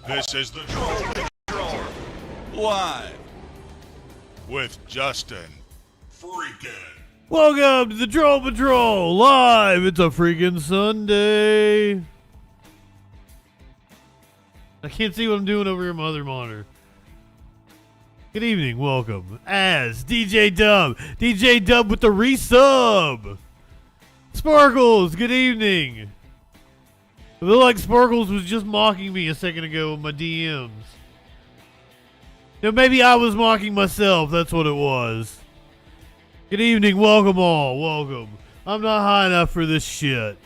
This is the Troll Patrol, live with Justin Freakin. Welcome to the Troll Patrol live. It's a freaking Sunday. I can't see what I'm doing over here in my other monitor. Good evening, welcome as DJ Dub with the resub. Sparkles, good evening. I feel like Sparkles was just mocking me a second ago in my DMs. Now maybe I was mocking myself, that's what it was. Good evening, welcome all, welcome. I'm not high enough for this shit.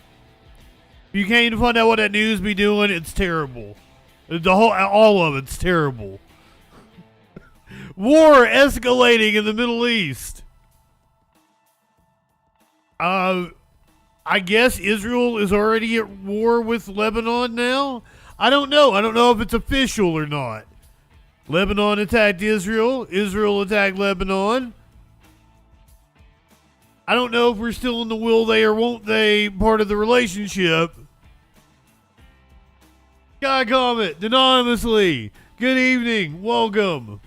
If you came to find out what that news be doing, it's terrible. All of it's terrible. War escalating in the Middle East. I guess Israel is already at war with Lebanon now? I don't know. I don't know if it's official or not. Lebanon attacked Israel. Israel attacked Lebanon. I don't know if we're still in the will they or won't they part of the relationship. Guy comment anonymously. Good evening. Welcome.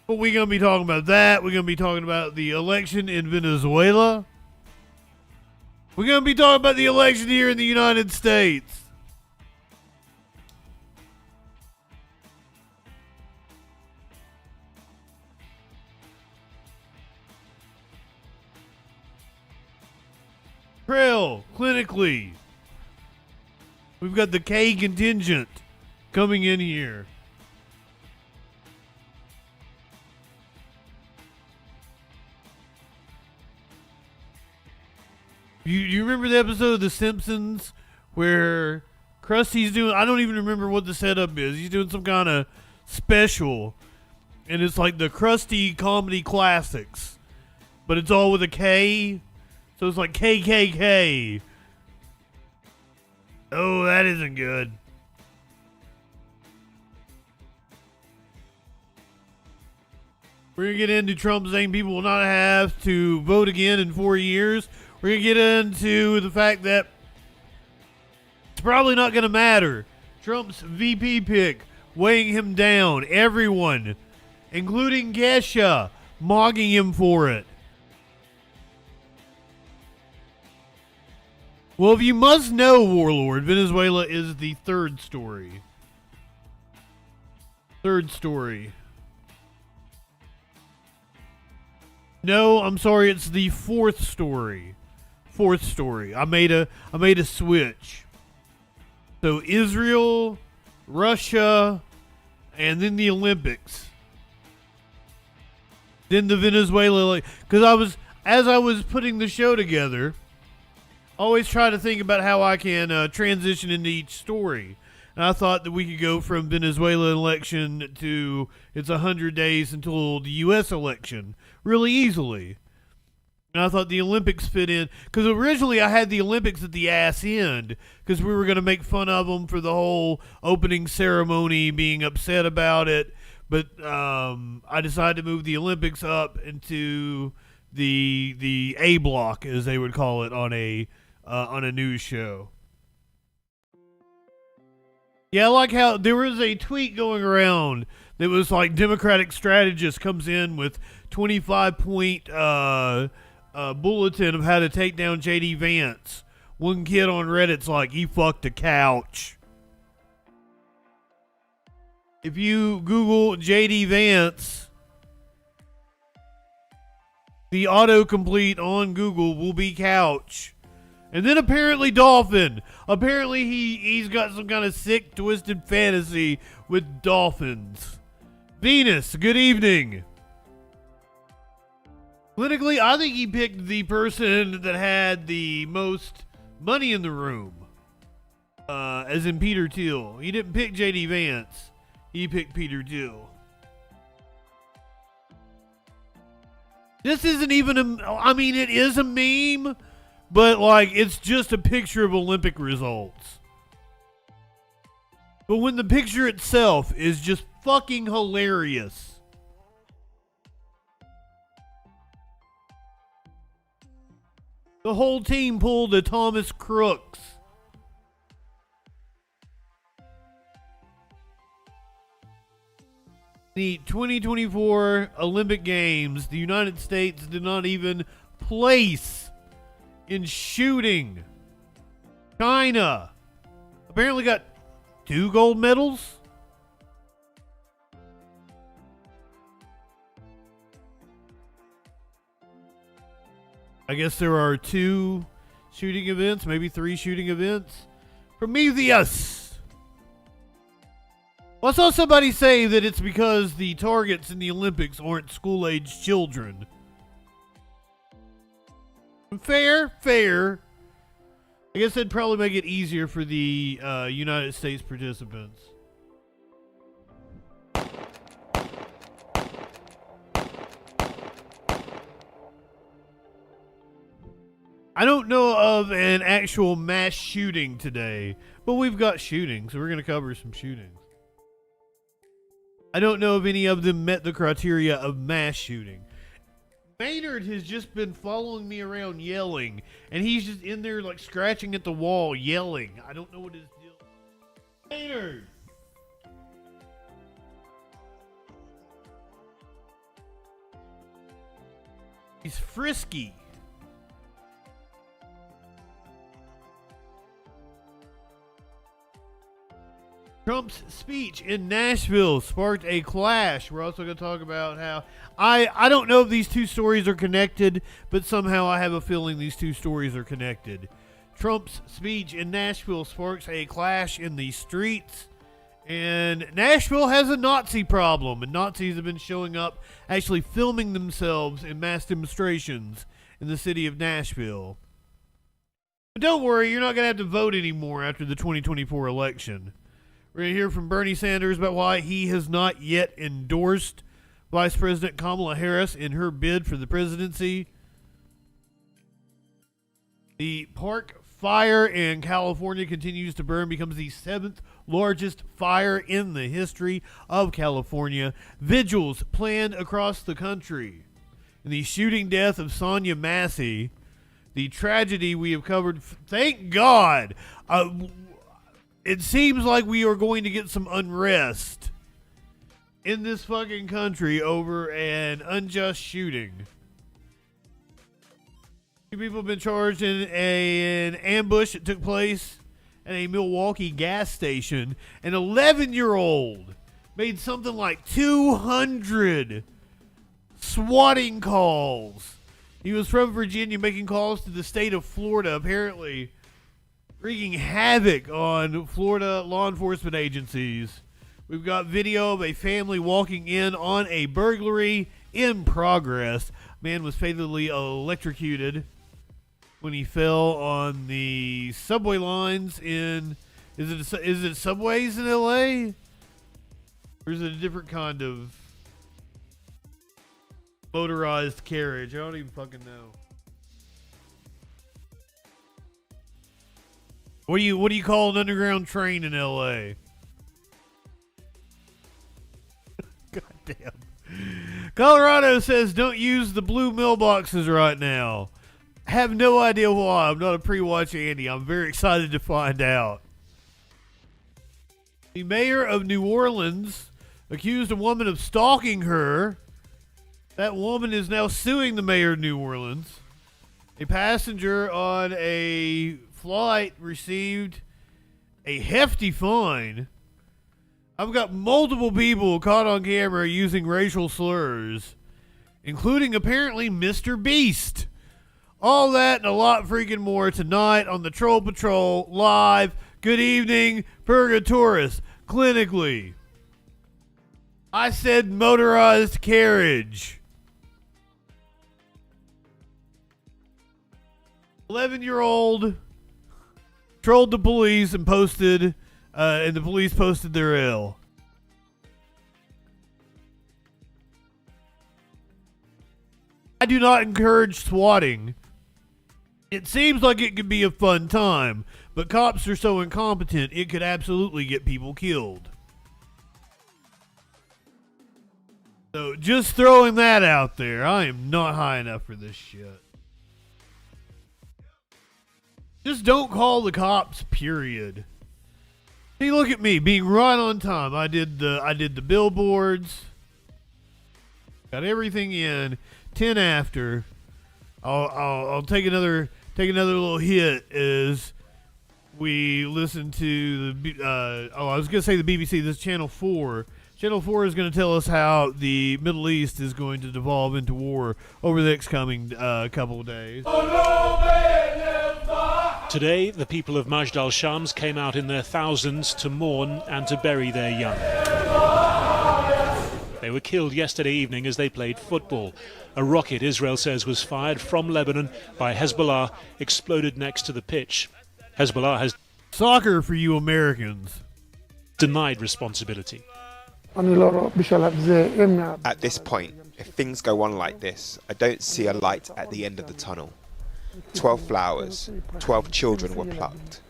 But we're going to be talking about that. We're going to be talking about the election in Venezuela. We're going to be talking about the election here in the United States. Trail, clinically. We've got the K contingent coming in here. You remember the episode of The Simpsons where Krusty's doing, I don't even remember what the setup is. He's doing some kind of special. And it's like the Krusty Comedy Classics. But it's all with a K. So it's like KKK. Oh, that isn't good. We're going to get into Trump saying people will not have to vote again in 4 years. We're going to get into the fact that it's probably not going to matter. Trump's VP pick weighing him down. Everyone, including Gesha, mogging him for it. Well, if you must know, Warlord, Venezuela is the third story. Third story. No, I'm sorry, it's the fourth story. Fourth story. I made a switch. So Israel, Russia, and then the Olympics. Then the Venezuela, because as I was putting the show together, I always try to think about how I can transition into each story. And I thought that we could go from Venezuela election to it's 100 days until the U.S. election really easily. And I thought the Olympics fit in. Because originally I had the Olympics at the ass end. Because we were going to make fun of them for the whole opening ceremony, being upset about it. But I decided to move the Olympics up into the A block, as they would call it, on a news show. Yeah, I like how there was a tweet going around that was like Democratic strategist comes in with 25-point bulletin of how to take down J.D. Vance. One kid on Reddit's like, he fucked a couch. If you Google J.D. Vance, the autocomplete on Google will be couch. And then apparently dolphin. Apparently he's got some kind of sick, twisted fantasy with dolphins. Venus, good evening. Politically, I think he picked the person that had the most money in the room. As in Peter Thiel. He didn't pick J.D. Vance. He picked Peter Thiel. This isn't even it is a meme. But, it's just a picture of Olympic results. But when the picture itself is just fucking hilarious. The whole team pulled a Thomas Crooks. The 2024 Olympic Games, the United States did not even place in shooting. China apparently got 2 gold medals. I guess there are 2 shooting events, maybe 3 shooting events. Prometheus. Well, I saw somebody say that it's because the targets in the Olympics aren't school-age children. Fair. I guess that'd probably make it easier for the United States participants. I don't know of an actual mass shooting today, but we've got shootings, so we're going to cover some shootings. I don't know if any of them met the criteria of mass shooting. Maynard has just been following me around yelling, and he's just in there like scratching at the wall yelling. I don't know what his deal is. Maynard! He's frisky. Trump's speech in Nashville sparked a clash. We're also going to talk about how I don't know if these 2 stories are connected, but somehow I have a feeling these 2 stories are connected. Trump's speech in Nashville sparks a clash in the streets, and Nashville has a Nazi problem, and Nazis have been showing up, actually filming themselves in mass demonstrations in the city of Nashville. But don't worry, you're not going to have to vote anymore after the 2024 election. We're going to hear from Bernie Sanders about why he has not yet endorsed Vice President Kamala Harris in her bid for the presidency. The park fire in California continues to burn, becomes the 7th largest fire in the history of California. Vigils planned across the country. And the shooting death of Sonia Massey, the tragedy we have covered, thank God. It seems like we are going to get some unrest in this fucking country over an unjust shooting. 2 people have been charged in an ambush that took place at a Milwaukee gas station. An 11-year-old made something like 200 swatting calls. He was from Virginia, making calls to the state of Florida, apparently wreaking havoc on Florida law enforcement agencies. We've got video of a family walking in on a burglary in progress. Man was fatally electrocuted when he fell on the subway lines in... Is it subways in LA? Or is it a different kind of motorized carriage? I don't even fucking know. What do you call an underground train in LA? Goddamn. Colorado says don't use the blue mailboxes right now. Have no idea why. I'm not a pre-watch Andy. I'm very excited to find out. The mayor of New Orleans accused a woman of stalking her. That woman is now suing the mayor of New Orleans. A passenger on a flight received a hefty fine. I've got multiple people caught on camera using racial slurs, including apparently Mr. Beast. All that and a lot freaking more tonight on the Troll Patrol live. Good evening, Purgatorus. Clinically, I said motorized carriage. 11-year-old trolled the police and posted, and the police posted their L. I do not encourage swatting. It seems like it could be a fun time, but cops are so incompetent it could absolutely get people killed. So just throwing that out there, I am not high enough for this shit. Just don't call the cops, period. See, look at me being right on time. I did the billboards. Got everything in. 10 after. I'll take another little hit as we listen to the I was gonna say the BBC. This is Channel 4. Channel 4 is going to tell us how the Middle East is going to devolve into war over the next coming couple of days. Today, the people of Majd al-Shams came out in their thousands to mourn and to bury their young. They were killed yesterday evening as they played football. A rocket, Israel says, was fired from Lebanon by Hezbollah, exploded next to the pitch. Hezbollah has Soccer for you Americans. Denied responsibility. At this point, if things go on like this, I don't see a light at the end of the tunnel. 12 flowers, 12 children were plucked.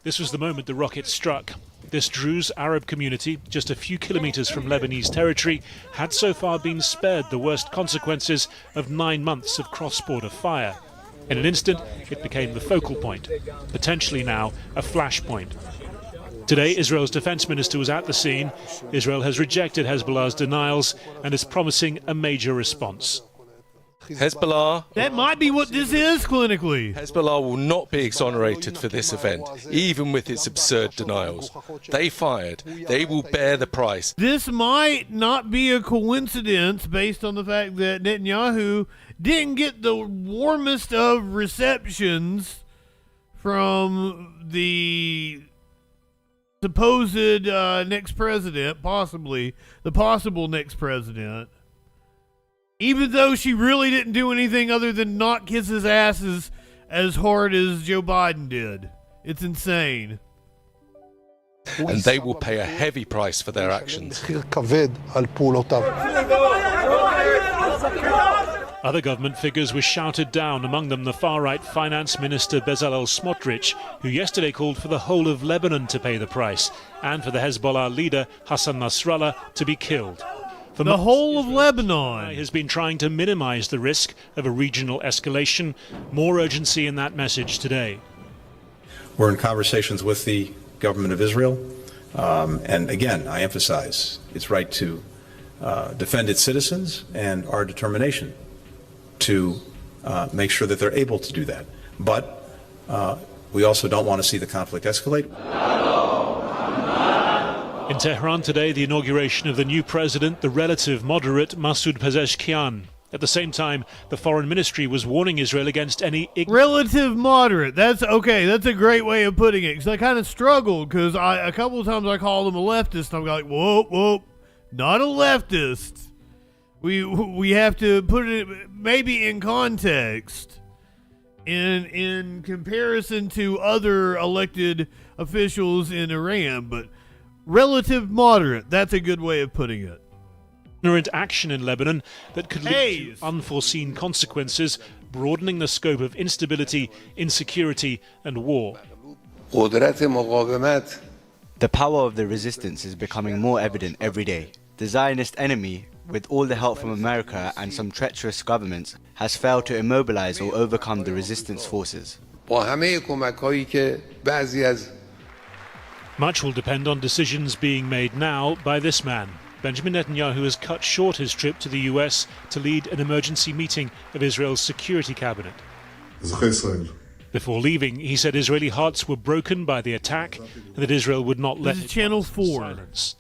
This was the moment the rocket struck. This Druze Arab community, just a few kilometers from Lebanese territory, had so far been spared the worst consequences of 9 months of cross-border fire. In an instant, it became the focal point, potentially now a flashpoint. Today, Israel's defense minister was at the scene. Israel has rejected Hezbollah's denials and is promising a major response. Hezbollah... That might be what this is clinically. Hezbollah will not be exonerated for this event, even with its absurd denials. They fired. They will bear the price. This might not be a coincidence based on the fact that Netanyahu didn't get the warmest of receptions from the supposed next president, possibly the possible next president, even though she really didn't do anything other than not kiss his asses as hard as Joe Biden did. It's insane. And they will pay a heavy price for their actions. Other government figures were shouted down, among them the far-right finance minister Bezalel Smotrich, who yesterday called for the whole of Lebanon to pay the price, and for the Hezbollah leader Hassan Nasrallah to be killed. For the whole of Lebanon has been trying to minimize the risk of a regional escalation. More urgency in that message today. We're in conversations with the government of Israel, and again, I emphasize its right to defend its citizens and our determination to make sure that they're able to do that. But we also don't want to see the conflict escalate. In Tehran today, the inauguration of the new president, the relative moderate Masoud Pezeshkian. At the same time, the foreign ministry was warning Israel against any... Relative moderate. That's okay. That's a great way of putting it. Because I kind of struggled because a couple of times I called him a leftist. And I'm like, whoa, not a leftist. We have to put it maybe in context. In comparison to other elected officials in Iran, but relative moderate, that's a good way of putting it. Ignorant action in Lebanon that could lead to unforeseen consequences, broadening the scope of instability, insecurity and war. The power of the resistance is becoming more evident every day. The Zionist enemy, with all the help from America and some treacherous governments, has failed to immobilize or overcome the resistance forces. Much will depend on decisions being made now by this man. Benjamin Netanyahu has cut short his trip to the US to lead an emergency meeting of Israel's security cabinet. Before leaving, he said Israeli hearts were broken by the attack and that Israel would not let it Channel 4. Silence.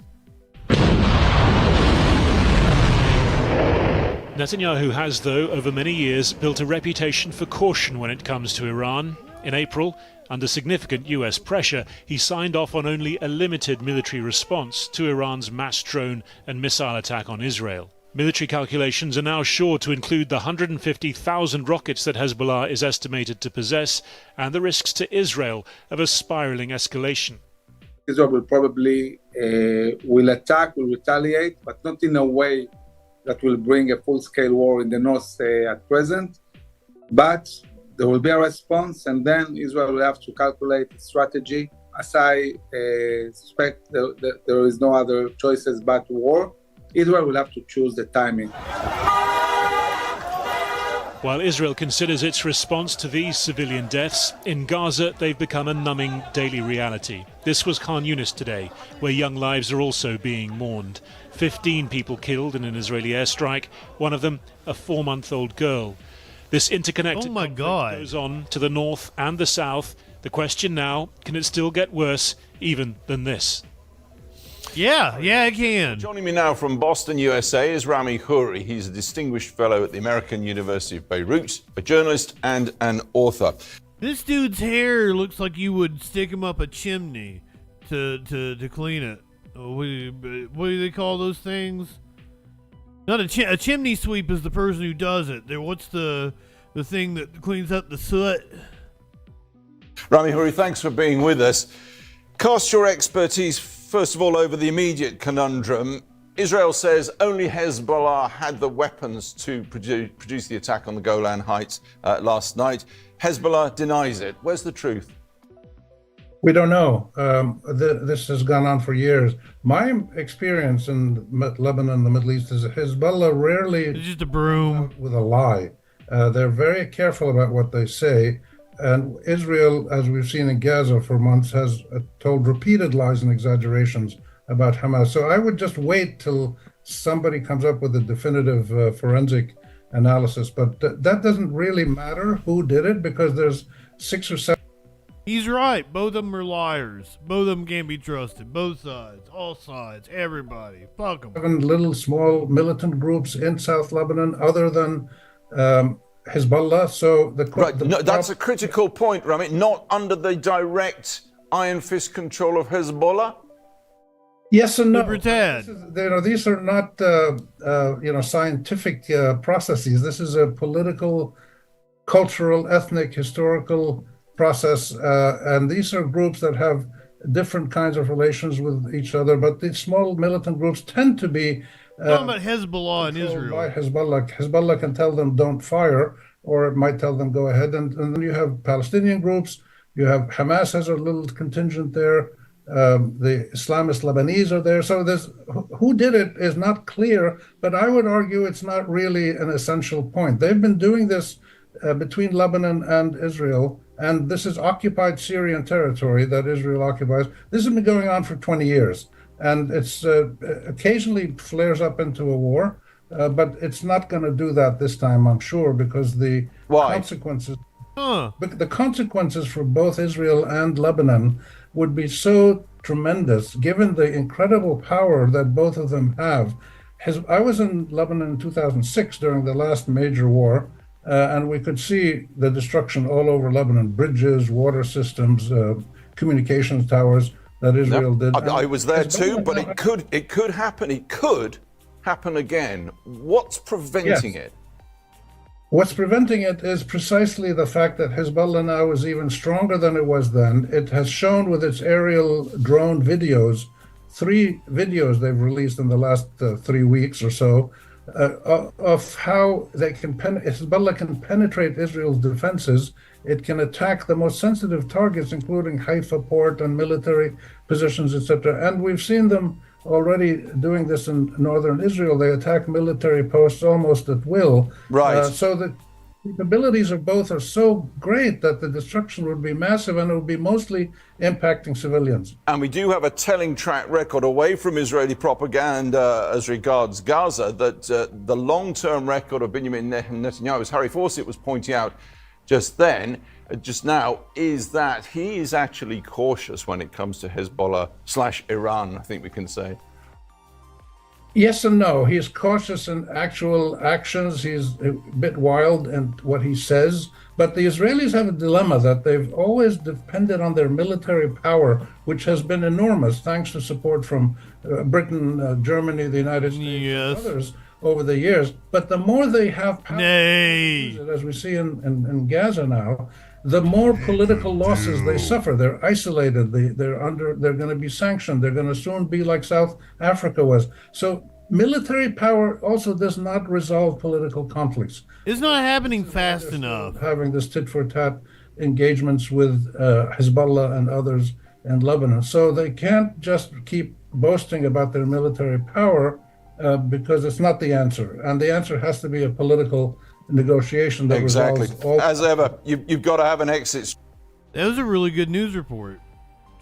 Netanyahu has, though, over many years, built a reputation for caution when it comes to Iran. In April, under significant US pressure, he signed off on only a limited military response to Iran's mass drone and missile attack on Israel. Military calculations are now sure to include the 150,000 rockets that Hezbollah is estimated to possess and the risks to Israel of a spiraling escalation. Israel will probably will attack, will retaliate, but not in a way that will bring a full-scale war in the north at present. But there will be a response, and then Israel will have to calculate a strategy. As I suspect, there is no other choices but war. Israel will have to choose the timing. While Israel considers its response to these civilian deaths, in Gaza they've become a numbing daily reality. This was Khan Yunis today, where young lives are also being mourned. 15 people killed in an Israeli airstrike, one of them a 4-month-old girl. This interconnected conflict goes on to the north and the south. The question now, can it still get worse even than this? Yeah, it can. Joining me now from Boston, USA is Rami Khouri. He's a distinguished fellow at the American University of Beirut, a journalist and an author. This dude's hair looks like you would stick him up a chimney to clean it. What do they call those things? Not a chimney sweep is the person who does it. What's the thing that cleans up the soot? Rami Khouri, thanks for being with us. Cast your expertise first of all over the immediate conundrum. Israel says only Hezbollah had the weapons to produce the attack on the Golan Heights last night. Hezbollah denies it. Where's the truth? We don't know. This has gone on for years. My experience in Lebanon and the Middle East is that Hezbollah rarely it's just a broom with a lie. They're very careful about what they say. And Israel, as we've seen in Gaza for months, has told repeated lies and exaggerations about Hamas. So I would just wait till somebody comes up with a definitive forensic analysis. But that doesn't really matter who did it, because there's 6 or 7. He's right. Both of them are liars. Both of them can't be trusted. Both sides. All sides. Everybody. Fuck them. 7 little small militant groups in South Lebanon other than Hezbollah. So that's a critical point, Rami. Not under the direct iron fist control of Hezbollah. Yes and no. These are not scientific processes. This is a political, cultural, ethnic, historical process, and these are groups that have different kinds of relations with each other. But these small militant groups tend to be talking about Hezbollah and Israel. By Hezbollah can tell them don't fire, or it might tell them go ahead. And then you have Palestinian groups. You have Hamas has a little contingent there. The Islamist Lebanese are there. So who did it is not clear, but I would argue it's not really an essential point. They've been doing this between Lebanon and Israel, and this is occupied Syrian territory that Israel occupies. This has been going on for 20 years. And it's occasionally flares up into a war, but it's not going to do that this time, I'm sure, because the consequences. But the consequences for both Israel and Lebanon would be so tremendous, given the incredible power that both of them have. I was in Lebanon in 2006 during the last major war, and we could see the destruction all over Lebanon: bridges, water systems, communications towers. That Israel did. I was there too, but it could happen. It could happen again. What's preventing it? What's preventing it is precisely the fact that Hezbollah now is even stronger than it was then. It has shown with its aerial drone videos, 3 videos they've released in the last 3 weeks or so, of how Hezbollah can penetrate Israel's defenses. It can attack the most sensitive targets, including Haifa port and military positions, etc. And we've seen them already doing this in northern Israel. They attack military posts almost at will. Right. So the capabilities of both are so great that the destruction would be massive, and it would be mostly impacting civilians. And we do have a telling track record away from Israeli propaganda as regards Gaza, that the long-term record of Benjamin Netanyahu, as Harry Fawcett was pointing out just now, is that he is actually cautious when it comes to Hezbollah/Iran, I think we can say. Yes and no. He's cautious in actual actions. He's a bit wild in what he says. But the Israelis have a dilemma that they've always depended on their military power, which has been enormous, thanks to support from Britain, Germany, the United States, and others over the years. But the more they have power, as we see in Gaza now, the more political losses they suffer. They're isolated. They're going to be sanctioned. They're going to soon be like South Africa was. So military power also does not resolve political conflicts. It's not happening fast enough. Having this tit-for-tat engagements with Hezbollah and others in Lebanon. So they can't just keep boasting about their military power because it's not the answer. And the answer has to be a political negotiation that Exactly. resolves all. As ever, you've got to have an exit. That was a really good news report.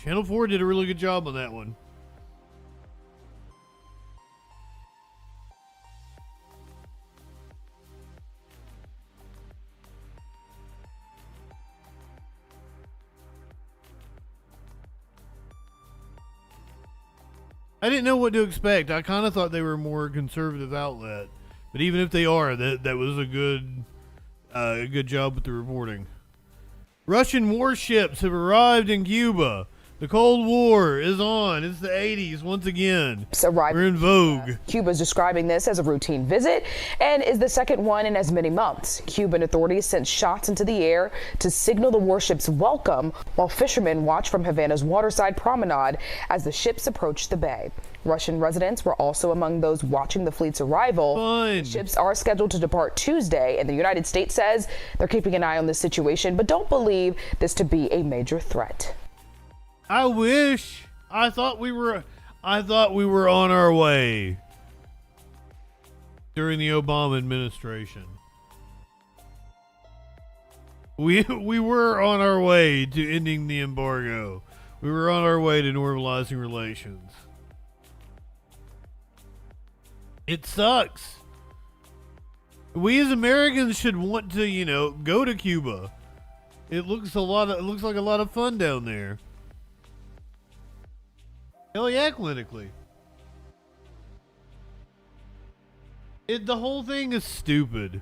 Channel 4 did a really good job on that one. I didn't know what to expect. I kind of thought they were a more conservative outlet, but even if they are, that was a good job with the reporting. Russian warships have arrived in Cuba. The Cold War is on. It's the 80s once again. We're in vogue. Cuba's describing this as a routine visit and is the second one in as many months. Cuban authorities sent shots into the air to signal the warship's welcome, while fishermen watch from Havana's waterside promenade as the ships approach the bay. Russian residents were also among those watching the fleet's arrival. Fine. Ships are scheduled to depart Tuesday, and the United States says they're keeping an eye on this situation, but don't believe this to be a major threat. I wish. I thought we were on our way during the Obama administration. We were on our way to ending the embargo. We were on our way to normalizing relations. It sucks. We as Americans should want to, go to Cuba. It looks like a lot of fun down there. Hell yeah, clinically. The whole thing is stupid.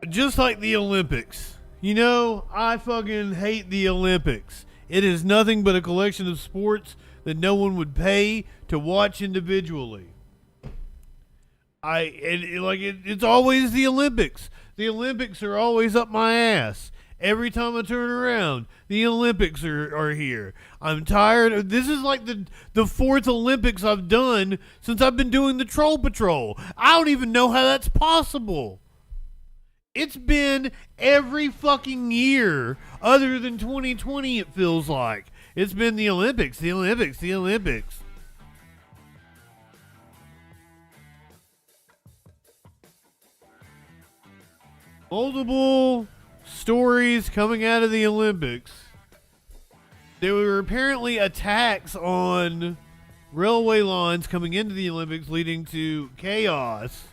Just like the Olympics. I fucking hate the Olympics. It is nothing but a collection of sports that no one would pay to watch individually. It's always the Olympics. The Olympics are always up my ass. Every time I turn around, the Olympics are here. I'm tired. This is like the fourth Olympics I've done since I've been doing the Troll Patrol. I don't even know how that's possible. It's been every fucking year other than 2020, it feels like. It's been the Olympics, the Olympics, the Olympics. Multiple stories coming out of the Olympics. There were apparently attacks on railway lines coming into the Olympics, leading to chaos.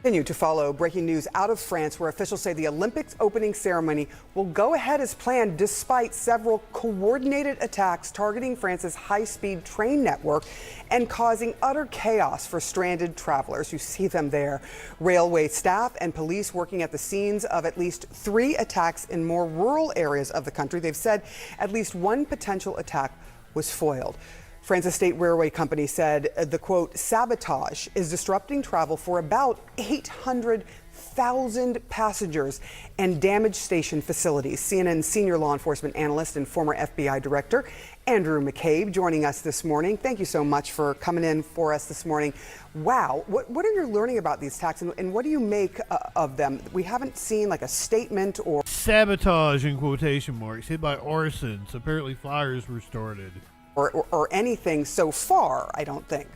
Continue to follow breaking news out of France, where officials say the Olympics opening ceremony will go ahead as planned despite several coordinated attacks targeting France's high-speed train network and causing utter chaos for stranded travelers. You see them there. Railway staff and police working at the scenes of at least 3 attacks in more rural areas of the country. They've said at least one potential attack was foiled. France's state railway company said the, quote, sabotage is disrupting travel for about 800,000 passengers and damaged station facilities. CNN senior law enforcement analyst and former FBI director Andrew McCabe joining us this morning. Thank you so much for coming in for us this morning. Wow, what are you learning about these attacks and what do you make of them? We haven't seen like a statement or... Sabotage in quotation marks, hit by arson. So apparently fires were started. Or anything so far, I don't think.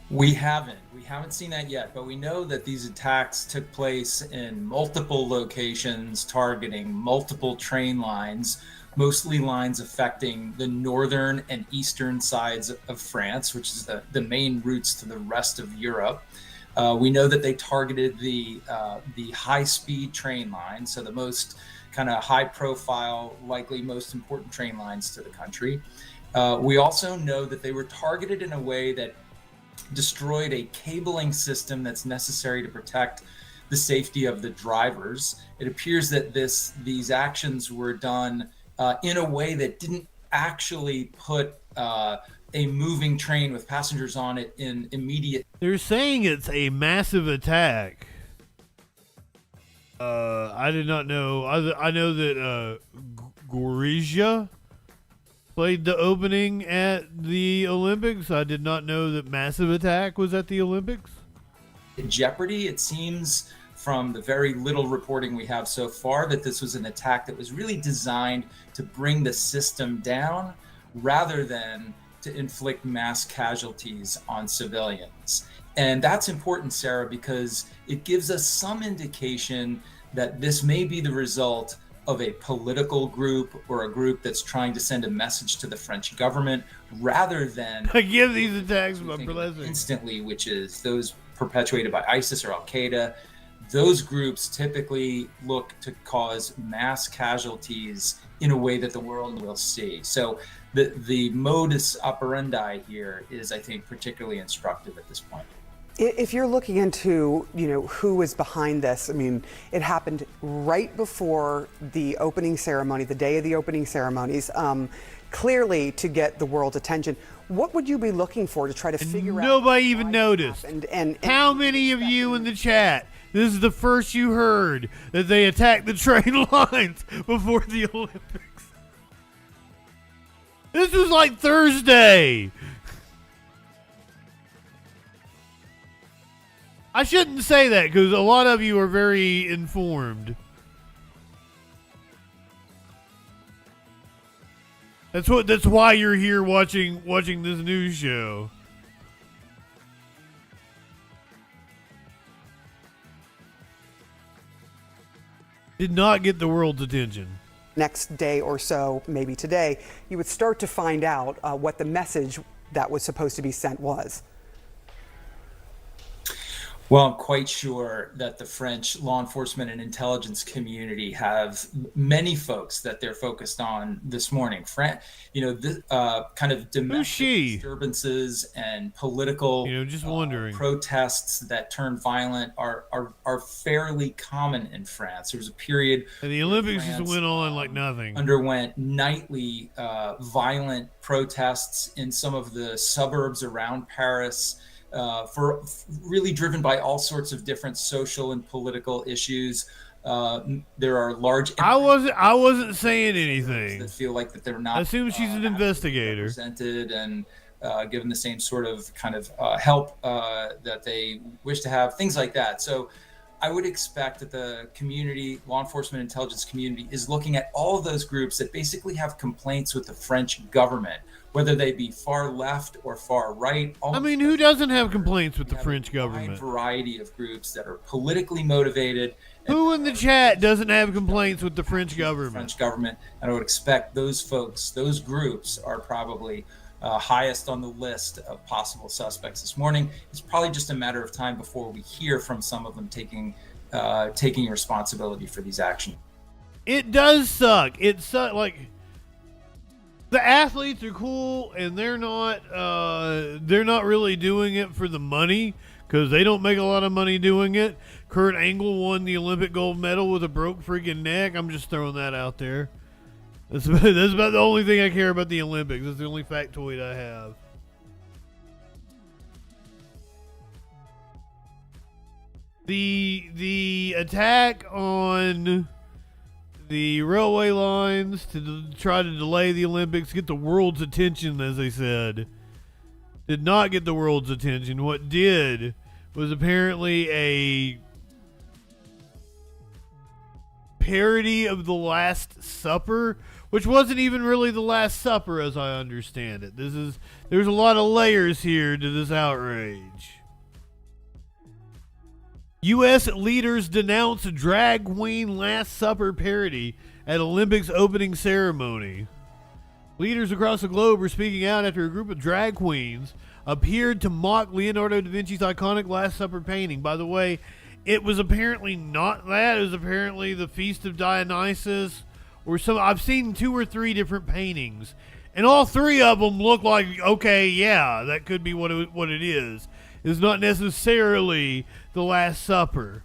We haven't seen that yet, but we know that these attacks took place in multiple locations, targeting multiple train lines, mostly lines affecting the northern and eastern sides of France, which is the main routes to the rest of Europe. We know that they targeted the high-speed train lines, so the most kind of high-profile, likely most important train lines to the country. We also know that they were targeted in a way that destroyed a cabling system that's necessary to protect the safety of the drivers. It appears that these actions were done in a way that didn't actually put a moving train with passengers on it in immediate... They're saying it's a massive attack. I did not know. I know that Gorizia played the opening at the Olympics. I did not know that Massive Attack was at the Olympics. Jeopardy, it seems from the very little reporting we have so far that this was an attack that was really designed to bring the system down rather than to inflict mass casualties on civilians. And that's important, Sarah, because it gives us some indication that this may be the result of a political group or a group that's trying to send a message to the French government rather than I give these attacks my blessing instantly, which is those perpetuated by ISIS or Al Qaeda. Those groups typically look to cause mass casualties in a way that the world will see. So the modus operandi here is, I think, particularly instructive at this point. If you're looking into, who is behind this, I mean, it happened right before the opening ceremony, the day of the opening ceremonies, clearly to get the world's attention. What would you be looking for to try to figure out? Nobody even noticed. And how many of you in the chat, this is the first you heard that they attacked the train lines before the Olympics? This was like Thursday. I shouldn't say that because a lot of you are very informed. That's why you're here watching this news show. Did not get the world's attention. Next day or so, maybe today, you would start to find out what the message that was supposed to be sent was. Well, I'm quite sure that the French law enforcement and intelligence community have many folks that they're focused on this morning. Kind of domestic disturbances and political just wondering. Protests that turn violent are fairly common in France. There was a period and the Olympics just went on like nothing. Underwent nightly violent protests in some of the suburbs around Paris. For really driven by all sorts of different social and political issues. There are large. I wasn't saying anything. That feel like that they're not. I assume she's an investigator. Represented and given the same sort of kind of help that they wish to have, things like that. So I would expect that the community, law enforcement intelligence community, is looking at all of those groups that basically have complaints with the French government, whether they be far left or far right. I mean, who doesn't have complaints with the French government? A wide variety of groups that are politically motivated. Who in the chat doesn't have complaints with the French government? French government, and I would expect those folks, those groups, are probably highest on the list of possible suspects this morning. It's probably just a matter of time before we hear from some of them taking responsibility for these actions. It does suck. It sucks. Like, the athletes are cool, and they're not really doing it for the money because they don't make a lot of money doing it. Kurt Angle won the Olympic gold medal with a broke freaking neck. I'm just throwing that out there. That's about the only thing I care about the Olympics. That's the only factoid I have. The attack on the railway lines to try to delay the Olympics, get the world's attention, as they said, did not get the world's attention. What did was apparently a parody of the Last Supper, which wasn't even really the Last Supper as I understand it. There's a lot of layers here to this outrage. U.S. leaders denounce drag queen Last Supper parody at Olympics opening ceremony. Leaders across the globe are speaking out after a group of drag queens appeared to mock Leonardo da Vinci's iconic Last Supper painting. By the way, it was apparently not that. It was apparently the Feast of Dionysus or some. I've seen 2 or 3 different paintings, and all 3 of them look like, okay, yeah, that could be what it is. It's not necessarily the Last Supper.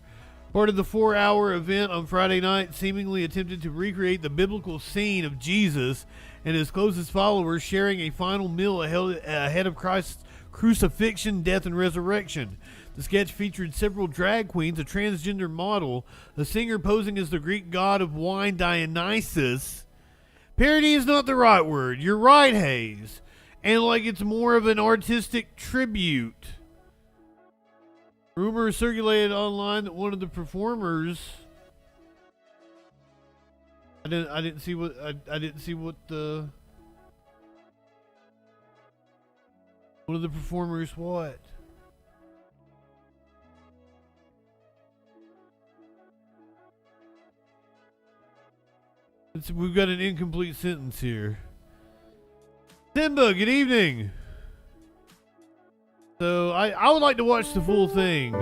Part of the 4-hour event on Friday night seemingly attempted to recreate the biblical scene of Jesus and his closest followers sharing a final meal ahead of Christ's crucifixion, death, and resurrection. The sketch featured several drag queens, a transgender model, a singer posing as the Greek god of wine Dionysus. Parody is not the right word. You're right, Hayes. And it's more of an artistic tribute. Rumors circulated online that one of the performers. I didn't see what the. One of the performers what? We've got an incomplete sentence here. Simba, good evening. So I would like to watch the full thing.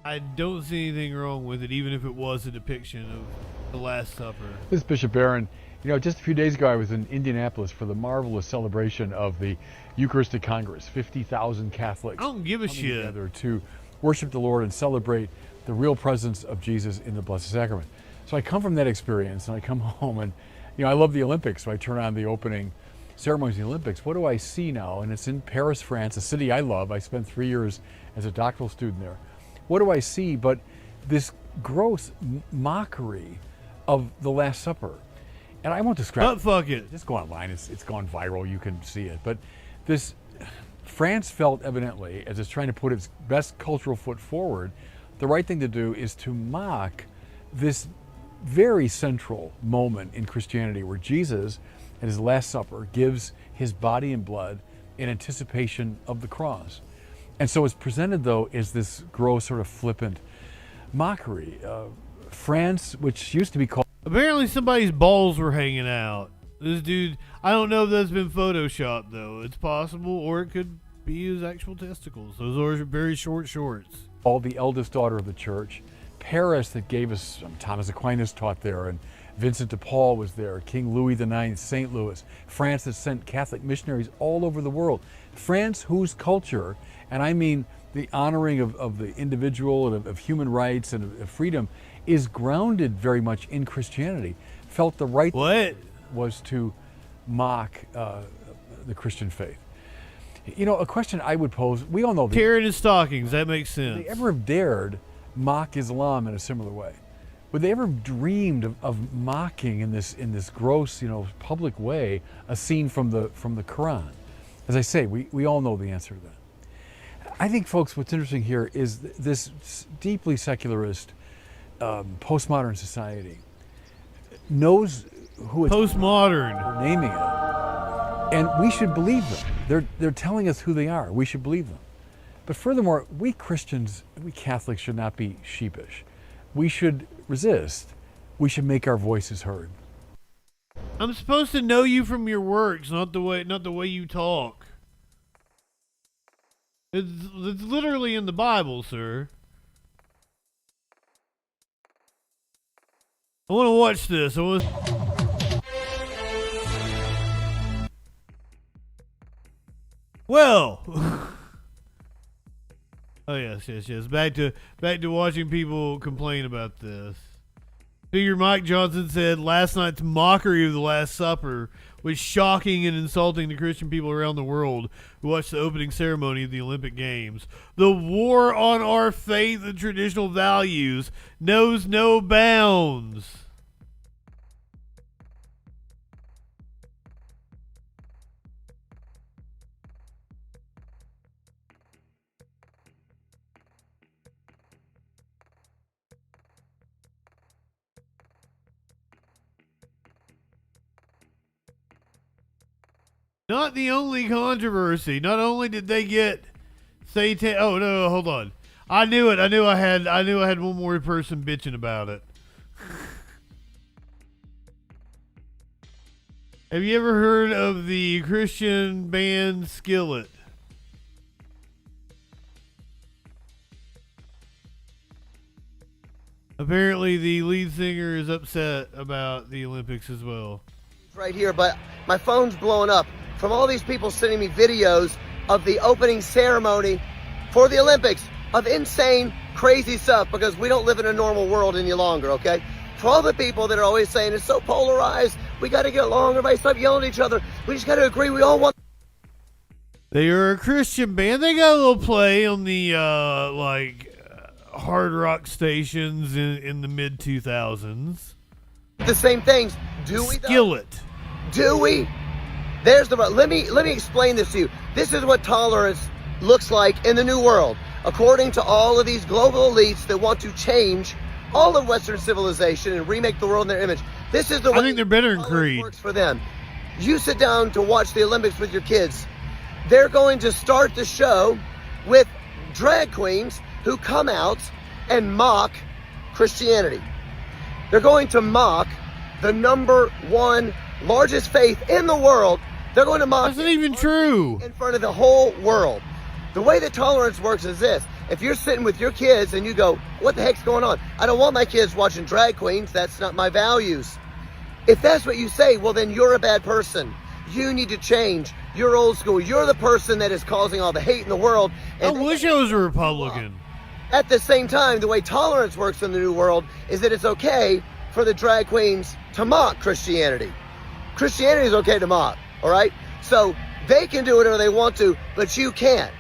I don't see anything wrong with it, even if it was a depiction of the Last Supper. This is Bishop Barron. You know, just a few days ago I was in Indianapolis for the marvelous celebration of the Eucharistic Congress. 50,000 Catholics I don't give a coming shit together to worship the Lord and celebrate the real presence of Jesus in the Blessed Sacrament. So I come from that experience and I come home and, you know, I love the Olympics, so I turn on the opening ceremonies of the Olympics. What do I see now? And it's in Paris, France, a city I love. I spent 3 years as a doctoral student there. What do I see but this gross mockery of the Last Supper? And I won't describe it. Fuck it. Just go online. It's gone viral. You can see it. But this, France felt evidently, as it's trying to put its best cultural foot forward, the right thing to do is to mock this very central moment in Christianity where Jesus, at his Last Supper, gives his body and blood in anticipation of the cross. And so it's presented, though, as this gross, sort of flippant mockery. France, which used to be called... Apparently somebody's balls were hanging out. This dude, I don't know if that's been photoshopped, though. It's possible, or it could be his actual testicles. Those are very short shorts. All the eldest daughter of the church. Paris, that gave us, Thomas Aquinas taught there, and Vincent de Paul was there, King Louis IX, St. Louis. France that sent Catholic missionaries all over the world. France, whose culture, and I mean the honoring of the individual and of human rights and of freedom, is grounded very much in Christianity, felt the right thing was to mock the Christian faith. You know, a question I would pose, we all know... Tearing his stockings, that makes sense. Would they ever have dared mock Islam in a similar way? Would they ever have dreamed of mocking in this gross, you know, public way a scene from the Quran? As I say, we all know the answer to that. I think, folks, what's interesting here is this deeply secularist postmodern society knows who it's postmodern naming it, and we should believe them. They're telling us who they are. We should believe them. But furthermore, we Christians, we Catholics should not be sheepish. We should resist. We should make our voices heard. I'm supposed to know you from your works, not the way you talk. It's literally in the Bible, sir. I want to watch this. Well. Oh yes. Back to watching people complain about this. Figure Mike Johnson said last night's mockery of the Last Supper was shocking and insulting to Christian people around the world who watched the opening ceremony of the Olympic Games. The war on our faith and traditional values knows no bounds. Not the only controversy. Not only did they get Satan. Oh no, hold on. I knew it. I knew I had one more person bitching about it. Have you ever heard of the Christian band Skillet? Apparently, the lead singer is upset about the Olympics as well. Right here, but my phone's blowing up from all these people sending me videos of the opening ceremony for the Olympics of insane, crazy stuff, because we don't live in a normal world any longer, okay? For all the people that are always saying it's so polarized, we got to get along, everybody stop yelling at each other, we just got to agree, we all want... They are a Christian band. They got a little play on the hard rock stations in the mid 2000s. The same things. Do we? Skillet. Do we? There's the... Let me explain this to you. This is what tolerance looks like in the new world. according to all of these global elites that want to change all of Western civilization and remake the world in their image. This is the way I think they're better in Creed. Works for them. You sit down to watch the Olympics with your kids. They're going to start the show with drag queens who come out and mock Christianity. They're going to mock the number one largest faith in the world. They're going to mock. That's not even true. In front of the whole world. The way that tolerance works is this. If you're sitting with your kids and you go, what the heck's going on? I don't want my kids watching drag queens. That's not my values. If that's what you say, well, then you're a bad person. You need to change. You're old school. You're the person that is causing all the hate in the world. And I wish I was a Republican. At the same time, the way tolerance works in the New World is that it's okay for the drag queens to mock Christianity. Christianity is okay to mock, all right? So they can do whatever they want to, but you can't.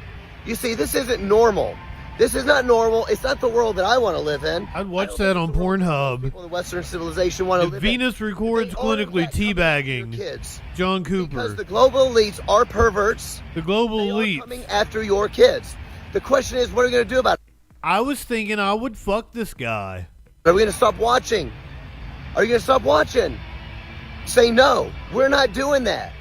You see, this isn't normal. This is not normal. It's not the world that I want to live in. I'd watch that on Pornhub. People in Western civilization want to live Venus records clinically teabagging kids. John Cooper. Because the global elites are perverts. The global elites are coming after your kids. The question is, what are we going to do about it? I was thinking I would fuck this guy. Are we going to stop watching? Are you going to stop watching? Say no. We're not doing that.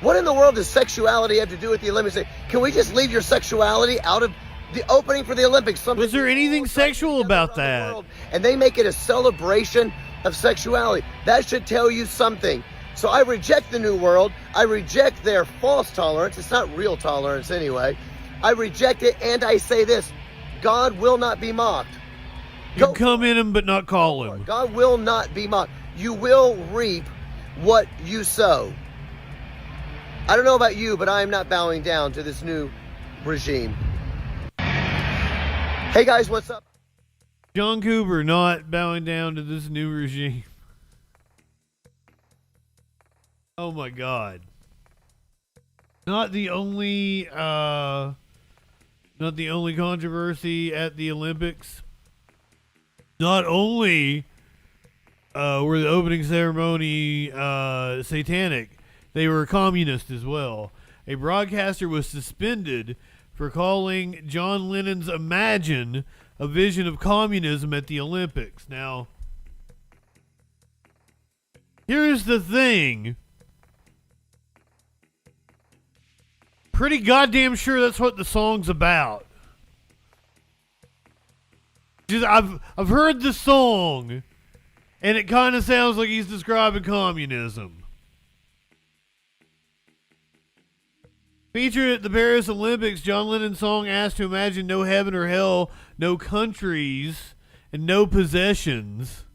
What in the world does sexuality have to do with the Olympics? Can we just leave your sexuality out of the opening for the Olympics? Was there anything sexual about that? And they make it a celebration of sexuality. That should tell you something. So I reject the New World. I reject their false tolerance. It's not real tolerance anyway. I reject it, and I say this. God will not be mocked. You can come in him but not call him. God will not be mocked. You will reap what you sow. I don't know about you, but I am not bowing down to this new regime. Hey guys, what's up? John Cooper not bowing down to this new regime. Oh my God. Not the only controversy at the Olympics. Not only were the opening ceremony satanic, they were communist as well. A broadcaster was suspended for calling John Lennon's Imagine a vision of communism at the Olympics. Now, here's the thing. Pretty goddamn sure that's what the song's about. Just, I've heard the song, and it kind of sounds like he's describing communism. Featured at the Paris Olympics, John Lennon's song asked to imagine no heaven or hell, no countries, and no possessions.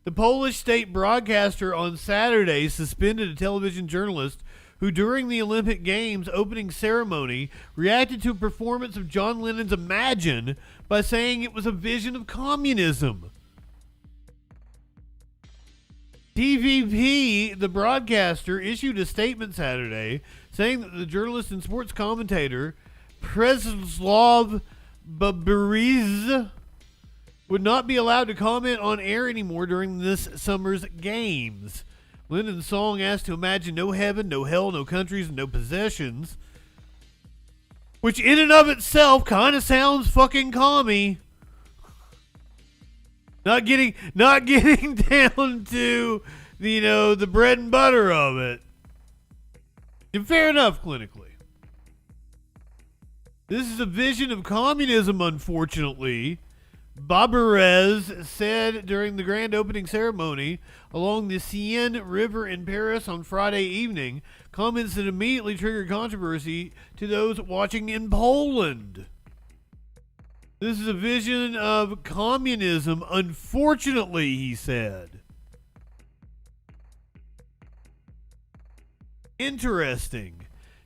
The Polish state broadcaster on Saturday suspended a television journalist who, during the Olympic Games opening ceremony, reacted to a performance of John Lennon's Imagine by saying it was a vision of communism. TVP, the broadcaster, issued a statement Saturday saying that the journalist and sports commentator Preslav Baberiz would not be allowed to comment on air anymore during this summer's games. Lennon's song asked to imagine no heaven, no hell, no countries, and no possessions, which in and of itself kind of sounds fucking commie. Not getting down to the bread and butter of it. And fair enough, clinically. This is a vision of communism, unfortunately. Babarez said during the grand opening ceremony along the Seine River in Paris on Friday evening, comments that immediately triggered controversy to those watching in Poland. This is a vision of communism, unfortunately, he said. Interesting.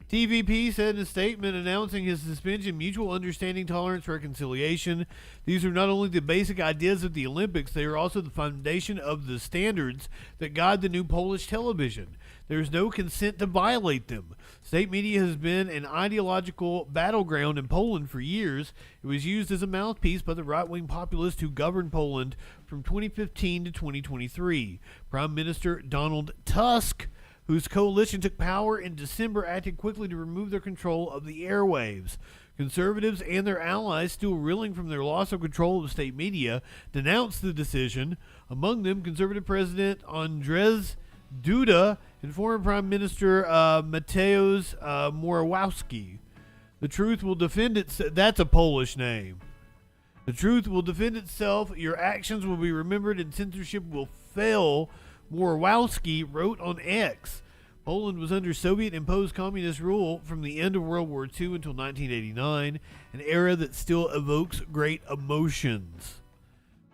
TVP said in a statement announcing his suspension: mutual understanding, tolerance, reconciliation. These are not only the basic ideas of the Olympics, they are also the foundation of the standards that guide the new Polish television. There is no consent to violate them. State media has been an ideological battleground in Poland for years. It was used as a mouthpiece by the right-wing populists who governed Poland from 2015 to 2023. Prime Minister Donald Tusk, whose coalition took power in December, acted quickly to remove their control of the airwaves. Conservatives and their allies, still reeling from their loss of control of the state media, denounced the decision. Among them, Conservative President Andrzej Duda and former Prime Minister Mateusz Morawiecki. The truth will defend itself. That's a Polish name. The truth will defend itself. Your actions will be remembered and censorship will fail, Morawiecki wrote on X. Poland was under Soviet-imposed communist rule from the end of World War II until 1989, an era that still evokes great emotions.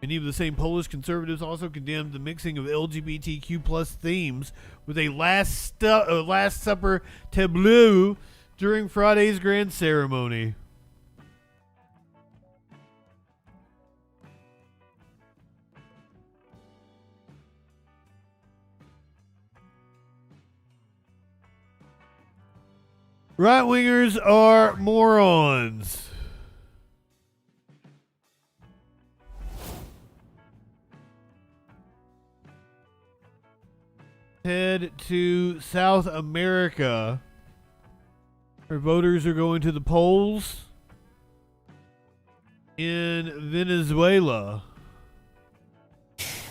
Many of the same Polish conservatives also condemned the mixing of LGBTQ plus themes with a Last Supper tableau during Friday's grand ceremony. Right-wingers are morons. Head to South America, where voters are going to the polls in Venezuela.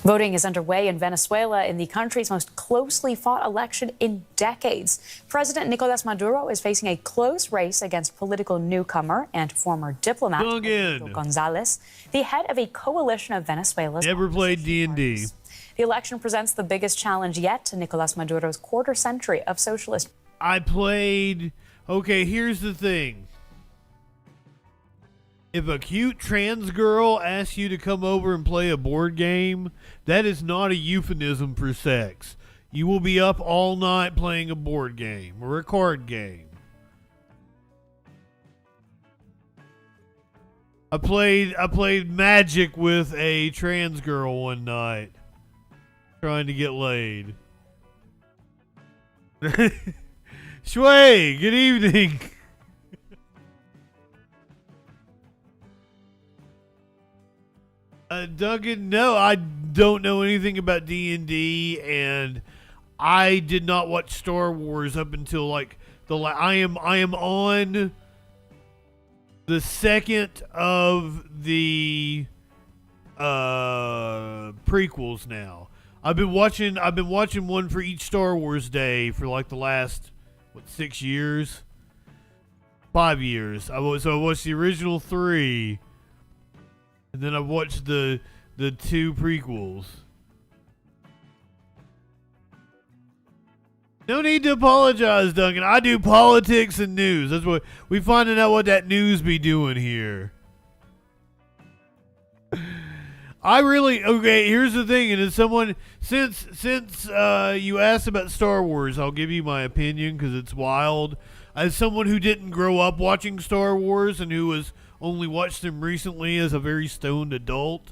Voting is underway in Venezuela in the country's most closely fought election in decades. President Nicolas Maduro is facing a close race against political newcomer and former diplomat Pedro Gonzalez, the head of a coalition of Venezuela's. Never played D&D. The election presents the biggest challenge yet to Nicolas Maduro's quarter century of socialist. I played. Okay, here's the thing. If a cute trans girl asks you to come over and play a board game, that is not a euphemism for sex. You will be up all night playing a board game or a card game. I played Magic with a trans girl one night, trying to get laid. Shui, good evening. Duncan, no, I don't know anything about D&D, and I did not watch Star Wars up until like I am on the second of the prequels now. I've been watching one for each Star Wars day for like the last 6 years, 5 years. I watched the original 3. And then I watched the 2 prequels. No need to apologize, Duncan. I do politics and news. That's what we finding out what that news be doing here. Okay, here's the thing, and as someone since you asked about Star Wars, I'll give you my opinion because it's wild. As someone who didn't grow up watching Star Wars and who was only watched them recently as a very stoned adult.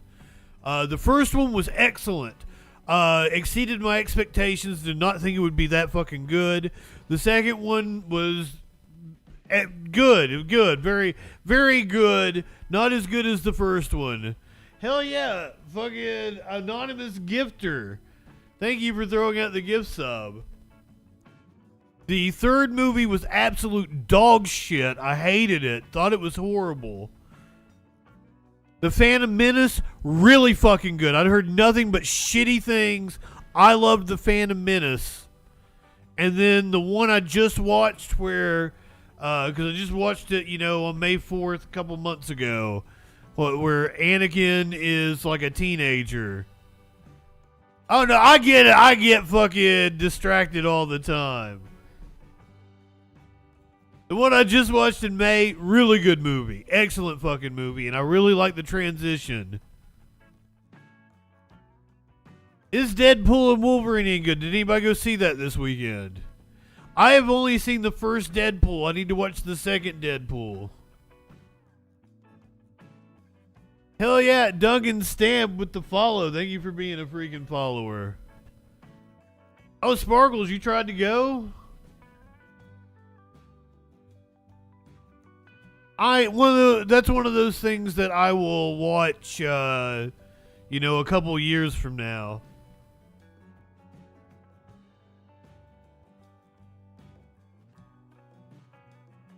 The first one was excellent. Exceeded my expectations. Did not think it would be that fucking good. The second one was good. Good. Very, very good. Not as good as the first one. Hell yeah. Fucking anonymous gifter. Thank you for throwing out the gift sub. The third movie was absolute dog shit. I hated it. Thought it was horrible. The Phantom Menace, really fucking good. I'd heard nothing but shitty things. I loved The Phantom Menace. And then the one I just watched where, because I just watched it, on May 4th a couple months ago, where Anakin is like a teenager. Oh no, I get it. I get fucking distracted all the time. The one I just watched in May, really good movie. Excellent fucking movie, and I really like the transition. Is Deadpool and Wolverine any good? Did anybody go see that this weekend? I have only seen the first Deadpool. I need to watch the second Deadpool. Hell yeah, Duncan Stamp with the follow. Thank you for being a freaking follower. Oh, Sparkles, you tried to go? That's one of those things that I will watch, a couple years from now.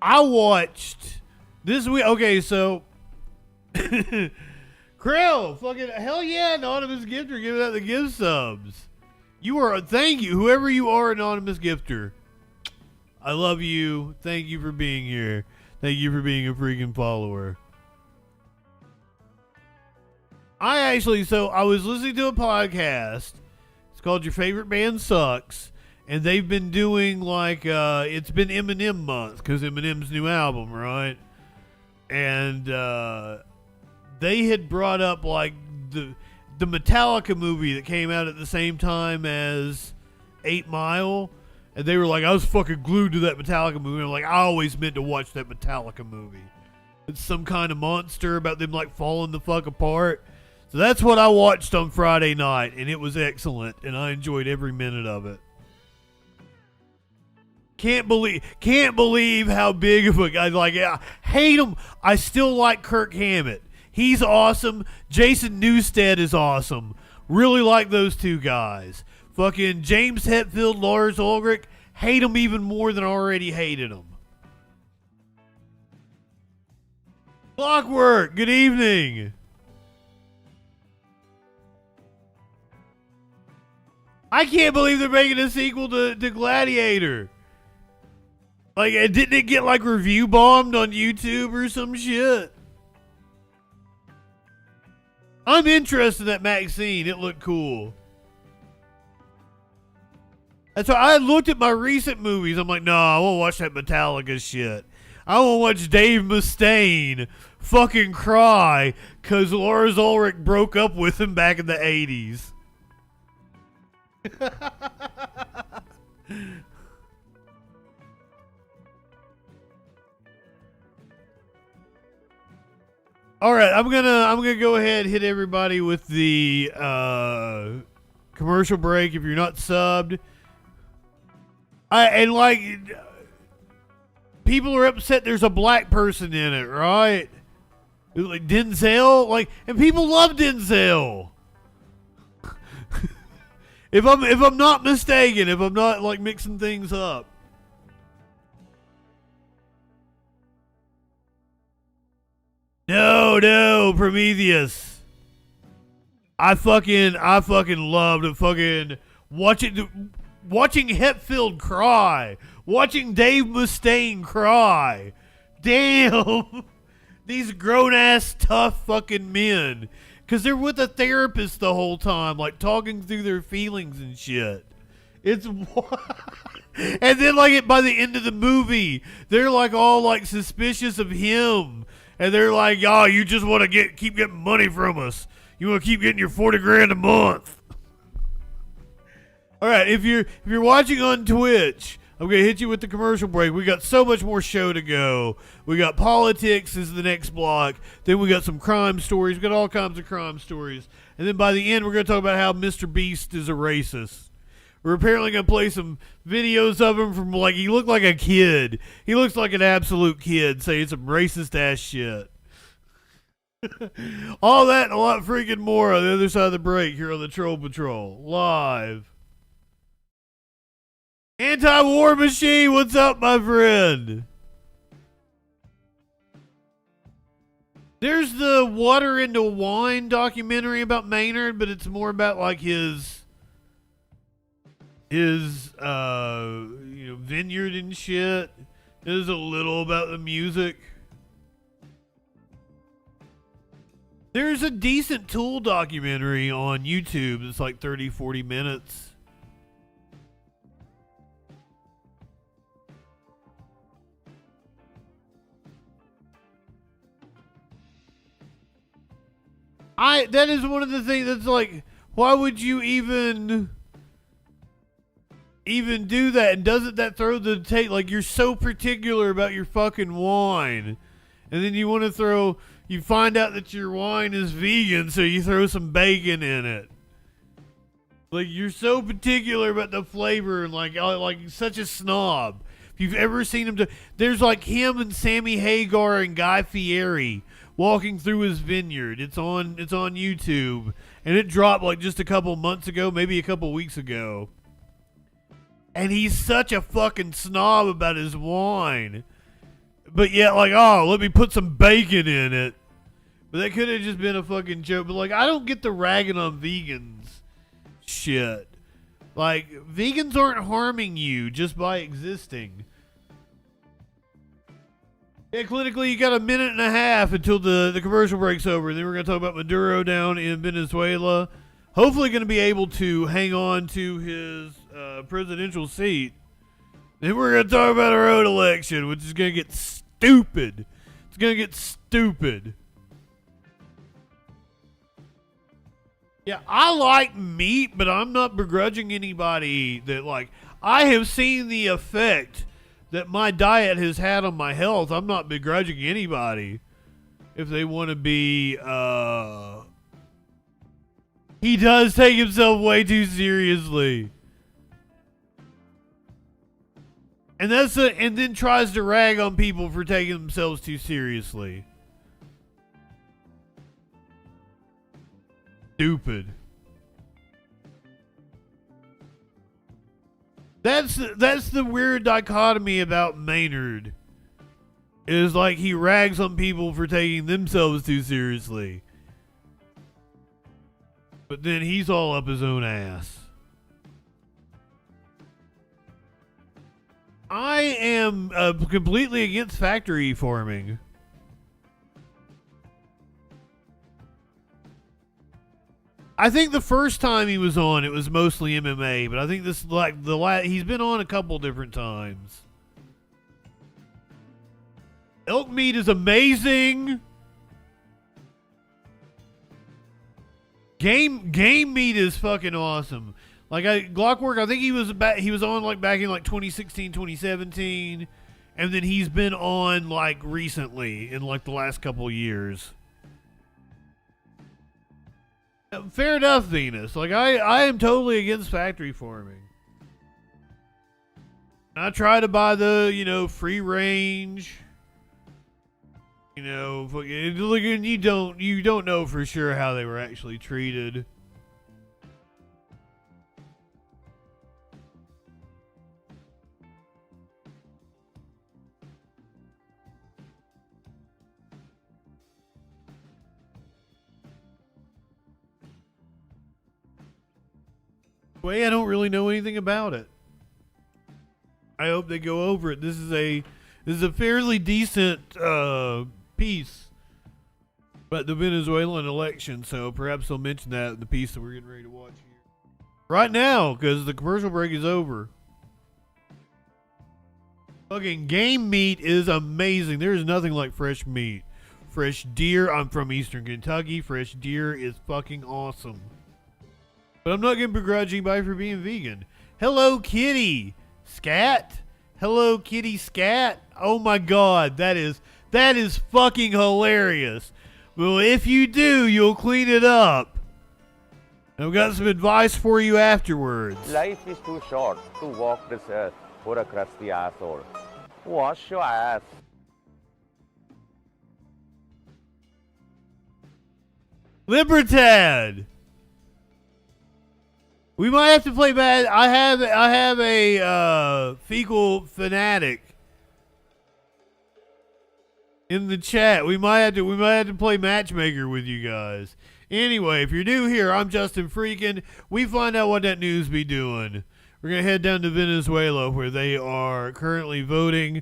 I watched This week, okay, so Krill, fucking hell yeah, anonymous gifter, giving out the gift subs. Thank you, whoever you are, anonymous gifter. I love you. Thank you for being here. Thank you for being a freaking follower. I was listening to a podcast. It's called Your Favorite Band Sucks. And they've been doing it's been Eminem month because Eminem's new album, right? And they had brought up the Metallica movie that came out at the same time as 8 Mile. And they were like, I was fucking glued to that Metallica movie. I'm like, I always meant to watch that Metallica movie. It's some kind of monster about them falling the fuck apart. So that's what I watched on Friday night, and it was excellent, and I enjoyed every minute of it. Can't believe how big of a guy. I hate him. I still like Kirk Hammett. He's awesome. Jason Newsted is awesome. Really like those two guys. Fucking James Hetfield, Lars Ulrich. Hate him even more than I already hated him. Clockwork, good evening. I can't believe they're making a sequel to Gladiator. Didn't it get review bombed on YouTube or some shit? I'm interested in that Maxine. It looked cool. That's why I looked at my recent movies. I'm like, no, I won't watch that Metallica shit. I won't watch Dave Mustaine fucking cry because Lars Ulrich broke up with him back in the 80s. All right, I'm gonna go ahead and hit everybody with the commercial break. If you're not subbed, people are upset. There's a black person in it, right? Like Denzel, and people love Denzel. If I'm not mistaken, if I'm not mixing things up. No, Prometheus. I fucking loved it. Watching Hetfield cry, watching Dave Mustaine cry. Damn, these grown ass tough fucking men, because they're with a therapist the whole time, talking through their feelings and shit. It's and then by the end of the movie, they're all suspicious of him. And they're like, oh, you just want to keep getting money from us. You want to keep getting your $40,000 a month. All right, if you're watching on Twitch, I'm going to hit you with the commercial break. We got so much more show to go. We got politics is the next block. Then we got some crime stories. We got all kinds of crime stories. And then by the end, we're going to talk about how Mr. Beast is a racist. We're apparently going to play some videos of him from, he looked like a kid. He looks like an absolute kid saying some racist ass shit. All that and a lot freaking more on the other side of the break here on the Troll Patrol. Live. Anti-War Machine, what's up, my friend? There's the Water into Wine documentary about Maynard, but it's more about his vineyard and shit. There's a little about the music. There's a decent Tool documentary on YouTube that's 30-40 minutes. That is one of the things that's why would you even do that? And doesn't that throw the tape? You're so particular about your fucking wine, and then you find out that your wine is vegan, so you throw some bacon in it. You're so particular about the flavor, and such a snob. If you've ever seen him there's him and Sammy Hagar and Guy Fieri walking through his vineyard. It's on YouTube, and it dropped just a couple months ago, maybe a couple weeks ago. And he's such a fucking snob about his wine. But yet, like, oh, let me put some bacon in it. But that could have just been a fucking joke. But, like, I don't get the ragging on vegans shit. Like, vegans aren't harming you just by existing. Yeah, clinically, you got a minute and a half until the commercial break's over. Then we're going to talk about Maduro down in Venezuela. Hopefully going to be able to hang on to his presidential seat. Then we're going to talk about our own election, which is going to get stupid. It's going to get stupid. Yeah, I like meat, but I'm not begrudging anybody that, like, I have seen the effect that my diet has had on my health. I'm not begrudging anybody if they want to be, he does take himself way too seriously. And and then tries to rag on people for taking themselves too seriously. Stupid. That's the weird dichotomy about Maynard. Is like he rags on people for taking themselves too seriously. But then he's all up his own ass. I am completely against factory farming. I think the first time he was on, it was mostly MMA, but I think this he's been on a couple different times. Elk meat is amazing. Game meat is fucking awesome. Like Glockwork, I think he was on like back in like 2016, 2017, and then he's been on like recently in like the last couple years. Fair enough, Venus. Like I am totally against factory farming. I try to buy the, free range. Look, and you don't know for sure how they were actually treated. Way I don't really know anything about it. I hope they go over it. This is a fairly decent piece about the Venezuelan election, so perhaps they'll mention that in the piece that we're getting ready to watch here right now, because the commercial break is over. Fucking game meat is amazing. There is nothing like fresh meat. Fresh deer. I'm from Eastern Kentucky. Fresh deer is fucking awesome. But I'm not going to begrudge anybody for being vegan. Hello, Kitty Scat. Hello, Kitty Scat. Oh my God, that is fucking hilarious. Well, if you do, you'll clean it up. I've got some advice for you afterwards. Life is too short to walk this earth for a crusty asshole. Wash your ass. Libertad. We might have to play bad. I have a fecal fanatic in the chat. We might have to play matchmaker with you guys. Anyway, if you're new here, I'm JustinFREAKIN. We find out what that news be doing. We're gonna head down to Venezuela, where they are currently voting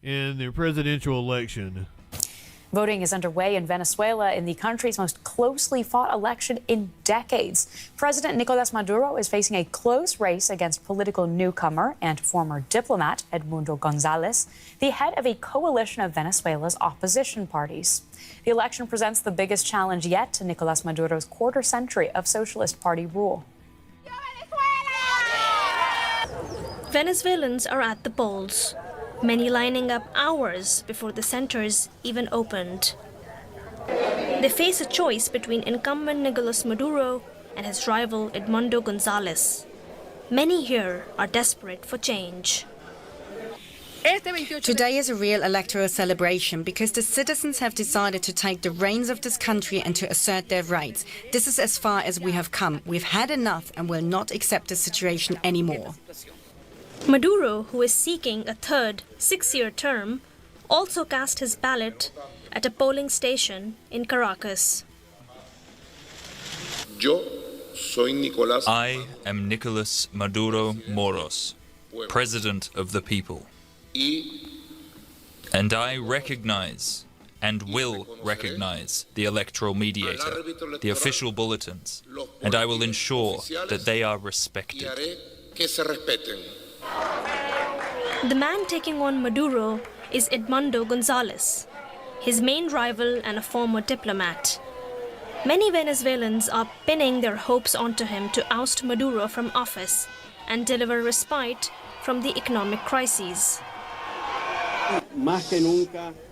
in their presidential election. Voting is underway in Venezuela in the country's most closely fought election in decades. President Nicolas Maduro is facing a close race against political newcomer and former diplomat Edmundo Gonzalez, the head of a coalition of Venezuela's opposition parties. The election presents the biggest challenge yet to Nicolas Maduro's quarter century of Socialist Party rule. Venezuelans are at the polls, many lining up hours before the centers even opened. They face a choice between incumbent Nicolas Maduro and his rival Edmundo Gonzalez. Many here are desperate for change. Today is a real electoral celebration because the citizens have decided to take the reins of this country and to assert their rights. This is as far as we have come. We've had enough and will not accept this situation anymore. Maduro, who is seeking a third 6-year term, also cast his ballot at a polling station in Caracas. I am Nicolas Maduro Moros, President of the people. And I recognize and will recognize the electoral mediator, the official bulletins, and I will ensure that they are respected. The man taking on Maduro is Edmundo Gonzalez, his main rival and a former diplomat. Many Venezuelans are pinning their hopes onto him to oust Maduro from office and deliver respite from the economic crises.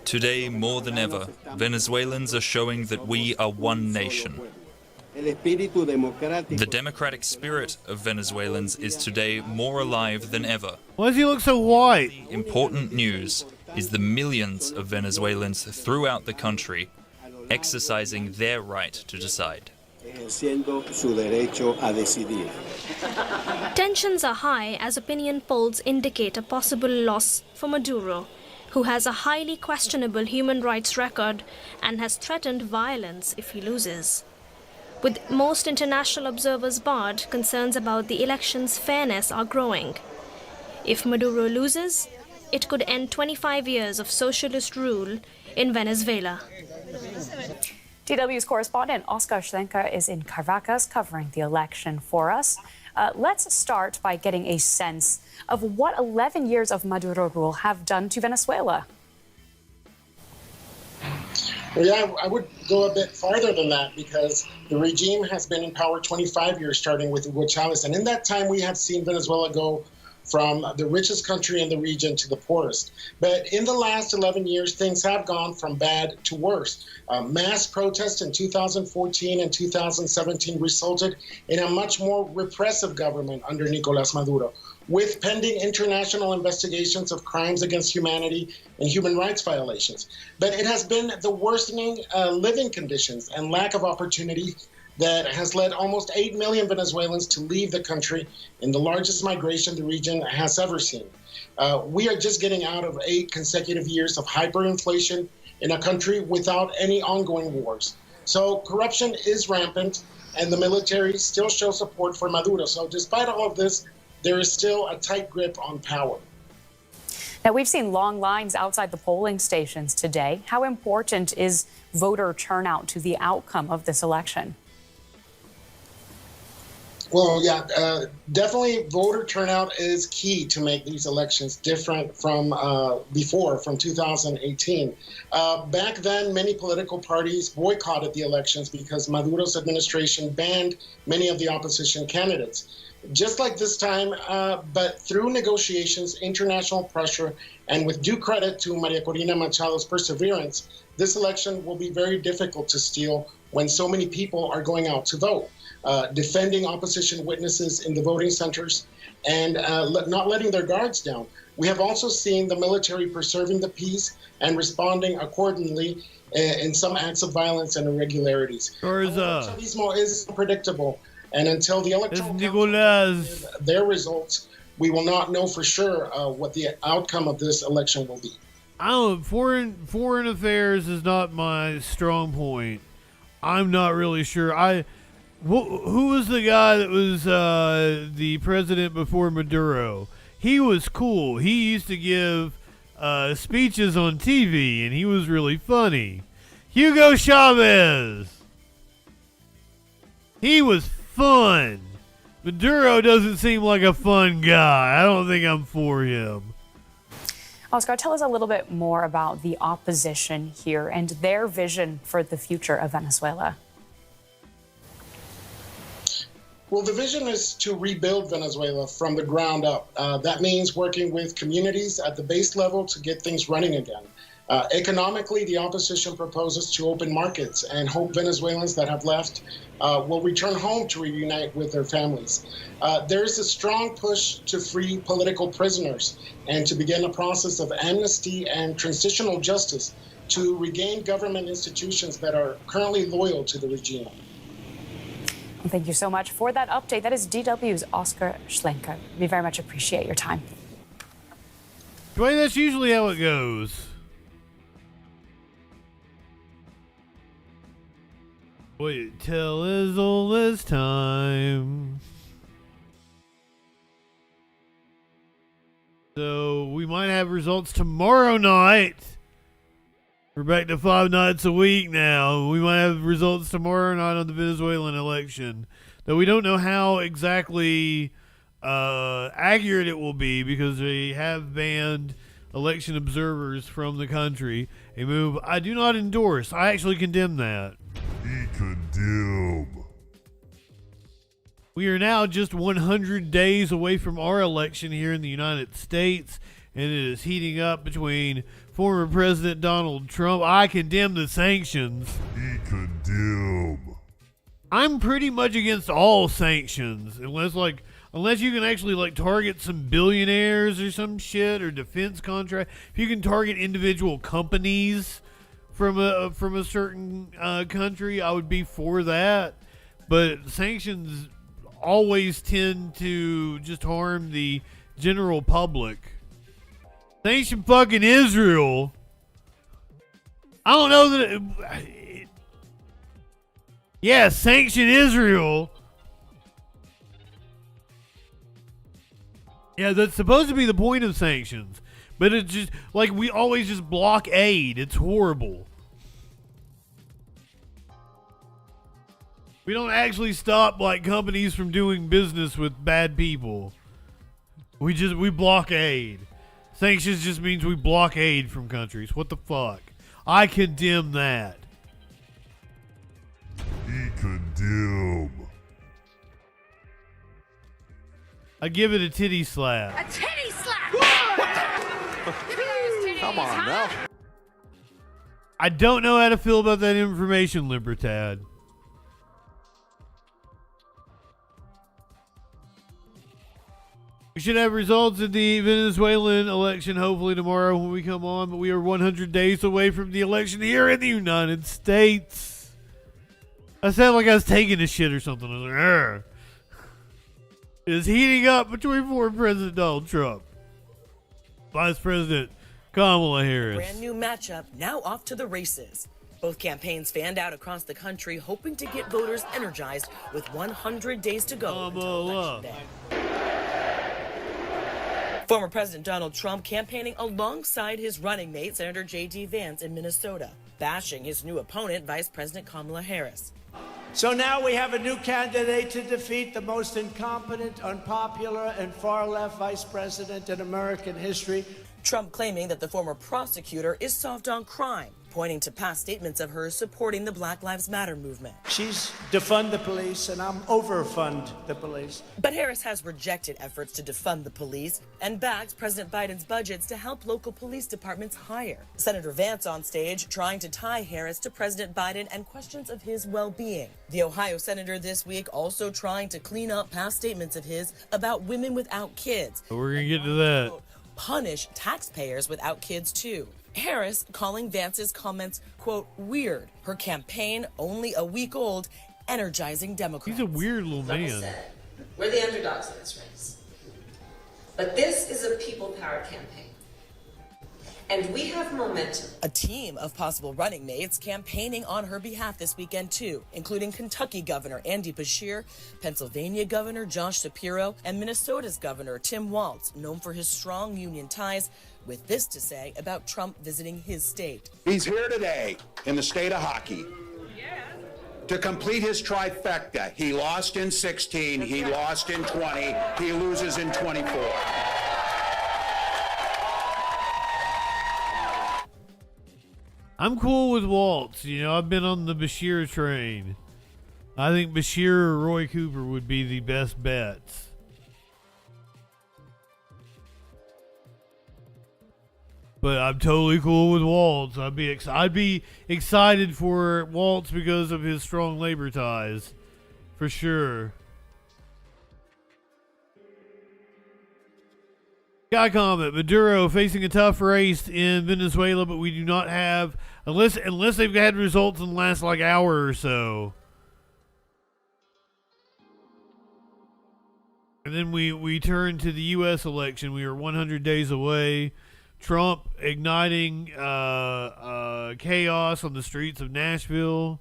Today, more than ever, Venezuelans are showing that we are one nation. The democratic spirit of Venezuelans is today more alive than ever. Why does he look so white? Important news is the millions of Venezuelans throughout the country exercising their right to decide. Tensions are high as opinion polls indicate a possible loss for Maduro, who has a highly questionable human rights record and has threatened violence if he loses. With most international observers barred, concerns about the election's fairness are growing. If Maduro loses, it could end 25 years of socialist rule in Venezuela. DW's correspondent Oscar Schlenker is in Caracas covering the election for us. Let's start by getting a sense of what 11 years of Maduro rule have done to Venezuela. Well, yeah, I would go a bit farther than that because the regime has been in power 25 years, starting with Hugo Chavez. And in that time, we have seen Venezuela go from the richest country in the region to the poorest. But in the last 11 years, things have gone from bad to worse. Mass protests in 2014 and 2017 resulted in a much more repressive government under Nicolás Maduro, with pending international investigations of crimes against humanity and human rights violations. But it has been the worsening living conditions and lack of opportunity that has led almost 8 million Venezuelans to leave the country in the largest migration the region has ever seen. We are just getting out of 8 consecutive years of hyperinflation in a country without any ongoing wars. So corruption is rampant, and the military still shows support for Maduro. So despite all of this, there is still a tight grip on power. Now, we've seen long lines outside the polling stations today. How important is voter turnout to the outcome of this election? Well, yeah, definitely voter turnout is key to make these elections different from before, from 2018. Back then, many political parties boycotted the elections because Maduro's administration banned many of the opposition candidates. Just like this time, but through negotiations, international pressure, and with due credit to Maria Corina Machado's perseverance, this election will be very difficult to steal when so many people are going out to vote. Defending opposition witnesses in the voting centers and not letting their guards down. We have also seen the military preserving the peace and responding accordingly in some acts of violence and irregularities. Chavismo is unpredictable, and until the electoral council their results, we will not know for sure what the outcome of this election will be. I don't. Foreign affairs is not my strong point. I'm not really sure. Who was the guy that was the president before Maduro? He was cool. He used to give speeches on TV, and he was really funny. Hugo Chavez. He was fun. Maduro doesn't seem like a fun guy. I don't think I'm for him. Oscar, tell us a little bit more about the opposition here and their vision for the future of Venezuela. Well, the vision is to rebuild Venezuela from the ground up. That means working with communities at the base level to get things running again. Economically, the opposition proposes to open markets and hope Venezuelans that have left will return home to reunite with their families. There is a strong push to free political prisoners and to begin a process of amnesty and transitional justice to regain government institutions that are currently loyal to the regime. Thank you so much for that update. That is DW's Oscar Schlenker. We very much appreciate your time. Dwayne, that's usually how it goes. Wait till as old as time. So we might have results tomorrow night. We're back to 5 nights a week now. We might have results tomorrow night on the Venezuelan election. Though we don't know how exactly accurate it will be because they have banned election observers from the country. A move I do not endorse. I actually condemn that. Condemn. We are now just 100 days away from our election here in the United States, and it is heating up between former President Donald Trump. I condemn the sanctions. Condemn. I'm pretty much against all sanctions, unless you can actually target some billionaires or some shit or defense contract. If you can target individual companies from a certain country, I would be for that. But sanctions always tend to just harm the general public. Sanction fucking Israel. I don't know that. Yeah, sanction Israel. Yeah, that's supposed to be the point of sanctions. But it's just we always just block aid. It's horrible. We don't actually stop companies from doing business with bad people. We block aid. Sanctions just means we block aid from countries. What the fuck? I condemn that. Condemn. I give it a titty slap. A titty slap! Come on now. I don't know how to feel about that information, Libertad. We should have results in the Venezuelan election hopefully tomorrow when we come on, but we are 100 days away from the election here in the United States. I sound like I was taking a shit or something. I was like, "Arr." It is heating up between former President Donald Trump, Vice President Kamala Harris. Brand new matchup now off to the races. Both campaigns fanned out across the country, hoping to get voters energized with 100 days to go until Election Day. Former President Donald Trump campaigning alongside his running mate, Senator J.D. Vance in Minnesota, bashing his new opponent, Vice President Kamala Harris. So now we have a new candidate to defeat the most incompetent, unpopular, and far-left vice president in American history. Trump claiming that the former prosecutor is soft on crime, pointing to past statements of hers supporting the Black Lives Matter movement. She's defund the police, and I'm overfund the police. But Harris has rejected efforts to defund the police and backs President Biden's budgets to help local police departments hire. Senator Vance on stage trying to tie Harris to President Biden and questions of his well-being. The Ohio senator this week also trying to clean up past statements of his about women without kids. We're going to get to that. Punish taxpayers without kids, too. Harris calling Vance's comments, quote, weird. Her campaign, only a week old, energizing Democrats. He's a weird little Like I man. said, we're the underdogs in this race. But this is a people-powered campaign. And we have momentum. A team of possible running mates campaigning on her behalf this weekend, too, including Kentucky Governor Andy Beshear, Pennsylvania Governor Josh Shapiro, and Minnesota's Governor Tim Walz, known for his strong union ties, with this to say about Trump visiting his state. He's here today in the state of hockey to complete his trifecta. He lost in 16, he lost in 20, he loses in 24. I'm cool with Waltz. I've been on the Bashir train. I think Bashir or Roy Cooper would be the best bets. But I'm totally cool with Waltz. I'd be excited for Waltz because of his strong labor ties, for sure. Guy comment: Maduro facing a tough race in Venezuela, but we do not have unless they've had results in the last hour or so. And then we turn to the U.S. election. We are 100 days away. Trump igniting chaos on the streets of Nashville.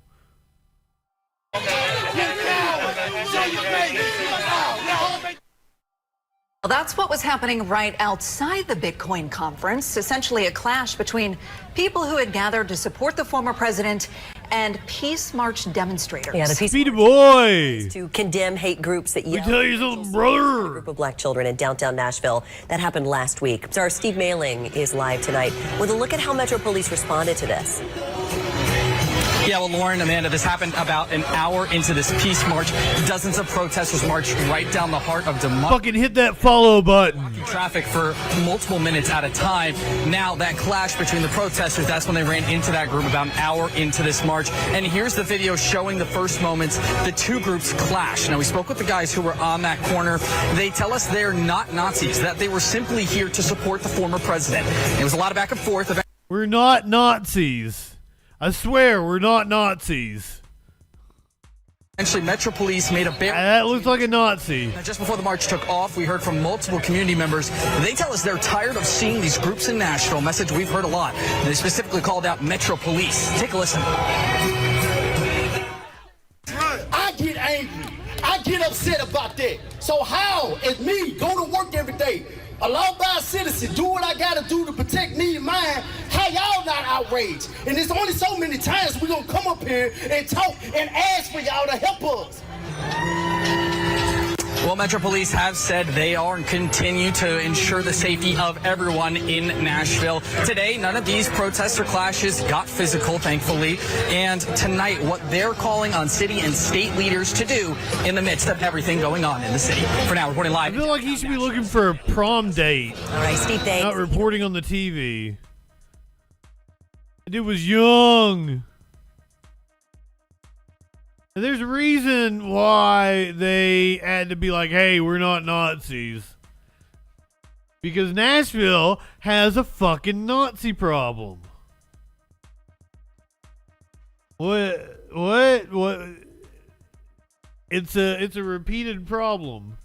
Well, that's what was happening right outside the Bitcoin conference, essentially a clash between people who had gathered to support the former president and Peace March demonstrators. Yeah, the Peace Speedy boy. To condemn hate groups that yell. Let me tell you something, brother. A group of black children in downtown Nashville. That happened last week. So our Steve Mailing is live tonight with a look at how Metro Police responded to this. Yeah, well, Lauren, Amanda, this happened about an hour into this peace march. Dozens of protesters marched right down the heart of democracy. Fucking hit that follow button. Traffic for multiple minutes at a time. Now, that clash between the protesters, that's when they ran into that group about an hour into this march. And here's the video showing the first moments the two groups clash. Now, we spoke with the guys who were on that corner. They tell us they're not Nazis, that they were simply here to support the former president. There was a lot of back and forth. We're not Nazis. I swear, we're not Nazis. Eventually, Metro Police made a barrier. That looks like a Nazi. Just before the march took off, we heard from multiple community members. They tell us they're tired of seeing these groups in Nashville, a message we've heard a lot. They specifically called out Metro Police. Take a listen. I get angry. I get upset about that. So how, as me, go to work every day, a law-abiding citizen, do what I gotta do to protect me and mine, how y'all not outraged? And there's only so many times we're gonna come up here and talk and ask for y'all to help us. Well, Metro Police have said they are and continue to ensure the safety of everyone in Nashville. Today, none of these protests or clashes got physical, thankfully. And tonight, what they're calling on city and state leaders to do in the midst of everything going on in the city. For now, reporting live. I feel like he should be looking for a prom date. All right, Steve, thanks. Not reporting on the TV. The dude was young. And there's a reason why they had to be like, hey, we're not Nazis. Because Nashville has a fucking Nazi problem. What? It's a repeated problem.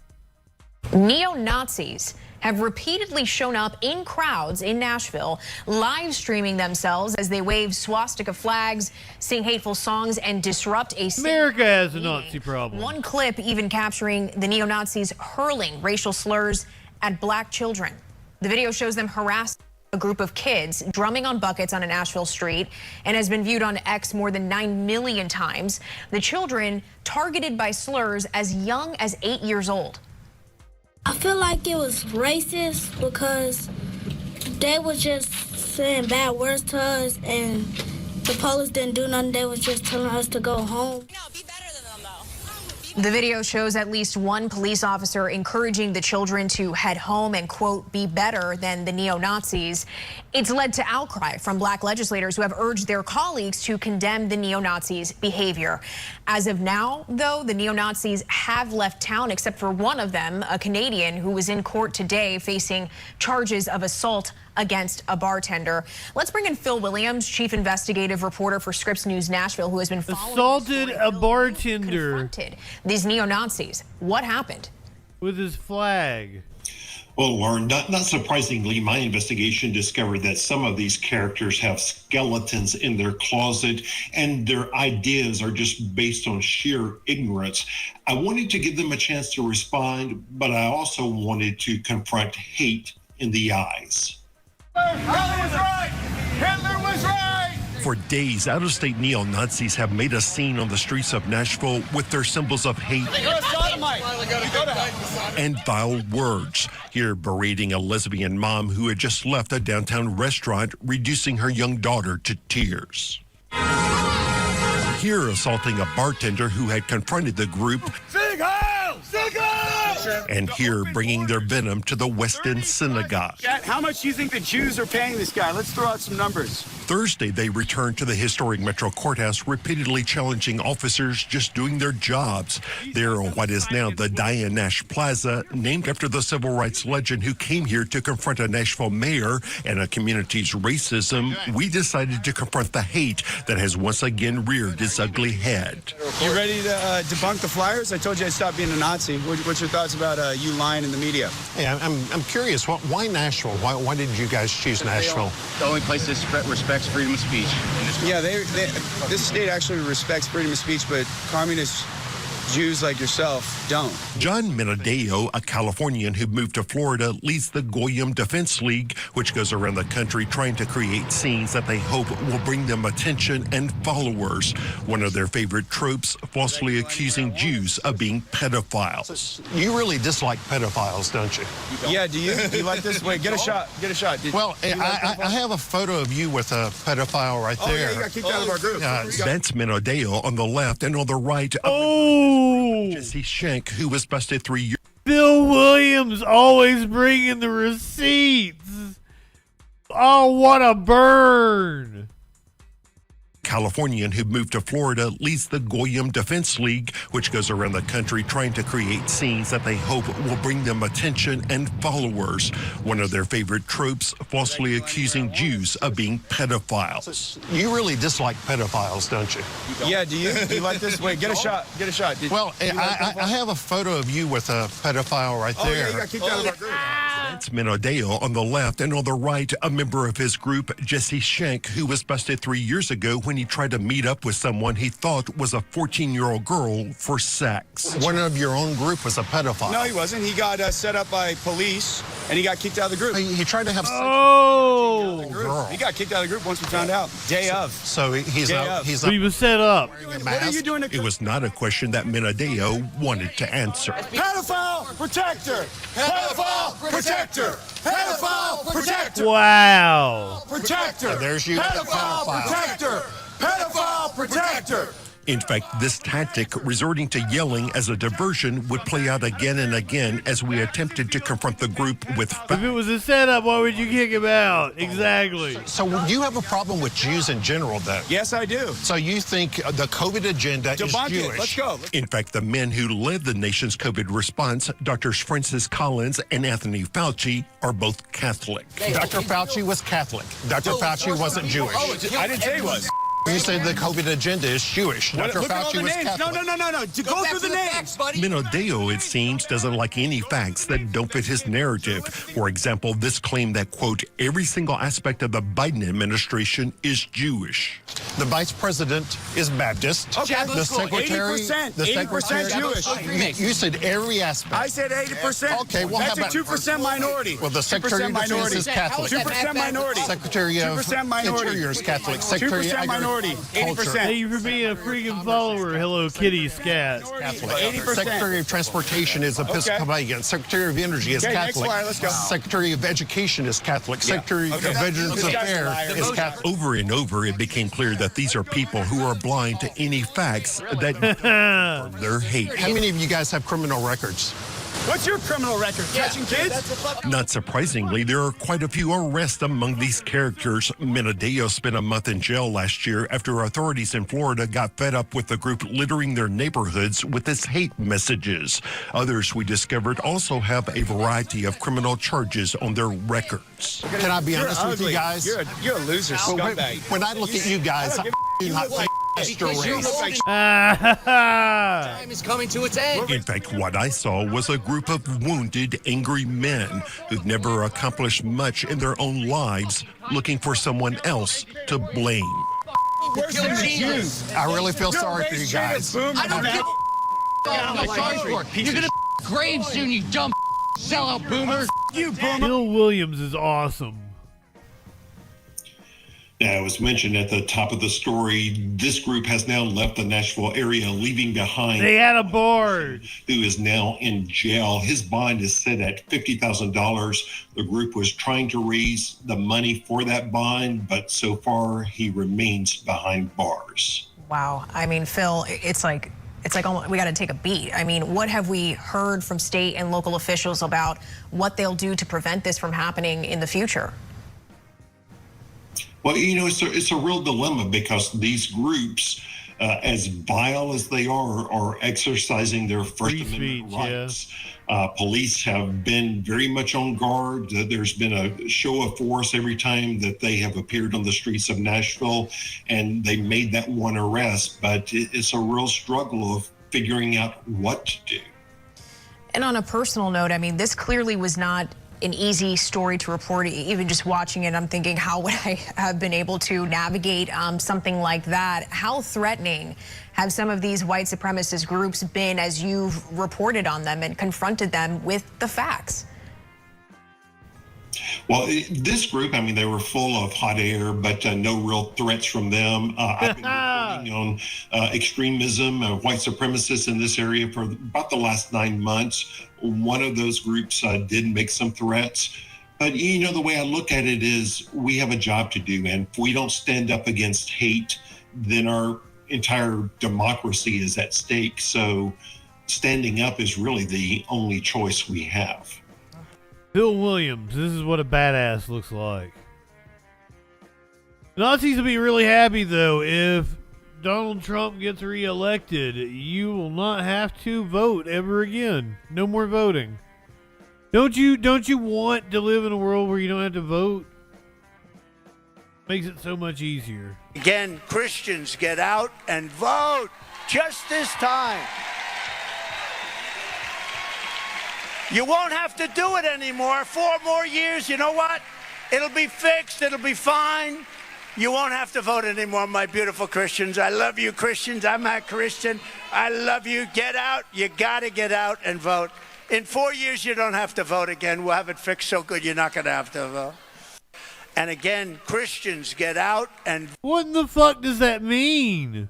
Neo-Nazis have repeatedly shown up in crowds in Nashville, live streaming themselves as they wave swastika flags, sing hateful songs, and disrupt a city. America has a Nazi problem. One clip even capturing the neo-Nazis hurling racial slurs at black children. The video shows them harassing a group of kids, drumming on buckets on a Nashville street, and has been viewed on X more than 9 million times. The children targeted by slurs as young as 8 years old. I feel like it was racist because they were just saying bad words to us and the police didn't do nothing. They was just telling us to go home. The video shows at least one police officer encouraging the children to head home and, quote, be better than the neo-Nazis. It's led to outcry from black legislators who have urged their colleagues to condemn the neo-Nazis' behavior. As of now, though, the neo-Nazis have left town, except for one of them, a Canadian who was in court today facing charges of assault against a bartender. Let's bring in Phil Williams, chief investigative reporter for Scripps News Nashville, who has been following assaulted a bartender. Confronted these neo-Nazis. What happened? With his flag. Well, Lauren, not surprisingly, my investigation discovered that some of these characters have skeletons in their closet and their ideas are just based on sheer ignorance. I wanted to give them a chance to respond, but I also wanted to confront hate in the eyes. Hitler was right! Hitler was right! For days, out-of-state neo-Nazis have made a scene on the streets of Nashville with their symbols of hate and vile words. Here, berating a lesbian mom who had just left a downtown restaurant, reducing her young daughter to tears. Here, assaulting a bartender who had confronted the group. Sig Heil! Sig Heil! And here, bringing their venom to the West End Synagogue. How much do you think the Jews are paying this guy? Let's throw out some numbers. Thursday, they returned to the historic Metro Courthouse, repeatedly challenging officers just doing their jobs. There on what is now the Diane Nash Plaza, named after the civil rights legend who came here to confront a Nashville mayor and a community's racism, we decided to confront the hate that has once again reared its ugly head. You ready to debunk the flyers? I told you I'd stop being a Nazi. What's your thoughts about you lying in the media? Hey, I'm curious. Why Nashville? Why did you guys choose Nashville? The only place that respects freedom of speech. Yeah, this state actually respects freedom of speech, but communists Jews like yourself don't. John Menadeo, a Californian who moved to Florida, leads the Goyim Defense League, which goes around the country trying to create scenes that they hope will bring them attention and followers. One of their favorite tropes, falsely accusing Jews of being pedophiles. You really dislike pedophiles, don't you? Yeah, do you? Do you like this? Wait, get a shot. Get a shot. Well, I have a photo of you with a pedophile right there. Oh, yeah, you got kicked out of our group. That's Menadeo on the left, and on the right, Jesse Schenck, who was busted 3 years. Bill Williams always bringing the receipts. Oh, what a burn. Californian who moved to Florida leads the Goyim Defense League, which goes around the country trying to create scenes that they hope will bring them attention and followers. One of their favorite tropes, falsely accusing Jews of being pedophiles. You really dislike pedophiles, don't you? Yeah, do you? Do you like this? Wait, get a shot. Get a shot. Well, I have a photo of you with a pedophile right there. Oh, yeah, you got kicked out of our group. That's Menadeo on the left, and on the right, a member of his group, Jesse Schenck, who was busted 3 years ago when he tried to meet up with someone he thought was a 14-year-old girl for sex. One of your own group was a pedophile. No, he wasn't. He got set up by police, and he got kicked out of the group. He tried to have sex Oh! girl. He got kicked out of the group once we found out. Day of. So he's Day up. of. He's So he was set up. What are you doing to It was not a question that Menadeo wanted to answer. Pedophile protector! Pedophile protector! Pedophile protector! Wow. Protector! There's you. Pedophile protector! Pedophile protector! In fact, this tactic, resorting to yelling as a diversion, would play out again and again as we attempted to confront the group with If it was a setup, why would you kick him out? Exactly. So you have a problem with Jews in general, though? Yes, I do. So you think the COVID agenda Debunk is Jewish? it. Let's go. In fact, the men who led the nation's COVID response, Drs. Francis Collins and Anthony Fauci, are both Catholic. Dr. Fauci was Catholic. Dr. Fauci wasn't Jewish. I didn't say he was. You said the COVID agenda is Jewish. Dr. Look at all Fauci the was names. Catholic. No. Go through the names. Menadeo, it seems, doesn't like any facts that don't fit his narrative. For example, this claim that, quote, every single aspect of the Biden administration is Jewish. The vice president is Baptist. Okay. The secretary, 80% Jewish. You said every aspect. I said 80%. Okay, well, that's how about a 2% minority. Well, the Secretary of Defense is Catholic. 2% minority. Secretary of 2% minority. Interior is Catholic. Secretary 2% of minority. Agriculture. 80%. Thank you for being a freaking follower. Hello, Kitty Scat. Catholic. 80%. Secretary of Transportation is Episcopalian. Secretary of Energy is Okay, next Catholic. flyer, let's go. Secretary of Education is Catholic. Secretary of Okay. Veterans This guy's a liar. Affairs is Catholic. Over and over, it became clear that these are people who are blind to any facts that their hate. How many of you guys have criminal records? What's your criminal record? Catching kids? Not surprisingly, there are quite a few arrests among these characters. Menadeo spent a month in jail last year after authorities in Florida got fed up with the group littering their neighborhoods with its hate messages. Others we discovered also have a variety of criminal charges on their records. Can I be honest with you guys? You're a loser, scumbag. When I look at you guys, I do not think your race. Time is coming to its end. In fact, what I saw was a group of wounded, angry men who've never accomplished much in their own lives, looking for someone else to blame. Where's the Jews? I really feel sorry for you guys. I don't give a sorry for it. You're gonna grave soon, you dumb sellout boomer. You boomer. Bill Williams is awesome. Now, as mentioned at the top of the story, this group has now left the Nashville area, leaving behind They had a board. who is now in jail. His bond is set at $50,000. The group was trying to raise the money for that bond, but so far he remains behind bars. Wow. I mean, Phil, it's like almost, we got to take a beat. I mean, what have we heard from state and local officials about what they'll do to prevent this from happening in the future? Well, you know, it's a real dilemma because these groups, as vile as they are exercising their First Amendment rights. Police have been very much on guard. There's been a show of force every time that they have appeared on the streets of Nashville, and they made that one arrest. But it's a real struggle of figuring out what to do. And on a personal note, I mean, this clearly was not an easy story to report. Even just watching it, I'm thinking, how would I have been able to navigate something like that? How threatening have some of these white supremacist groups been as you've reported on them and confronted them with the facts? Well, this group, I mean, they were full of hot air, but no real threats from them. I've been reporting on extremism, white supremacists in this area for about the last 9 months. One of those groups did make some threats. But, you know, the way I look at it is we have a job to do. And if we don't stand up against hate, then our entire democracy is at stake. So standing up is really the only choice we have. Bill Williams, this is what a badass looks like. Nazis will be really happy, though, if Donald Trump gets reelected. You will not have to vote ever again. No more voting. Don't you want to live in a world where you don't have to vote? Makes it so much easier. Again, Christians, get out and vote just this time. You won't have to do it anymore. 4 more years, you know what? It'll be fixed. It'll be fine. You won't have to vote anymore, my beautiful Christians. I love you, Christians. I'm a Christian. I love you. Get out. You got to get out and vote. In 4 years, you don't have to vote again. We'll have it fixed so good you're not going to have to vote. And again, Christians, get out and... What in the fuck does that mean?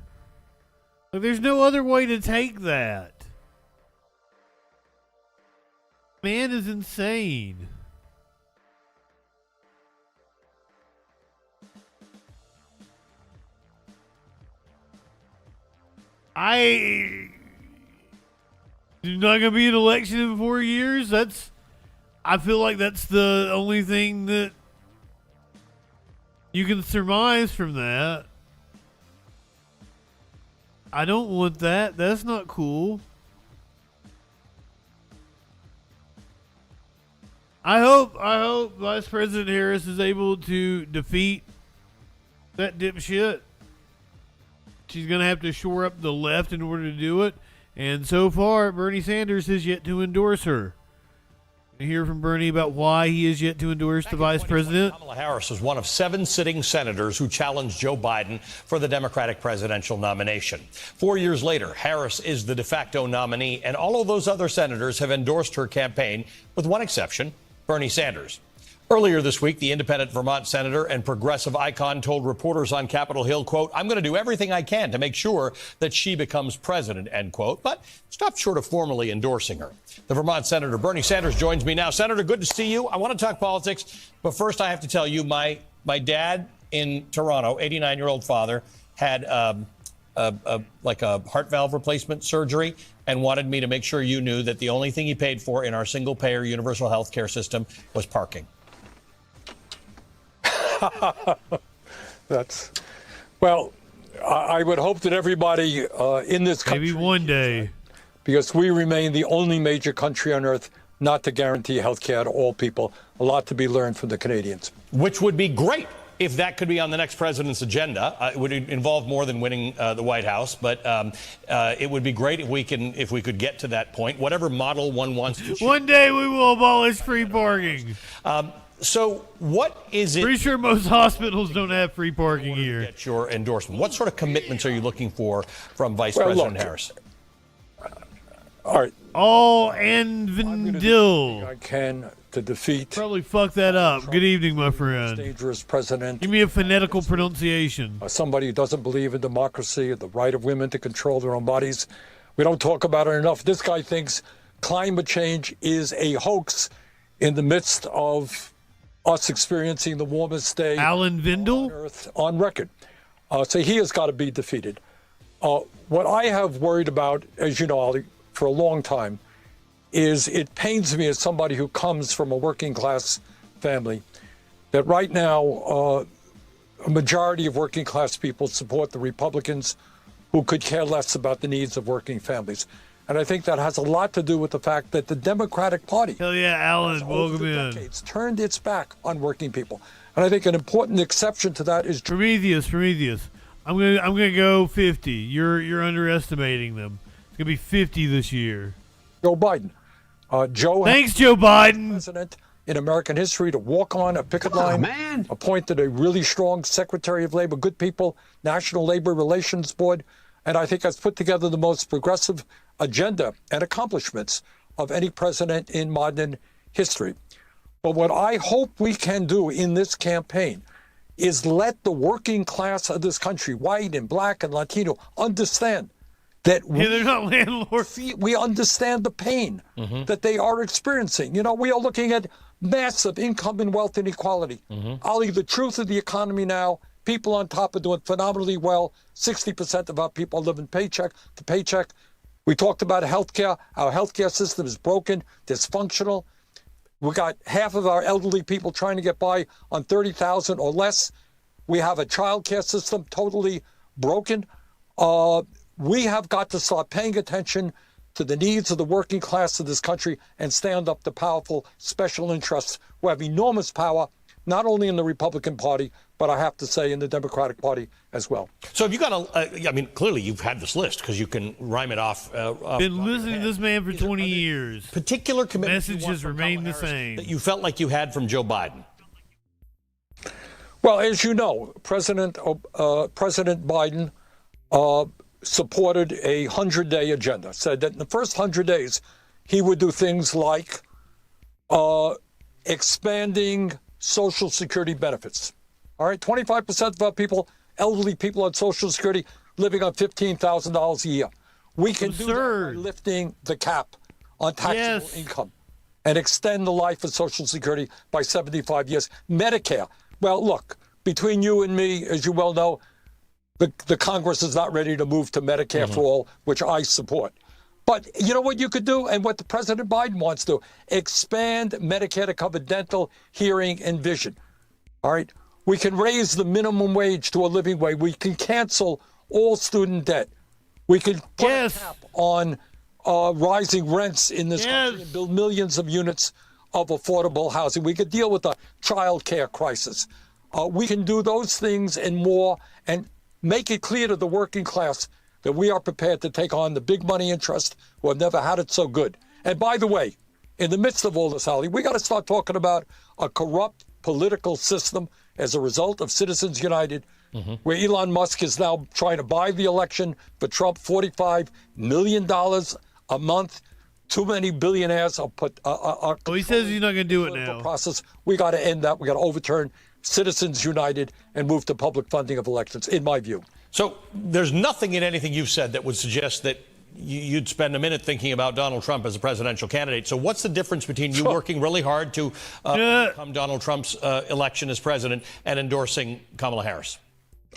Like, there's no other way to take that. Man is insane. There's not gonna be an election in 4 years. I feel like that's the only thing that you can surmise from that. I don't want that. That's not cool. I hope Vice President Harris is able to defeat that dipshit. She's going to have to shore up the left in order to do it. And so far, Bernie Sanders has yet to endorse her. We hear from Bernie about why he is yet to endorse the vice president. Kamala Harris was one of 7 sitting senators who challenged Joe Biden for the Democratic presidential nomination. 4 years later, Harris is the de facto nominee, and all of those other senators have endorsed her campaign, with one exception, Bernie Sanders. Earlier this week, the independent Vermont senator and progressive icon told reporters on Capitol Hill, quote, "I'm going to do everything I can to make sure that she becomes president," end quote, but stopped short of formally endorsing her. The Vermont Senator Bernie Sanders joins me now. Senator, good to see you. I want to talk politics, but first I have to tell you, my dad in Toronto, 89-year-old father, had like a heart valve replacement surgery and wanted me to make sure you knew that the only thing he paid for in our single-payer universal health care system was parking. Well, I would hope that everybody in this country, maybe one day, because we remain the only major country on earth not to guarantee health care to all people. A lot to be learned from the Canadians. Which would be great if that could be on the next president's agenda. It would involve more than winning the White House, but it would be great if we could get to that point, whatever model one wants to choose. One day we will abolish free parking. So what is it? Pretty sure most hospitals don't have free parking here. Get your endorsement. What sort of commitments are you looking for from Vice President Harris? All right. Oh, and Vendil. I can to defeat. Probably fuck that up. Good evening, my friend. Dangerous president. Give me a phonetical pronunciation. Somebody who doesn't believe in democracy, the right of women to control their own bodies. We don't talk about it enough. This guy thinks climate change is a hoax in the midst of us experiencing the warmest day Alan Vendel? on Earth on record. So he has got to be defeated. What I have worried about, as you know, Ali, for a long time, is it pains me as somebody who comes from a working class family that right now a majority of working class people support the Republicans who could care less about the needs of working families. And I think that has a lot to do with the fact that the Democratic Party, hell yeah, Alan, welcome in, decades, turned its back on working people. And I think an important exception to that is Prometheus. I'm gonna go 50. You're underestimating them. It's gonna be 50 this year. Joe Biden. Thanks, Joe Biden. President in American history to walk on a picket line, appointed a really strong Secretary of Labor, good people, National Labor Relations Board, and I think has put together the most progressive agenda and accomplishments of any president in modern history. But what I hope we can do in this campaign is let the working class of this country, white and black and Latino, understand that they're not landlords. We understand the pain that they are experiencing. You know, we are looking at massive income and wealth inequality. Ali, the truth of the economy now, people on top are doing phenomenally well. 60% of our people live in paycheck to paycheck. We talked about healthcare. Our healthcare system is broken, dysfunctional. We got half of our elderly people trying to get by on $30,000 or less. We have a child care system totally broken. We have got to start paying attention to the needs of the working class of this country and stand up to powerful special interests who have enormous power, not only in the Republican Party, but I have to say in the Democratic Party as well. So have you got I mean, clearly you've had this list because you can rhyme it off. Been listening to this man for 20 years. Particular commitments messages remain the same that you felt like you had from Joe Biden. Well, as you know, President Biden supported a 100-day agenda, said that in the first 100 days, he would do things like expanding Social Security benefits. All right, 25% of our people, elderly people on Social Security, living on $15,000 a year. We can do that by lifting the cap on taxable income and extend the life of Social Security by 75 years. Medicare, well, look, between you and me, as you well know, the Congress is not ready to move to Medicare for all, which I support. But you know what you could do and what the President Biden wants to do? Expand Medicare to cover dental, hearing, and vision. All right? We can raise the minimum wage to a living wage. We can cancel all student debt. We can put a cap on rising rents in this country and build millions of units of affordable housing. We could deal with the child care crisis. We can do those things and more and make it clear to the working class that we are prepared to take on the big money interests who have never had it so good. And by the way, in the midst of all this, Holly, we got to start talking about a corrupt political system as a result of Citizens United, where Elon Musk is now trying to buy the election for Trump, $45 million a month. Too many billionaires are put. He says he's not going to do it now. Process. We got to end that. We got to overturn Citizens United and move to public funding of elections, in my view. So there's nothing in anything you've said that would suggest that you'd spend a minute thinking about Donald Trump as a presidential candidate. So what's the difference between you working really hard to become Donald Trump's election as president and endorsing Kamala Harris?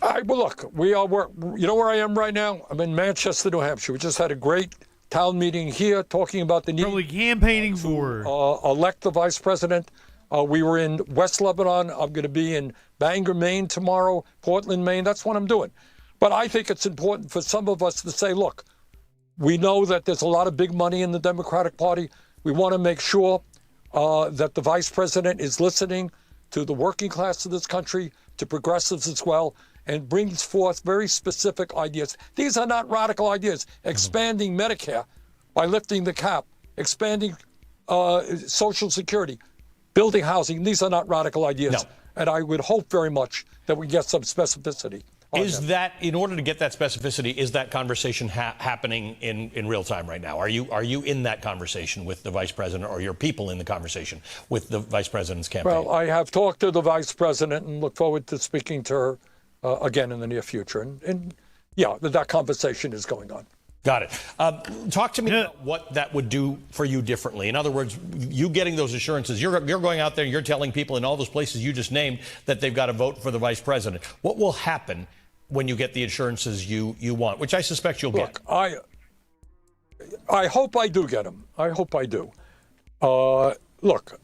Well, look, we are. You know where I am right now? I'm in Manchester, New Hampshire. We just had a great town meeting here talking about the need. Probably campaigning for elect the vice president. We were in West Lebanon. I'm going to be in Bangor, Maine tomorrow, Portland, Maine. That's what I'm doing. But I think it's important for some of us to say, look, we know that there's a lot of big money in the Democratic Party. We want to make sure that the vice president is listening to the working class of this country, to progressives as well, and brings forth very specific ideas. These are not radical ideas. Expanding Medicare by lifting the cap, expanding Social Security, building housing. These are not radical ideas. No. And I would hope very much that we get some specificity. Is that, in order to get that specificity, is that conversation happening in real time right now? Are you in that conversation with the vice president, or your people in the conversation with the vice president's campaign? Well, I have talked to the vice president and look forward to speaking to her again in the near future. And yeah, that conversation is going on. Got it. Talk to me about what that would do for you differently. In other words, you getting those assurances, you're going out there, you're telling people in all those places you just named that they've got to vote for the vice president. What will happen when you get the assurances you want, which I suspect you'll get? I hope I do get them. I hope I do. Look,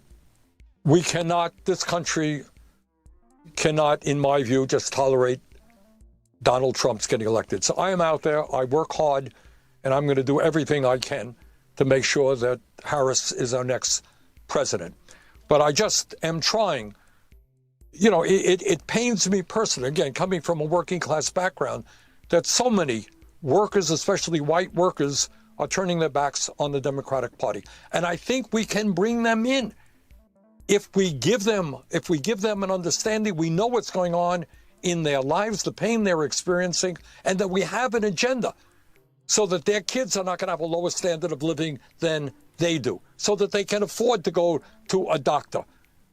this country cannot, in my view, just tolerate Donald Trump's getting elected. So I am out there, I work hard, and I'm going to do everything I can to make sure that Harris is our next president. But I just am trying. You know, it pains me personally, again, coming from a working class background, that so many workers, especially white workers, are turning their backs on the Democratic Party. And I think we can bring them in. if we give them an understanding, we know what's going on in their lives, the pain they're experiencing, and that we have an agenda so that their kids are not going to have a lower standard of living than they do, so that they can afford to go to a doctor,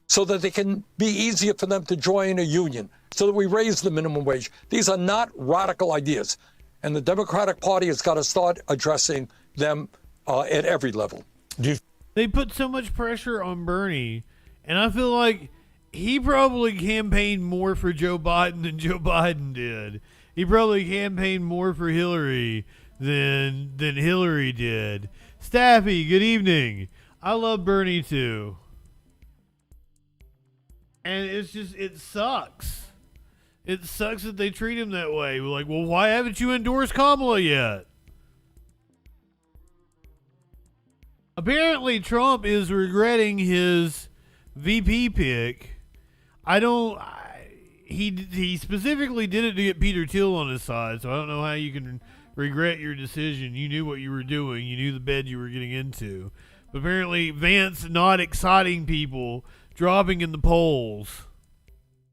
so that it can be easier for them to join a union, so that we raise the minimum wage. These are not radical ideas, and the Democratic Party has got to start addressing them at every level. They put so much pressure on Bernie, and I feel like he probably campaigned more for Joe Biden than Joe Biden did. He probably campaigned more for Hillary than Hillary did. Staffy, good evening. I love Bernie too. And it's just, it sucks. It sucks that they treat him that way. We're like, well, why haven't you endorsed Kamala yet? Apparently, Trump is regretting his VP pick. He specifically did it to get Peter Thiel on his side, so I don't know how you can regret your decision. You knew what you were doing. You knew the bed you were getting into. But apparently, Vance not exciting people, dropping in the polls.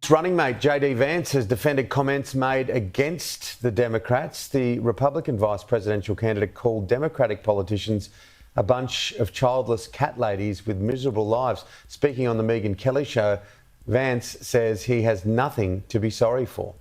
Running mate J.D. Vance has defended comments made against the Democrats. The Republican vice presidential candidate called Democratic politicians a bunch of childless cat ladies with miserable lives. Speaking on the Megyn Kelly show, Vance says he has nothing to be sorry for.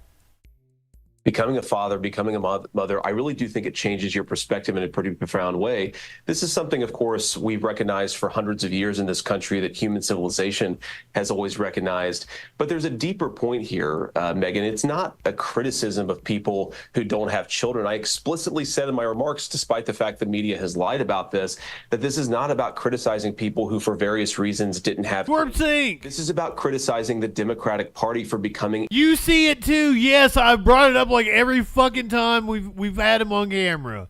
Becoming a father, becoming a mother, I really do think it changes your perspective in a pretty profound way. This is something, of course, we've recognized for hundreds of years in this country, that human civilization has always recognized. But there's a deeper point here, Megan. It's not a criticism of people who don't have children. I explicitly said in my remarks, despite the fact the media has lied about this, that this is not about criticizing people who, for various reasons, didn't have children. This is about criticizing the Democratic Party for becoming... You see it too. Yes, I brought it up like every fucking time we've had him on camera.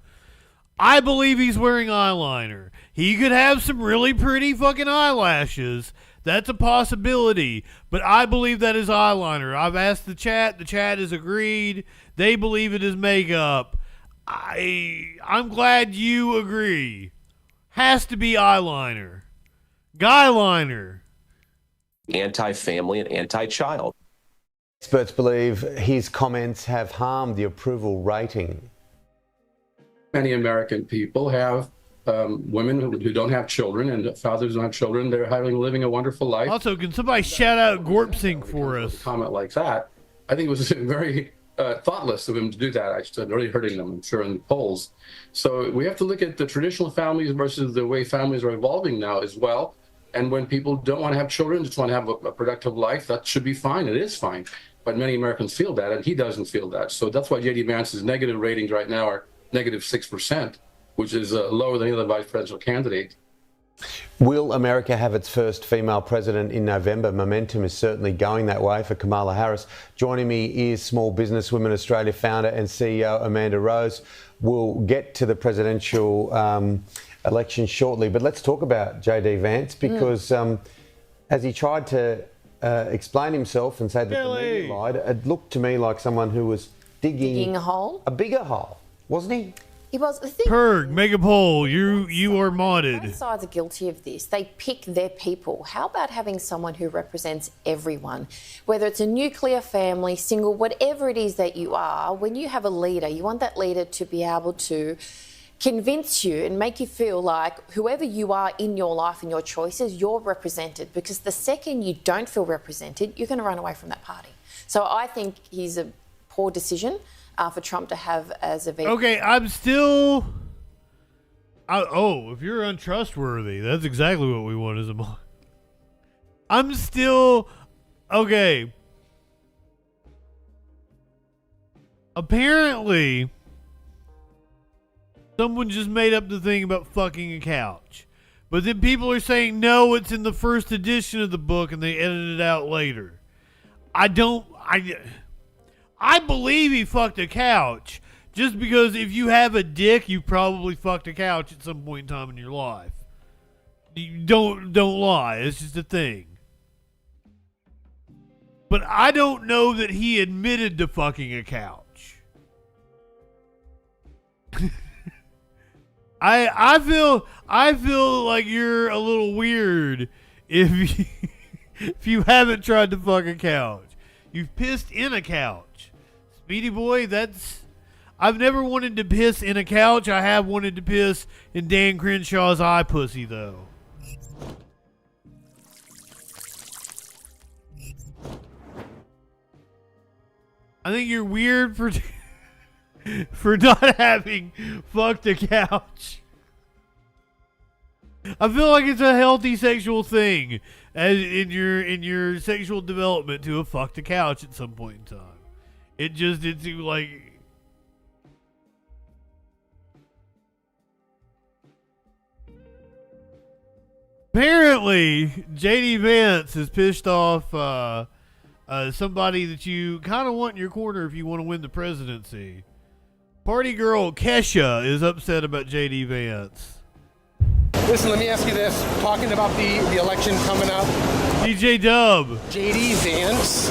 I believe he's wearing eyeliner. He could have some really pretty fucking eyelashes. That's a possibility. But I believe that is eyeliner. I've asked the chat. The chat has agreed. They believe it is makeup. I'm glad you agree. Has to be eyeliner. Guyliner. Anti-family and anti-child. Experts believe his comments have harmed the approval rating. Many American people have women who don't have children and fathers who don't have children. They're living a wonderful life. Also, can somebody shout out Gorpsink for us? A comment like that, I think it was very thoughtless of him to do that. Actually, really hurting them, I'm sure, in the polls. So we have to look at the traditional families versus the way families are evolving now as well. And when people don't want to have children, just want to have a productive life, that should be fine. It is fine. But many Americans feel that, and he doesn't feel that. So that's why J.D. Vance's negative ratings right now are negative 6%, which is lower than any other vice presidential candidate. Will America have its first female president in November? Momentum is certainly going that way for Kamala Harris. Joining me is Small Business Women Australia founder and CEO Amanda Rose. We'll get to the presidential election shortly, but let's talk about J.D. Vance because as he tried to explain himself and say that the media lied, it looked to me like someone who was digging a hole, a bigger hole, wasn't he? He was. Perg, make a poll. You are modded. Both sides are guilty of this. They pick their people. How about having someone who represents everyone? Whether it's a nuclear family, single, whatever it is that you are, when you have a leader, you want that leader to be able to convince you and make you feel like whoever you are in your life and your choices, you're represented. Because the second you don't feel represented, you're going to run away from that party. So I think he's a poor decision for Trump to have as a VP. Okay, I'm still... if you're untrustworthy, that's exactly what we want as a mod. I'm still... Okay. Apparently, someone just made up the thing about fucking a couch. But then people are saying, no, it's in the first edition of the book and they edited it out later. I believe he fucked a couch, just because if you have a dick, you probably fucked a couch at some point in time in your life. You don't lie. It's just a thing. But I don't know that he admitted to fucking a couch. I feel like you're a little weird if if you haven't tried to fuck a couch. You've pissed in a couch. Speedy boy, I've never wanted to piss in a couch. I have wanted to piss in Dan Crenshaw's eye pussy, though. I think you're weird for not having fucked a couch. I feel like it's a healthy sexual thing as in your sexual development to have fucked a couch at some point in time. It's like apparently JD Vance has pissed off somebody that you kind of want in your corner if you want to win the presidency. Party girl Kesha is upset about JD Vance. Listen, let me ask you this. Talking about the election coming up. DJ Dub. JD Vance.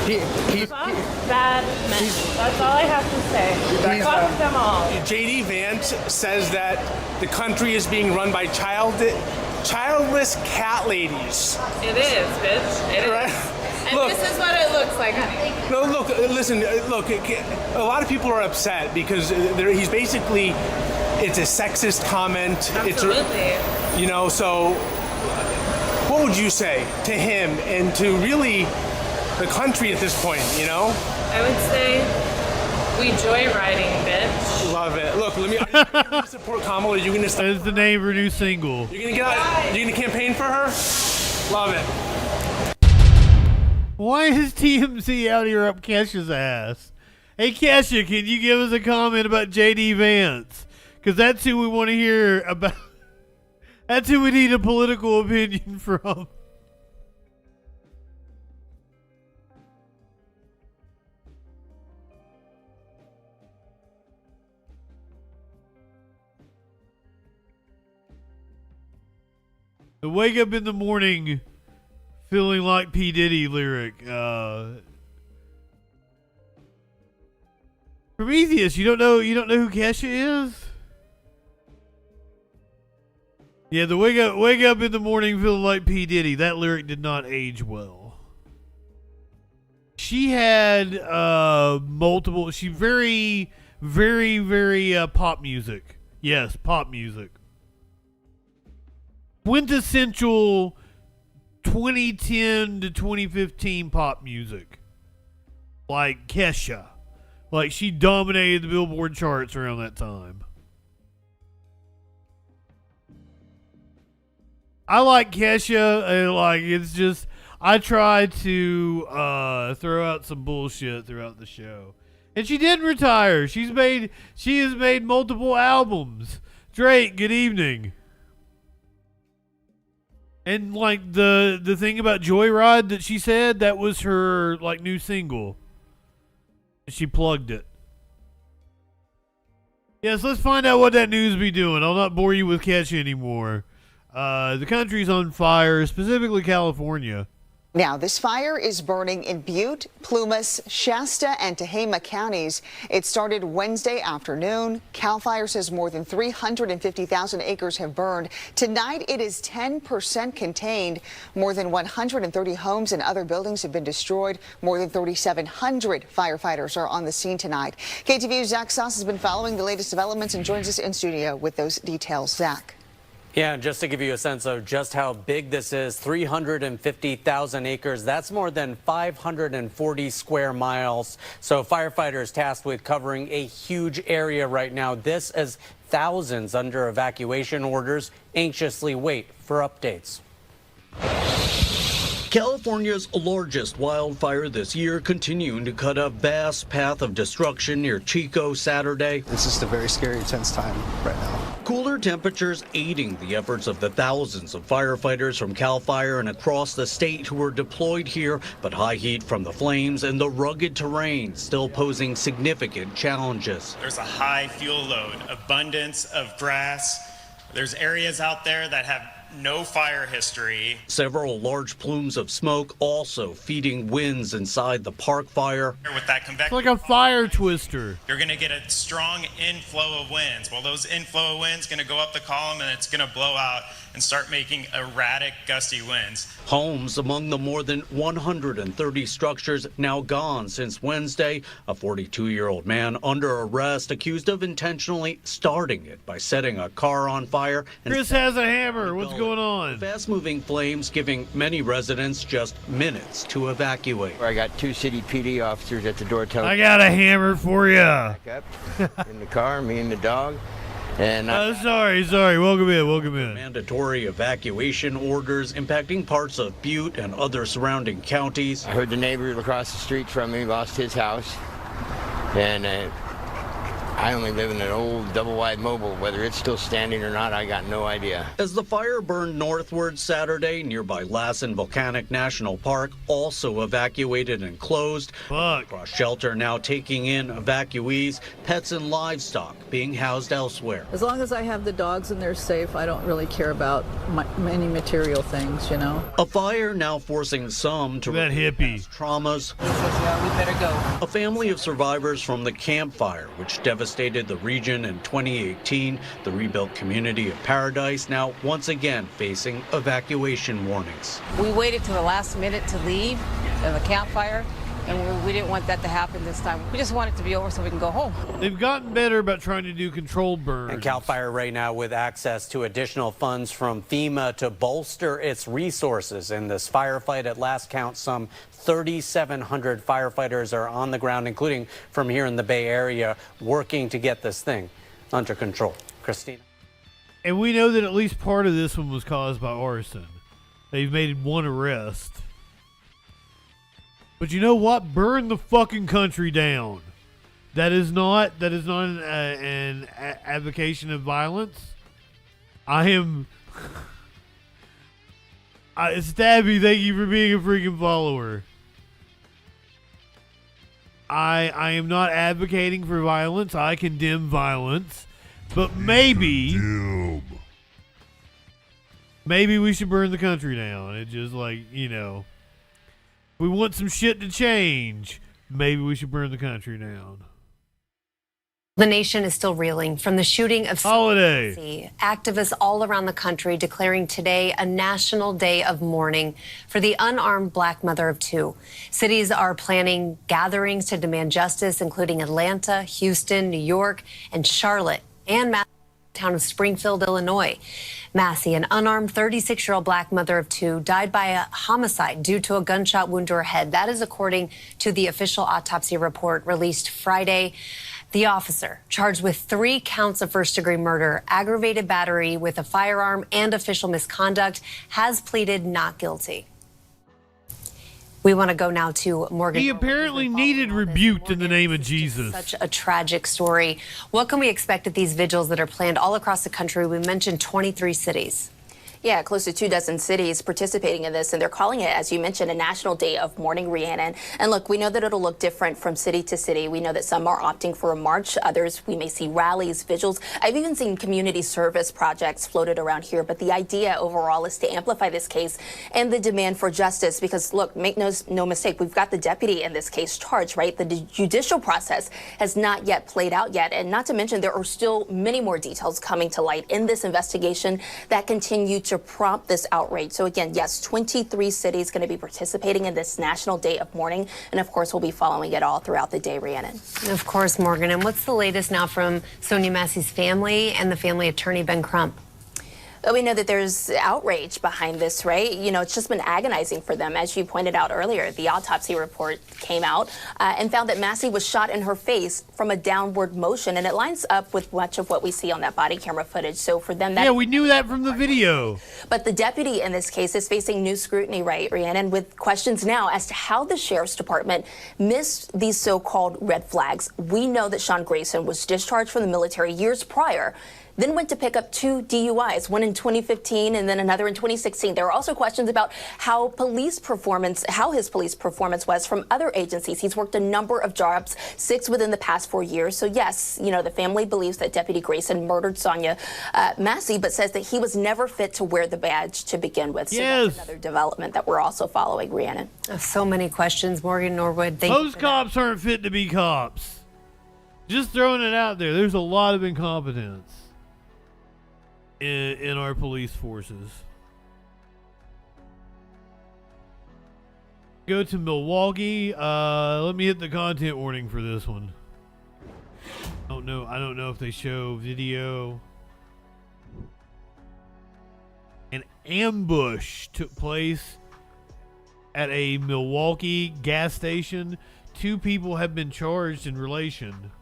He's bad men. That's all I have to say. Fuck them all. JD Vance says that the country is being run by childless cat ladies. It is, bitch. It right? is. And look, this is what it looks like, honey. No, look, listen, look, a lot of people are upset because he's basically, it's a sexist comment. Absolutely. So what would you say to him and to really the country at this point, I would say we joyriding, bitch. Love it. Look, are you going to support Kamala? Are you going to stop? That's the name of her new single. You're going to get out? You're going to campaign for her? Love it. Why is TMZ out here up Kesha's ass? Hey, Kesha, can you give us a comment about JD Vance? Because that's who we want to hear about. That's who we need a political opinion from. The wake up in the morning feeling like P. Diddy lyric. Prometheus, you don't know who Kesha is? Yeah, the wake up in the morning feeling like P. Diddy. That lyric did not age well. She had multiple. She very, very, very pop music. Yes, pop music. Quintessential 2010 to 2015 pop music. Like Kesha. Like she dominated the Billboard charts around that time. I like Kesha, and it's just I try to throw out some bullshit throughout the show. And she did retire. She has made multiple albums. Drake, good evening. And the thing about Joyride that she said, that was her new single. She plugged it. Yes, let's find out what that news be doing. I'll not bore you with Kesha anymore. The country's on fire, specifically California. Now, this fire is burning in Butte, Plumas, Shasta, and Tehama counties. It started Wednesday afternoon. CAL FIRE says more than 350,000 acres have burned. Tonight, it is 10% contained. More than 130 homes and other buildings have been destroyed. More than 3,700 firefighters are on the scene tonight. KTVU's Zach Sauce has been following the latest developments and joins us in studio with those details. Zach. Yeah, and just to give you a sense of just how big this is, 350,000 acres, that's more than 540 square miles. So firefighters tasked with covering a huge area right now. This as thousands under evacuation orders anxiously wait for updates. California's largest wildfire this year continuing to cut a vast path of destruction near Chico Saturday. It's just a very scary, intense time right now. Cooler temperatures aiding the efforts of the thousands of firefighters from CAL FIRE and across the state who were deployed here, but high heat from the flames and the rugged terrain still posing significant challenges. There's a high fuel load, abundance of grass. There's areas out there that have no fire history. Several large plumes of smoke also feeding winds inside the park fire. With that It's like a fire twister. you're going to get a strong inflow of winds. Well, those inflow of winds going to go up the column and it's going to blow out and start making erratic, gusty winds. Homes among the more than 130 structures now gone since Wednesday. A 42-year-old man under arrest accused of intentionally starting it by setting a car on fire. Chris has a hammer. What's going on? Fast-moving flames giving many residents just minutes to evacuate. I got 2 city PD officers at the door telling I got a hammer for you. back up in the car, me and the dog. And sorry. Welcome in. Mandatory evacuation orders impacting parts of Butte and other surrounding counties. I heard the neighbor across the street from me lost his house. And I only live in an old double-wide mobile. Whether it's still standing or not, I got no idea. As the fire burned northward Saturday, nearby Lassen Volcanic National Park also evacuated and closed. Cross Shelter now taking in evacuees, pets and livestock being housed elsewhere. As long as I have the dogs and they're safe, I don't really care about many material things, you know. A fire now forcing some to hippie traumas. Yeah, we better go. A family of survivors from the Camp Fire, which devastated the region in 2018, the rebuilt community of Paradise now once again facing evacuation warnings. We waited till the last minute to leave the campfire, and we didn't want that to happen this time. We just want it to be over so we can go home. They've gotten better about trying to do controlled burns. And CAL FIRE right now with access to additional funds from FEMA to bolster its resources in this firefight. At last count, some 3,700 firefighters are on the ground, including from here in the Bay Area, working to get this thing under control. Christina. And we know that at least part of this one was caused by arson. They've made one arrest. But you know what? Burn the fucking country down. That is not an advocation of violence. Stabby, thank you for being a freaking follower. I am not advocating for violence. I condemn violence. But maybe we should burn the country down. It's just like, you know, we want some shit to change. Maybe we should burn the country down. The nation is still reeling from the shooting of Holiday. Activists all around the country declaring today a national day of mourning for the unarmed black mother of 2. Cities are planning gatherings to demand justice, including Atlanta, Houston, New York, and Charlotte, and town of Springfield, Illinois. Massey, an unarmed 36-year-old black mother of 2, died by a homicide due to a gunshot wound to her head. That is according to the official autopsy report released Friday. The officer, charged with 3 counts of first-degree murder, aggravated battery with a firearm, and official misconduct, has pleaded not guilty. We want to go now to Morgan. He apparently needed rebuked in the name of Jesus. Such a tragic story. What can we expect at these vigils that are planned all across the country? We mentioned 23 cities. Yeah, close to 24 cities participating in this, and they're calling it, as you mentioned, a national day of mourning, Rhiannon. And look, we know that it'll look different from city to city. We know that some are opting for a march, others we may see rallies, vigils. I've even seen community service projects floated around here, but the idea overall is to amplify this case and the demand for justice, because look, make no mistake, we've got the deputy in this case charged, right? The judicial process has not yet played out yet, and not to mention there are still many more details coming to light in this investigation that continue to prompt this outrage. So again, yes, 23 cities going to be participating in this National Day of Mourning, and of course we'll be following it all throughout the day, Rhiannon. Of course, Morgan. And what's the latest now from Sonia Massey's family and the family attorney, Ben Crump? We know that there's outrage behind this, right? You know, it's just been agonizing for them. As you pointed out earlier, the autopsy report came out and found that Massey was shot in her face from a downward motion, and it lines up with much of what we see on that body camera footage. So for them, yeah, we knew that from the video. But the deputy in this case is facing new scrutiny, right, Rhiannon, with questions now as to how the sheriff's department missed these so-called red flags. We know that Sean Grayson was discharged from the military years prior then went to pick up 2 DUIs, one in 2015 and then another in 2016. There were also questions about how his police performance was from other agencies. He's worked a number of jobs, 6 within the past 4 years. So yes, the family believes that Deputy Grayson murdered Sonia Massey, but says that he was never fit to wear the badge to begin with. So that's another development that we're also following, Rhiannon. So many questions. Morgan Norwood, thank you. Most cops aren't fit to be cops. Just throwing it out there. There's a lot of incompetence in our police forces. Go to Milwaukee. Let me hit the content warning for this one. I don't know if they show video. An ambush took place at a Milwaukee gas station. 2 people have been charged in relation.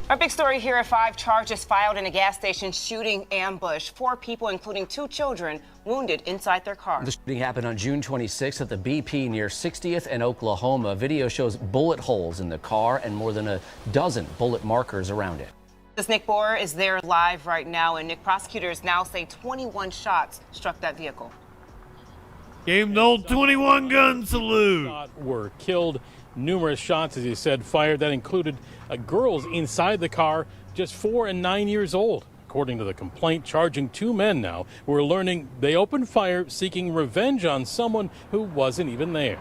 Our big story here at 5, charges filed in a gas station shooting ambush. 4 people, including 2 children, wounded inside their car. The shooting happened on June 26th at the BP near 60th and Oklahoma. Video shows bullet holes in the car and more than a dozen bullet markers around it. This Nick Bohr is there live right now, and Nick, prosecutors now say 21 shots struck that vehicle. Gave him the old 21 gun salute. Were killed. Numerous shots, as he said, fired. That included girls inside the car, just 4 and 9 years old. According to the complaint, charging 2 men now. We're learning they opened fire seeking revenge on someone who wasn't even there.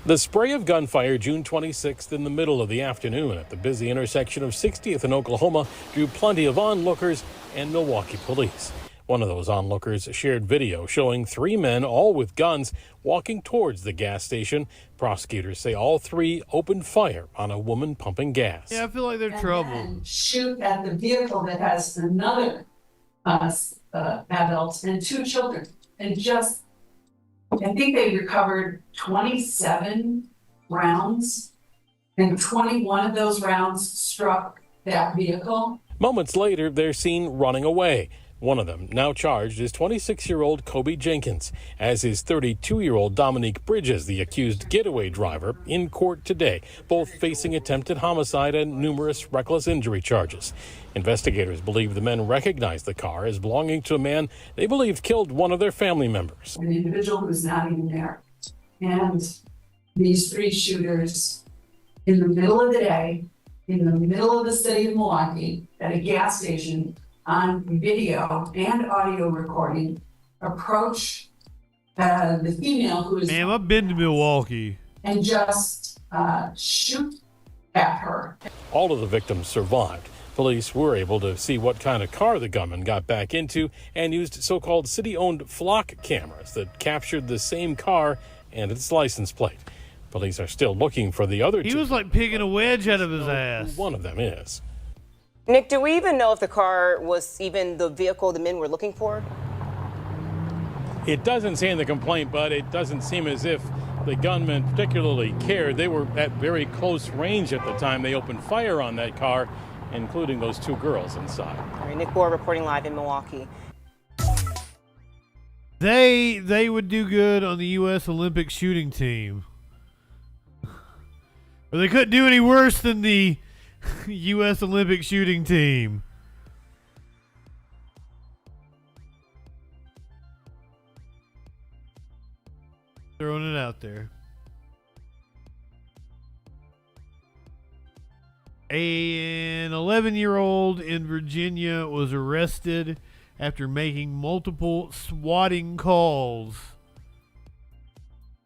The spray of gunfire June 26th in the middle of the afternoon at the busy intersection of 60th and Oklahoma drew plenty of onlookers and Milwaukee police. One of those onlookers shared video showing 3 men, all with guns, walking towards the gas station. Prosecutors say all 3 opened fire on a woman pumping gas. Yeah, I feel like they're trouble. And shoot at the vehicle that has another adult and 2 children. And I think they recovered 27 rounds, and 21 of those rounds struck that vehicle. Moments later, they're seen running away. One of them, now charged, is 26-year-old Kobe Jenkins, as is 32-year-old Dominique Bridges, the accused getaway driver, in court today, both facing attempted homicide and numerous reckless injury charges. Investigators believe the men recognized the car as belonging to a man they believed killed one of their family members. An individual who's not even there. And these 3 shooters, in the middle of the day, in the middle of the city of Milwaukee, at a gas station, on video and audio recording, approach the female who is... Ma'am, I've been to Milwaukee. And just shoot at her. All of the victims survived. Police were able to see what kind of car the gunman got back into and used so-called city-owned flock cameras that captured the same car and its license plate. Police are still looking for the other 2. He was like picking a wedge out of his ass. One of them is. Nick, do we even know if the car was even the vehicle the men were looking for? It doesn't say in the complaint, but it doesn't seem as if the gunman particularly cared. They were at very close range at the time they opened fire on that car, including those 2 girls inside. All right, Nick Bohr reporting live in Milwaukee. They would do good on the U.S. Olympic shooting team. Or they couldn't do any worse than the U.S. Olympic shooting team. Throwing it out there. An 11-year-old in Virginia was arrested after making multiple swatting calls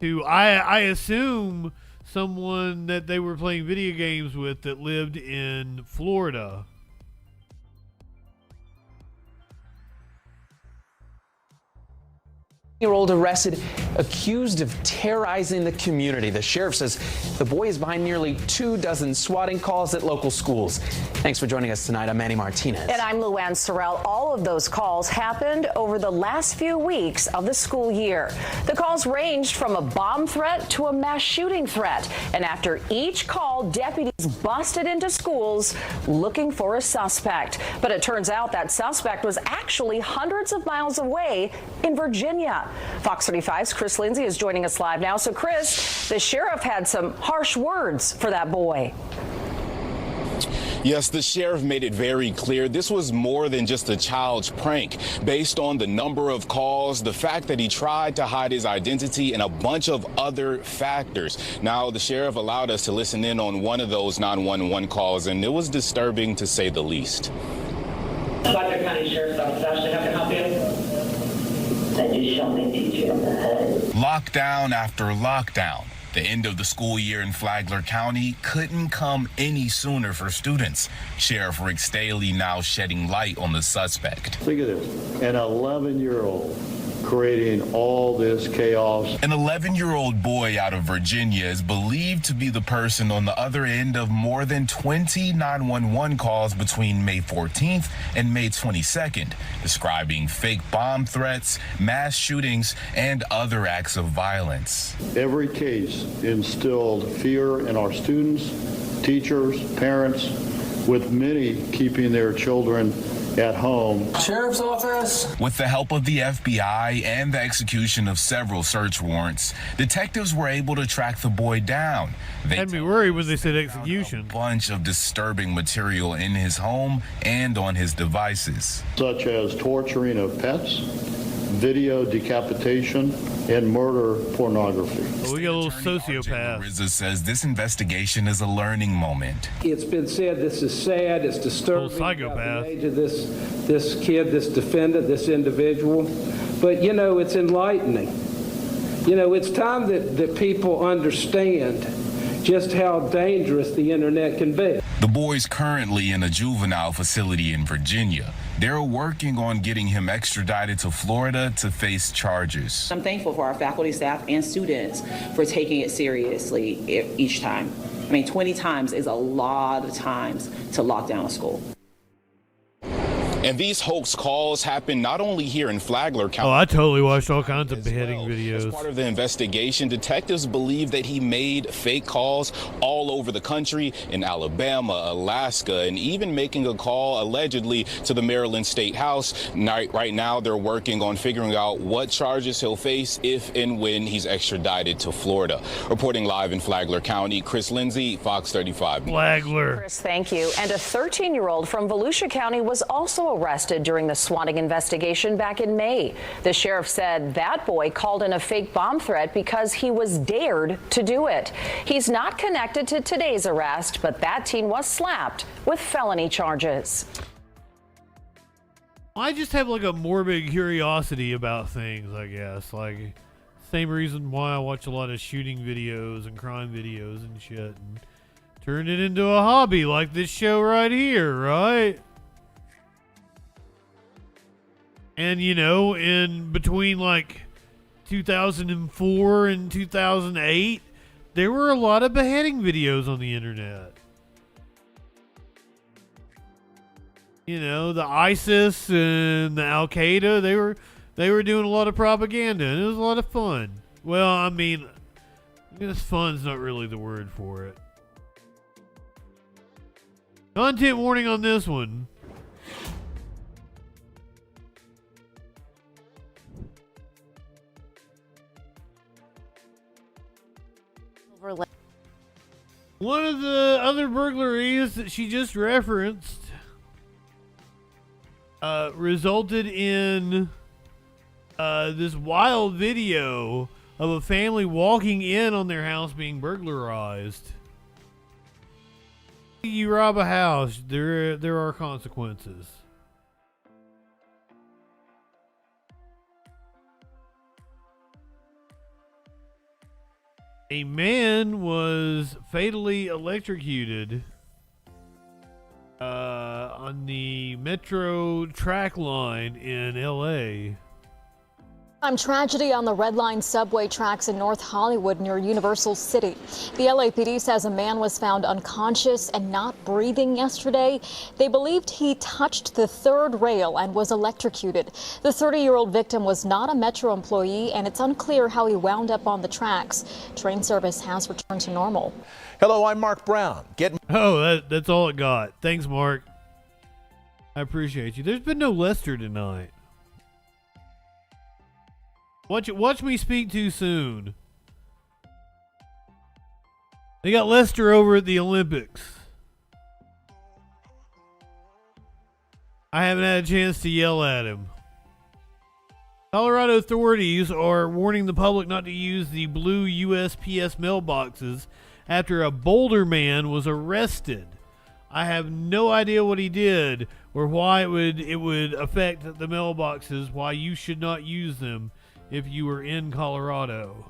to, I assume, someone that they were playing video games with that lived in Florida. Year-old arrested, accused of terrorizing the community. The sheriff says the boy is behind nearly 24 swatting calls at local schools. Thanks for joining us tonight. I'm Manny Martinez. And I'm Luann Sorrell. All of those calls happened over the last few weeks of the school year. The calls ranged from a bomb threat to a mass shooting threat. And after each call, deputies busted into schools looking for a suspect. But it turns out that suspect was actually hundreds of miles away in Virginia. Fox 35's Chris Lindsay is joining us live now. So, Chris, the sheriff had some harsh words for that boy. Yes, the sheriff made it very clear this was more than just a child's prank. Based on the number of calls, the fact that he tried to hide his identity, and a bunch of other factors. Now, the sheriff allowed us to listen in on one of those 911 calls, and it was disturbing to say the least. Butler County Sheriff's Office, Ashley, how can I help you? They just shot me teacher in the head. Lockdown after lockdown. The end of the school year in Flagler County couldn't come any sooner for students. Sheriff Rick Staley now shedding light on the suspect. Look at this, an 11-year-old creating all this chaos. An 11-year-old boy out of Virginia is believed to be the person on the other end of more than 20 911 calls between May 14th and May 22nd, describing fake bomb threats, mass shootings, and other acts of violence. Every case instilled fear in our students, teachers, parents, with many keeping their children at home. Sheriff's Office. With the help of the FBI and the execution of several search warrants, detectives were able to track the boy down. They had me worried when they said execution. A bunch of disturbing material in his home and on his devices, such as torturing of pets, video decapitation, and murder pornography. Oh, we got a little sociopath. RZA says this investigation is a learning moment. It's been said this is sad, it's disturbing. Psychopath. The age of this kid, this defendant, this individual. But, you know, it's enlightening. You know, it's time that people understand just how dangerous the internet can be. The boy's currently in a juvenile facility in Virginia. They're working on getting him extradited to Florida to face charges. I'm thankful for our faculty, staff, and students for taking it seriously each time. I mean, 20 times is a lot of times to lock down a school. And these hoax calls happen not only here in Flagler County. Oh, I totally watched all kinds of beheading videos. As part of the investigation, detectives believe that he made fake calls all over the country, in Alabama, Alaska, and even making a call allegedly to the Maryland State House. Right now, they're working on figuring out what charges he'll face if and when he's extradited to Florida. Reporting live in Flagler County, Chris Lindsay, Fox 35. Flagler. Chris, thank you. And a 13-year-old from Volusia County was also arrested during the swatting investigation back in May. The sheriff said that boy called in a fake bomb threat because he was dared to do it. He's not connected to today's arrest, but that teen was slapped with felony charges. I just have like a morbid curiosity about things, I guess. Like, same reason why I watch a lot of shooting videos and crime videos and shit, and turn it into a hobby like this show right here, right? And, you know, in between like 2004 and 2008, there were a lot of beheading videos on the internet. You know, the ISIS and the Al Qaeda, they were doing a lot of propaganda, and it was a lot of fun. Well, I mean, I guess fun's not really the word for it. Content warning on this one. One of the other burglaries that she just referenced resulted in this wild video of a family walking in on their house being burglarized. You rob a house, there are consequences. A man was fatally electrocuted on the Metro track line in LA. Tragedy on the Red Line subway tracks in North Hollywood near Universal City. The LAPD says a man was found unconscious and not breathing yesterday. They believed he touched the third rail and was electrocuted. The 30-year-old victim was not a Metro employee, and it's unclear how he wound up on the tracks. Train service has returned to normal. Hello, I'm Mark Brown. That's all it got. Thanks, Mark. I appreciate you. There's been no Lester tonight. Watch me speak too soon. They got Lester over at the Olympics. I haven't had a chance to yell at him. Colorado authorities are warning the public not to use the blue USPS mailboxes after a Boulder man was arrested. I have no idea what he did or why it would affect the mailboxes, why you should not use them if you were in Colorado.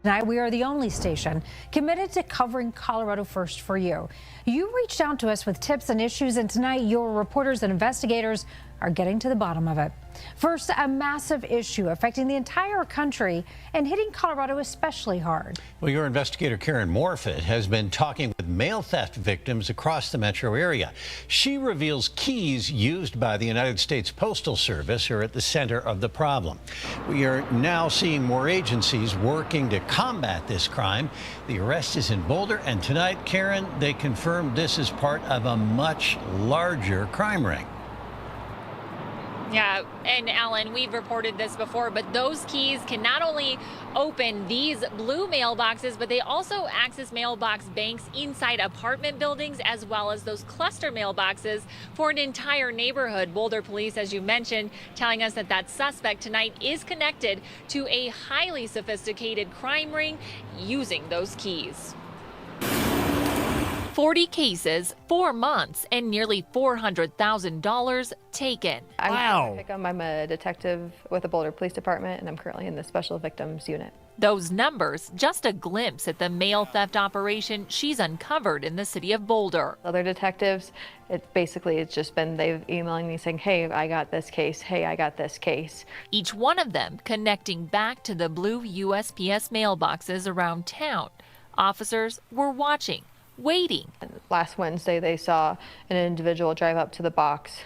Tonight, we are the only station committed to covering Colorado first for you. You reached out to us with tips and issues, and tonight your reporters and investigators are getting to the bottom of it. First, a massive issue affecting the entire country and hitting Colorado especially hard. Well, your investigator Karen Morfitt has been talking with mail theft victims across the metro area. She reveals keys used by the United States Postal Service are at the center of the problem. We are now seeing more agencies working to combat this crime. The arrest is in Boulder, and tonight, Karen, they confirmed this is part of a much larger crime ring. Yeah, and Alan, we've reported this before, but those keys can not only open these blue mailboxes, but they also access mailbox banks inside apartment buildings, as well as those cluster mailboxes for an entire neighborhood. Boulder police, as you mentioned, telling us that that suspect tonight is connected to a highly sophisticated crime ring using those keys. 40 cases, 4 months, and nearly $400,000 taken. I'm a detective with the Boulder Police Department, and I'm currently in the Special Victims Unit. Those numbers, just a glimpse at the mail theft operation she's uncovered in the city of Boulder. Other detectives, it's just been they've emailing me saying, hey, I got this case. Hey, I got this case. Each one of them connecting back to the blue USPS mailboxes around town. Officers were watching, waiting. Last Wednesday, they saw an individual drive up to the box,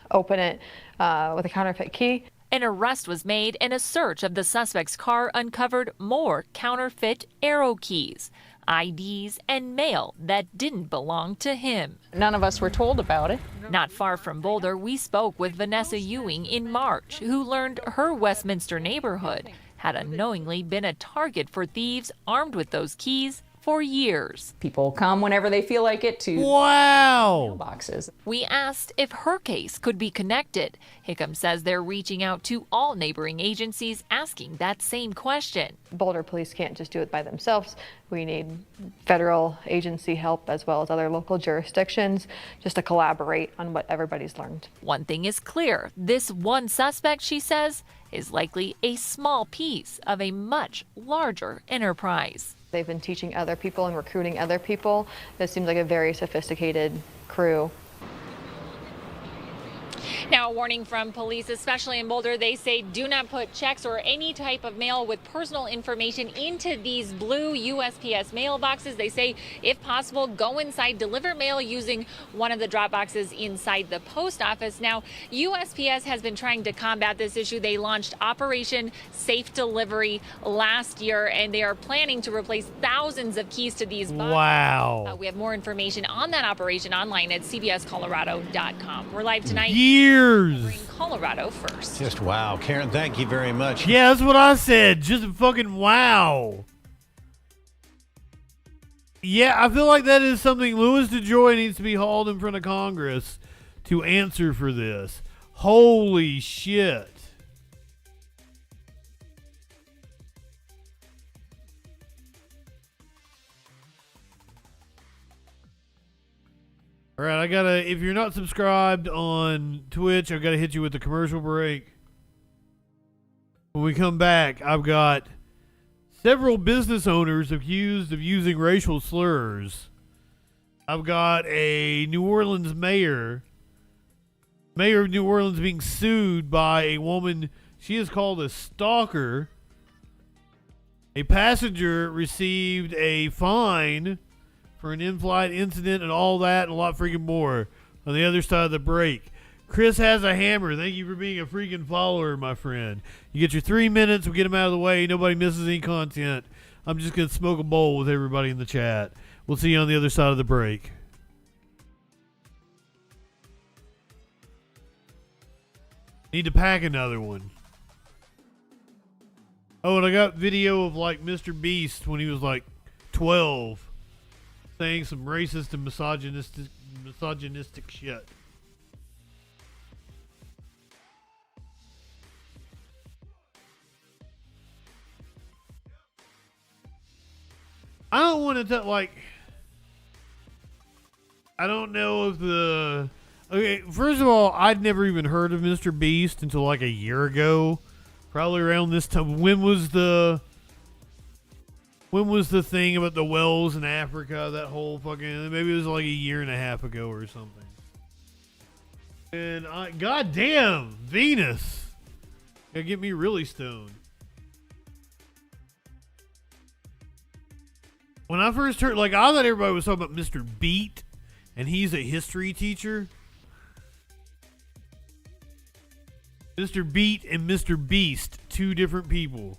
open it with a counterfeit key. An arrest was made and a search of the suspect's car uncovered more counterfeit arrow keys, IDs, and mail that didn't belong to him. None of us were told about it. Not far from Boulder, we spoke with Vanessa Ewing in March, who learned her Westminster neighborhood had unknowingly been a target for thieves armed with those keys for years. People come whenever they feel like it to mailboxes. We asked if her case could be connected. Hickam says they're reaching out to all neighboring agencies asking that same question. Boulder police can't just do it by themselves. We need federal agency help as well as other local jurisdictions just to collaborate on what everybody's learned. One thing is clear. This one suspect, she says, is likely a small piece of a much larger enterprise. They've been teaching other people and recruiting other people. This seems like a very sophisticated crew. Now, a warning from police, especially in Boulder. They say do not put checks or any type of mail with personal information into these blue USPS mailboxes. They say, if possible, go inside, deliver mail using one of the drop boxes inside the post office. Now, USPS has been trying to combat this issue. They launched Operation Safe Delivery last year, and they are planning to replace thousands of keys to these boxes. Wow. We have more information on that operation online at cbscolorado.com. We're live tonight. Years. Colorado first. Just wow. Karen, thank you very much. Yeah, that's what I said. Just fucking wow. Yeah, I feel like that is something Louis DeJoy needs to be hauled in front of Congress to answer for this. Holy shit. All right, if you're not subscribed on Twitch, I've got to hit you with the commercial break. When we come back, I've got several business owners accused of using racial slurs. I've got a New Orleans mayor of New Orleans being sued by a woman she is called a stalker. A passenger received a fine for an in-flight incident and all that and a lot freaking more on the other side of the break. Chris has a hammer. Thank you for being a freaking follower, my friend. You get your 3 minutes. We'll get them out of the way. Nobody misses any content. I'm just going to smoke a bowl with everybody in the chat. We'll see you on the other side of the break. Need to pack another one. Oh, and I got video of like Mr. Beast when he was like 12 saying some racist and misogynistic shit. I don't want to I don't know if okay, first of all, I'd never even heard of Mr. Beast until like a year ago. Probably around this time. When was the thing about the wells in Africa? That whole fucking, maybe it was like a year and a half ago or something. And goddamn, Venus. Gonna get me really stoned. When I first heard, I thought everybody was talking about Mr. Beat, and he's a history teacher. Mr. Beat and Mr. Beast, two different people.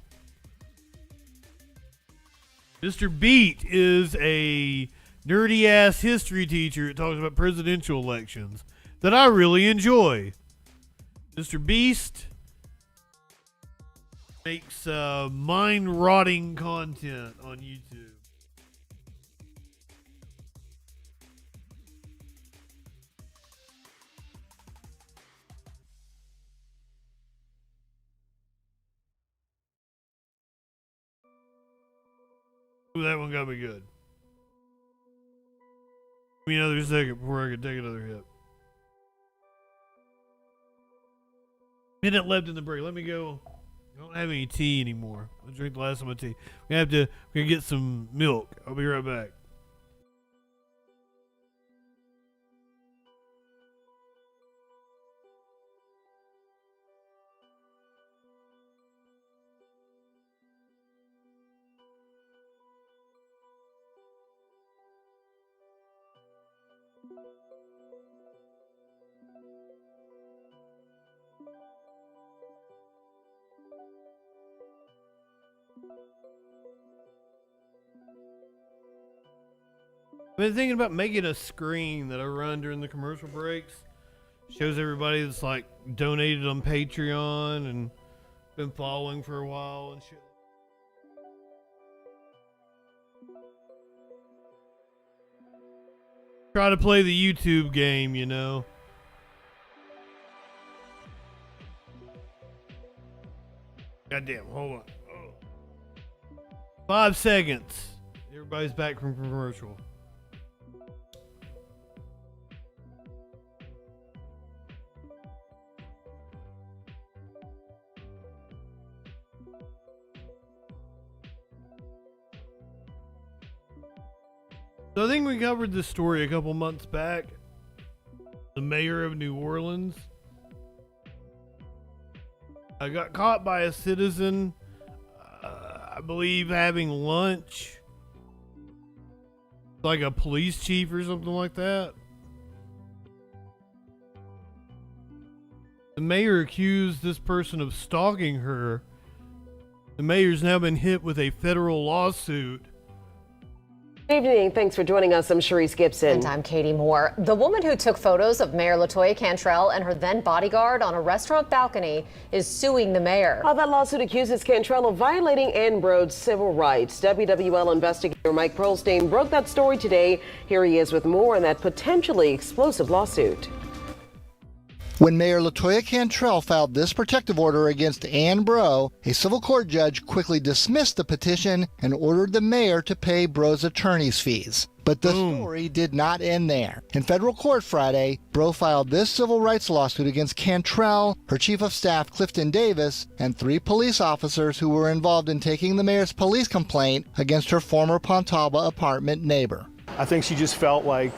Mr. Beat is a nerdy-ass history teacher that talks about presidential elections that I really enjoy. Mr. Beast makes mind-rotting content on YouTube. Ooh, that one got me good. Give me another second before I can take another hit. Minute left in the break. Let me go. I don't have any tea anymore. I drank the last of my tea. We're gonna get some milk. I'll be right back. I've been thinking about making a screen that I run during the commercial breaks. Shows everybody that's like donated on Patreon and been following for a while and shit. Try to play the YouTube game, you know. Goddamn, hold on. Oh. 5 seconds. Everybody's back from commercial. So I think we covered this story a couple months back. The mayor of New Orleans got caught by a citizen, I believe, having lunch. Like a police chief or something like that. The mayor accused this person of stalking her. The mayor's now been hit with a federal lawsuit. Good evening. Thanks for joining us. I'm Sharice Gibson. And I'm Katie Moore. The woman who took photos of Mayor LaToya Cantrell and her then bodyguard on a restaurant balcony is suing the mayor. That lawsuit accuses Cantrell of violating Ann Broad's civil rights. WWL investigator Mike Pearlstein broke that story today. Here he is with more on that potentially explosive lawsuit. When Mayor LaToya Cantrell filed this protective order against Ann Bro, a civil court judge quickly dismissed the petition and ordered the mayor to pay Bro's attorney's fees. But the story did not end there. In federal court Friday, Bro filed this civil rights lawsuit against Cantrell, her chief of staff Clifton Davis, and 3 police officers who were involved in taking the mayor's police complaint against her former Pontalba apartment neighbor. I think she just felt like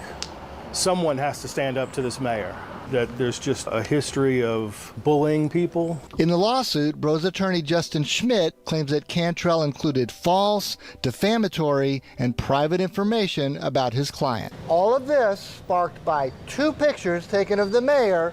someone has to stand up to this mayor. That there's just a history of bullying people. In the lawsuit, Bro's attorney Justin Schmidt claims that Cantrell included false, defamatory, and private information about his client. All of this sparked by 2 pictures taken of the mayor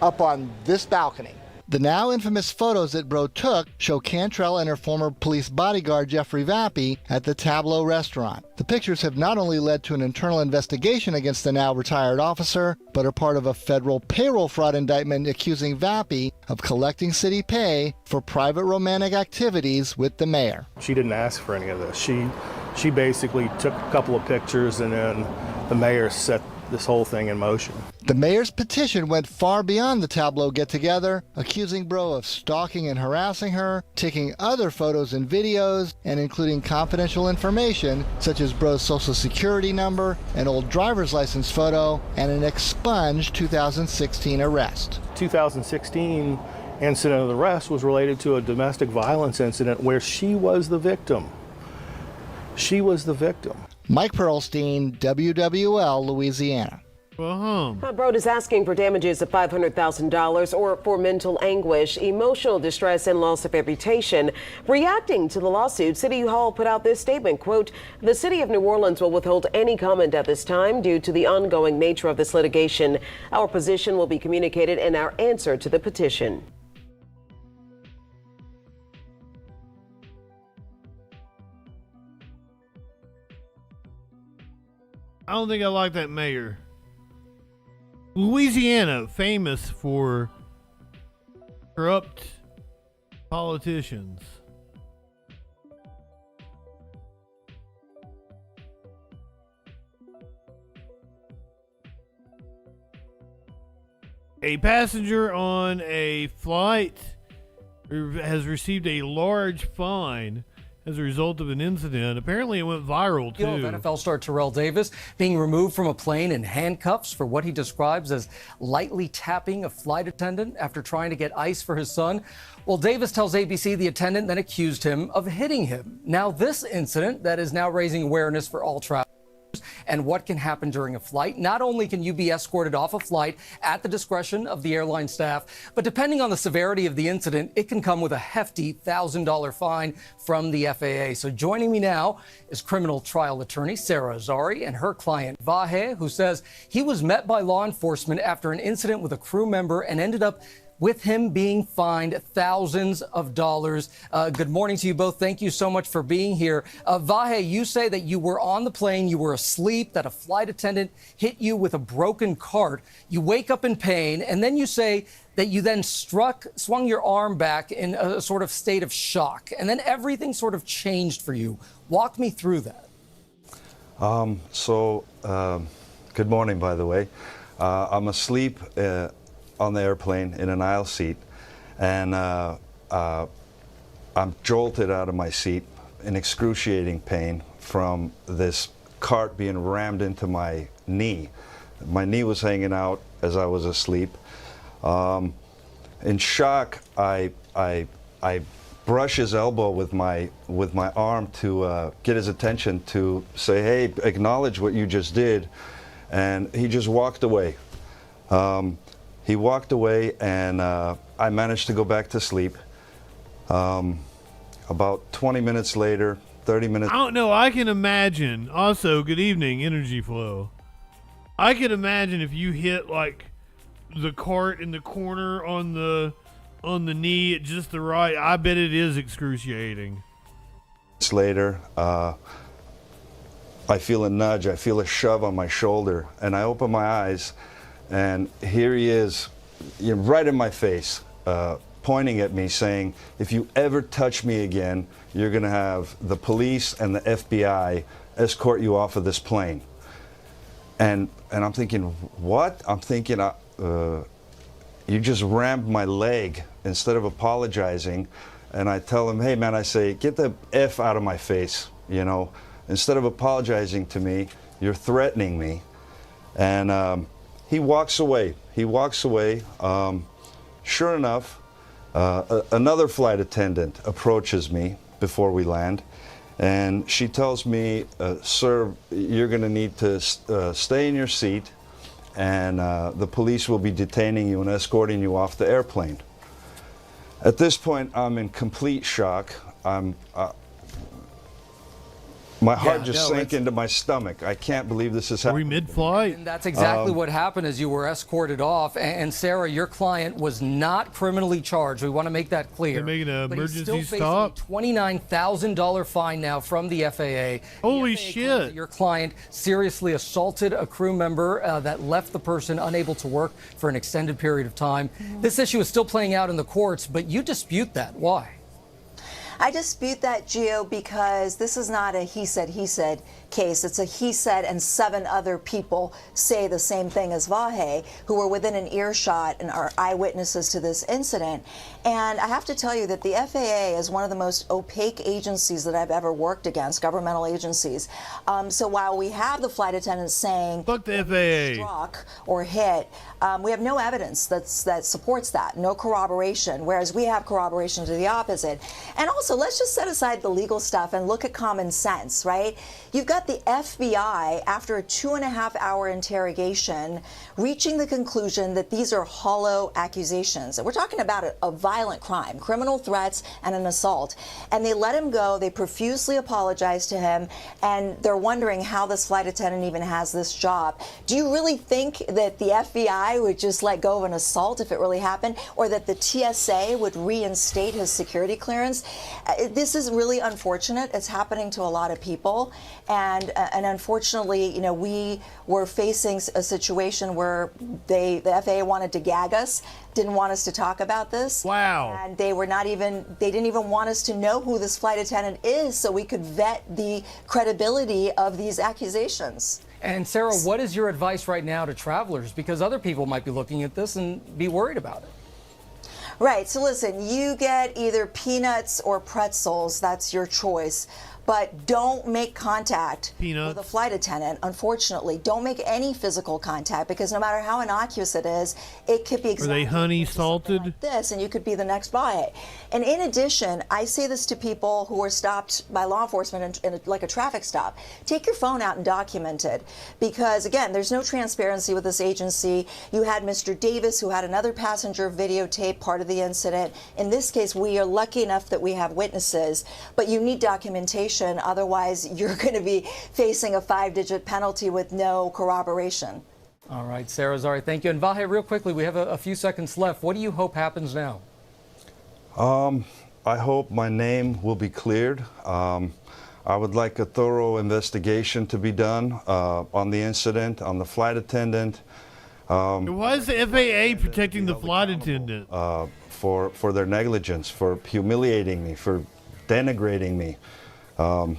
up on this balcony. The now infamous photos that Bro took show Cantrell and her former police bodyguard Jeffrey Vappy at the Tableau restaurant. The pictures have not only led to an internal investigation against the now retired officer, but are part of a federal payroll fraud indictment accusing Vappy of collecting city pay for private romantic activities with the mayor. She didn't ask for any of this. She basically took a couple of pictures and then the mayor set this whole thing in motion. The mayor's petition went far beyond the Tableau get-together, accusing Bro of stalking and harassing her, taking other photos and videos, and including confidential information such as Bro's social security number, an old driver's license photo, and an expunged 2016 arrest. 2016 incident of the arrest was related to a domestic violence incident where she was the victim. She was the victim. Mike Pearlstein, WWL, Louisiana. Brode is asking for damages of $500,000 or for mental anguish, emotional distress, and loss of reputation. Reacting to the lawsuit, City Hall put out this statement, quote, "The City of New Orleans will withhold any comment at this time due to the ongoing nature of this litigation. Our position will be communicated in our answer to the petition." I don't think I like that mayor. Louisiana, famous for corrupt politicians. A passenger on a flight has received a large fine as a result of an incident. Apparently it went viral too. NFL star Terrell Davis being removed from a plane in handcuffs for what he describes as lightly tapping a flight attendant after trying to get ice for his son. Well, Davis tells ABC the attendant then accused him of hitting him. Now this incident that is now raising awareness for all travelers and what can happen during a flight. Not only can you be escorted off a flight at the discretion of the airline staff, but depending on the severity of the incident, it can come with a hefty $1,000 fine from the FAA. So joining me now is criminal trial attorney Sarah Azari and her client Vahe, who says he was met by law enforcement after an incident with a crew member and ended up with him being fined thousands of dollars. Good morning to you both. Thank you so much for being here. Vahe, you say that you were on the plane, you were asleep, that a flight attendant hit you with a broken cart. You wake up in pain, and then you say that you then swung your arm back in a sort of state of shock, and then everything sort of changed for you. Walk me through that. Good morning, by the way. I'm asleep on the airplane in an aisle seat, and I'm jolted out of my seat in excruciating pain from this cart being rammed into my knee. My knee was hanging out as I was asleep. In shock, I brush his elbow with my arm to get his attention, to say, "Hey, acknowledge what you just did," and he just walked away. He walked away, and I managed to go back to sleep. About 20 minutes later, 30 minutes. I don't know. I can imagine. Also, good evening, Energy Flow. I can imagine if you hit like the cart in the corner on the knee at just the right. I bet it is excruciating. Later, I feel a nudge. I feel a shove on my shoulder, and I open my eyes. And here he is, right in my face, pointing at me, saying, "If you ever touch me again, you're going to have the police and the FBI escort you off of this plane." And I'm thinking, what? I'm thinking, you just rammed my leg instead of apologizing. And I tell him, "Hey, man," I say, "get the F out of my face. Instead of apologizing to me, you're threatening me." And he walks away. Sure enough, another flight attendant approaches me before we land, and she tells me, "Sir, you're going to need to stay in your seat, and the police will be detaining you and escorting you off the airplane." At this point, I'm in complete shock. My heart just sank into my stomach. I can't believe this is happening. Are we mid-flight? And that's exactly what happened as you were escorted off. And Sarah, your client was not criminally charged. We want to make that clear. They're making an But he's emergency still stop. facing a $29,000 fine now from the FAA. Holy The FAA claims shit. that your client seriously assaulted a crew member that left the person unable to work for an extended period of time. This issue is still playing out in the courts, but you dispute that. Why? I dispute that, Gio, because this is not a he said case. It's a he said, and 7 other people say the same thing as Vahe, who were within an earshot and are eyewitnesses to this incident. And I have to tell you that the FAA is one of the most opaque agencies that I've ever worked against, governmental agencies. So while we have the flight attendants saying fuck the FAA struck or hit, we have no evidence that supports that, no corroboration, whereas we have corroboration to the opposite. And also, let's just set aside the legal stuff and look at common sense, right? You've got the FBI, after a 2.5-hour interrogation, reaching the conclusion that these are hollow accusations. And we're talking about a violent crime, criminal threats and an assault. And they let him go. They profusely apologized to him. And they're wondering how this flight attendant even has this job. Do you really think that the FBI would just let go of an assault if it really happened? Or that the TSA would reinstate his security clearance? This is really unfortunate. It's happening to a lot of people. And unfortunately, you know, we were facing a situation where the FAA wanted to gag us, didn't want us to talk about this. Wow. And they didn't even want us to know who this flight attendant is so we could vet the credibility of these accusations. And Sarah, what is your advice right now to travelers? Because other people might be looking at this and be worried about it. Right. So listen, you get either peanuts or pretzels. That's your choice. But don't make contact with a flight attendant, unfortunately. Don't make any physical contact, because no matter how innocuous it is, it could be exactly Are they honey salted? like this, and you could be the next Vahe. And in addition, I say this to people who are stopped by law enforcement in like a traffic stop. Take your phone out and document it, because again, there's no transparency with this agency. You had Mr. Davis, who had another passenger videotape part of the incident. In this case, we are lucky enough that we have witnesses, but you need documentation. Otherwise, you're going to be facing a 5-digit penalty with no corroboration. All right, Sarah Azari, thank you. And Vahe, real quickly, we have a few seconds left. What do you hope happens now? I hope my name will be cleared. I would like a thorough investigation to be done on the incident, on the flight attendant. Why is the FAA protecting the flight attendant? For their negligence, for humiliating me, for denigrating me. By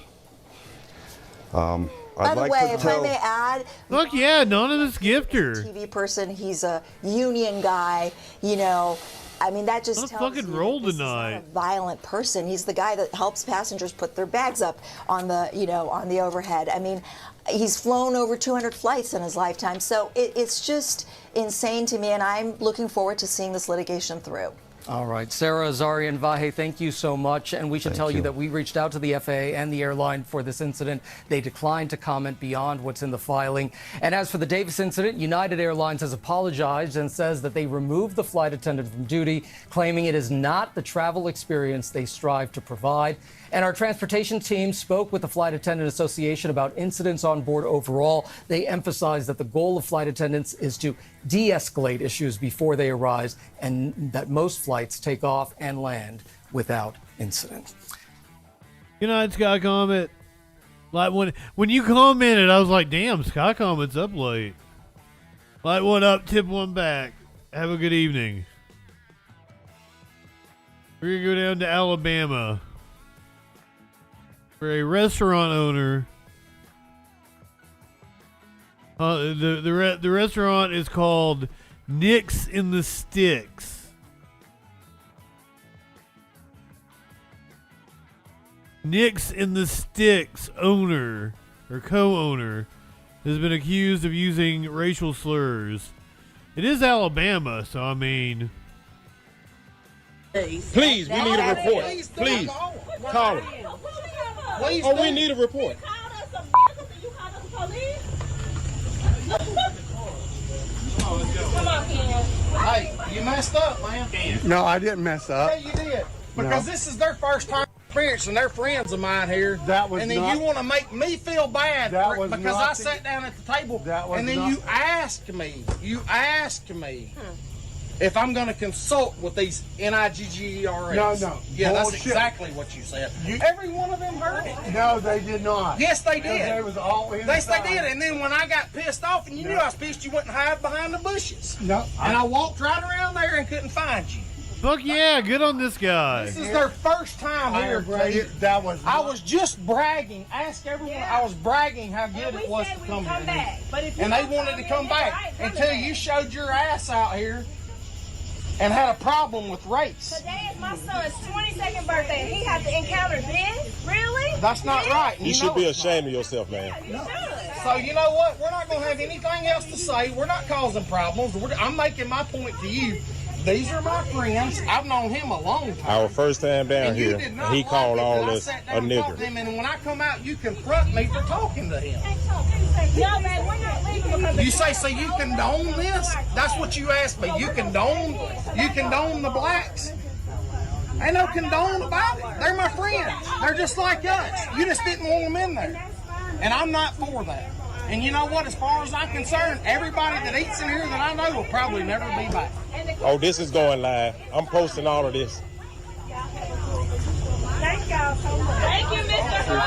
the way, if I may add, look, yeah, anonymous gifter. TV person, he's a union guy, you know. I mean, that just tells you roll this tonight. is not a violent person. He's the guy that helps passengers put their bags up on the, you know, on the overhead. I mean, he's flown over 200 flights in his lifetime, so it's just insane to me, and I'm looking forward to seeing this litigation through. All right, Sarah Azari and Vahe, thank you so much. And we should tell you that we reached out to the FAA and the airline for this incident. They declined to comment beyond what's in the filing. And as for the Davis incident, United Airlines has apologized and says that they removed the flight attendant from duty, claiming it is not the travel experience they strive to provide. And our transportation team spoke with the Flight Attendant Association about incidents on board overall. They emphasized that the goal of flight attendants is to de-escalate issues before they arise, and that most flights take off and land without incident. Good night, Sky Comet. Like when you commented, I was like, damn, Sky Comet's up late. Light one up, tip one back. Have a good evening. We're going to go down to Alabama. For a restaurant owner, the restaurant is called Nick's in the Sticks. Nick's in the Sticks owner or co-owner has been accused of using racial slurs. It is Alabama, so I mean. Please, we need a report. Please, call it. Oh, we need a report. Come on, Ken. Hey, you messed up, man. No, I didn't mess up. Yeah, you did. Because this is their first time experience and they're friends of mine here. That was and then not, you want to make me feel bad because I sat down at the table and then you asked me if I'm going to consult with these NIGGERS. No. Yeah, Bullshit. that's exactly what you said. Every one of them heard it. No, they did not. Yes, they did. They was all inside. Yes, they did. And then when I got pissed off and you knew I was pissed, you went and hid behind the bushes. No. And I walked right around there and couldn't find you. Fuck yeah, good on this guy. This is their first time here. I was just bragging. Ask everyone. I was bragging how good it was to come here. And they wanted to come back until you showed your ass out here and had a problem with race. Today is my son's 22nd birthday and he had to encounter this? Really? That's not right. You should be ashamed of yourself, man. So you know what? We're not going to have anything else to say. We're not causing problems. I'm making my point to you. These are my friends. I've known him a long time. Our first time down here, and he called all us a nigger. And when I come out, you confront me for talking to him. No, man, we're not leaving. You say, so you condone this? That's what you asked me. You condone the blacks? Ain't no condone about it. They're my friends. They're just like us. You just didn't want them in there. And I'm not for that. And you know what? As far as I'm concerned, everybody that eats in here that I know will probably never be back. Oh, this is going live. I'm posting all of this. Thank y'all so much. Thank you, Mr.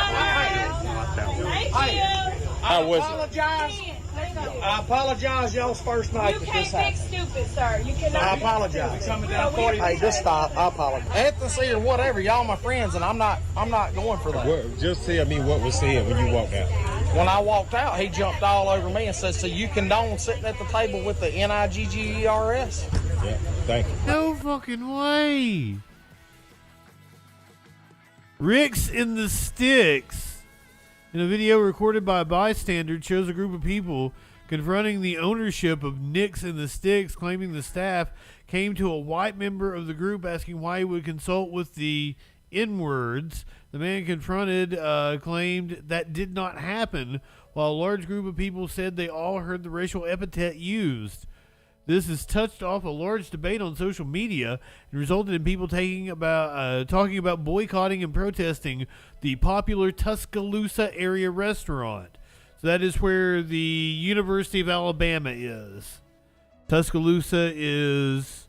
Thank you. How was it? I apologize y'all's first night You that can't this pick happened. stupid, sir. You cannot. I apologize. Hey, just stop. I apologize. Ethnicity or whatever, y'all my friends, and I'm not going for that. Just tell me what was said when you walked out. When I walked out, he jumped all over me and said, so you condone sitting at the table with the NIGGERS? Yeah, thank you. No fucking way. Rick's in the Sticks, in a video recorded by a bystander, shows a group of people confronting the ownership of Nick's in the Sticks, claiming the staff came to a white member of the group asking why he would consult with the N-words. The man confronted claimed that did not happen, while a large group of people said they all heard the racial epithet used. This has touched off a large debate on social media and resulted in people talking about boycotting and protesting the popular Tuscaloosa area restaurant. So that is where the University of Alabama is. Tuscaloosa is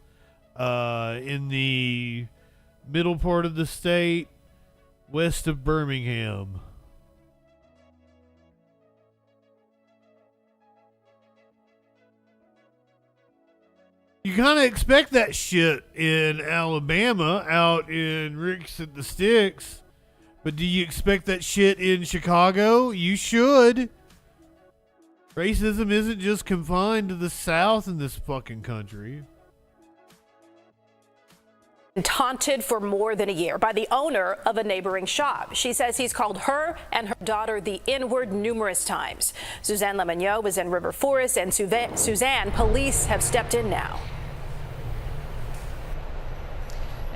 in the middle part of the state, west of Birmingham. You kind of expect that shit in Alabama, out in Rick's at the Sticks. But do you expect that shit in Chicago? You should. Racism isn't just confined to the South in this fucking country. Taunted for more than a year by the owner of a neighboring shop. She says he's called her and her daughter the N-word numerous times. Suzanne Lemonnier was in River Forest, and Suzanne, police have stepped in now.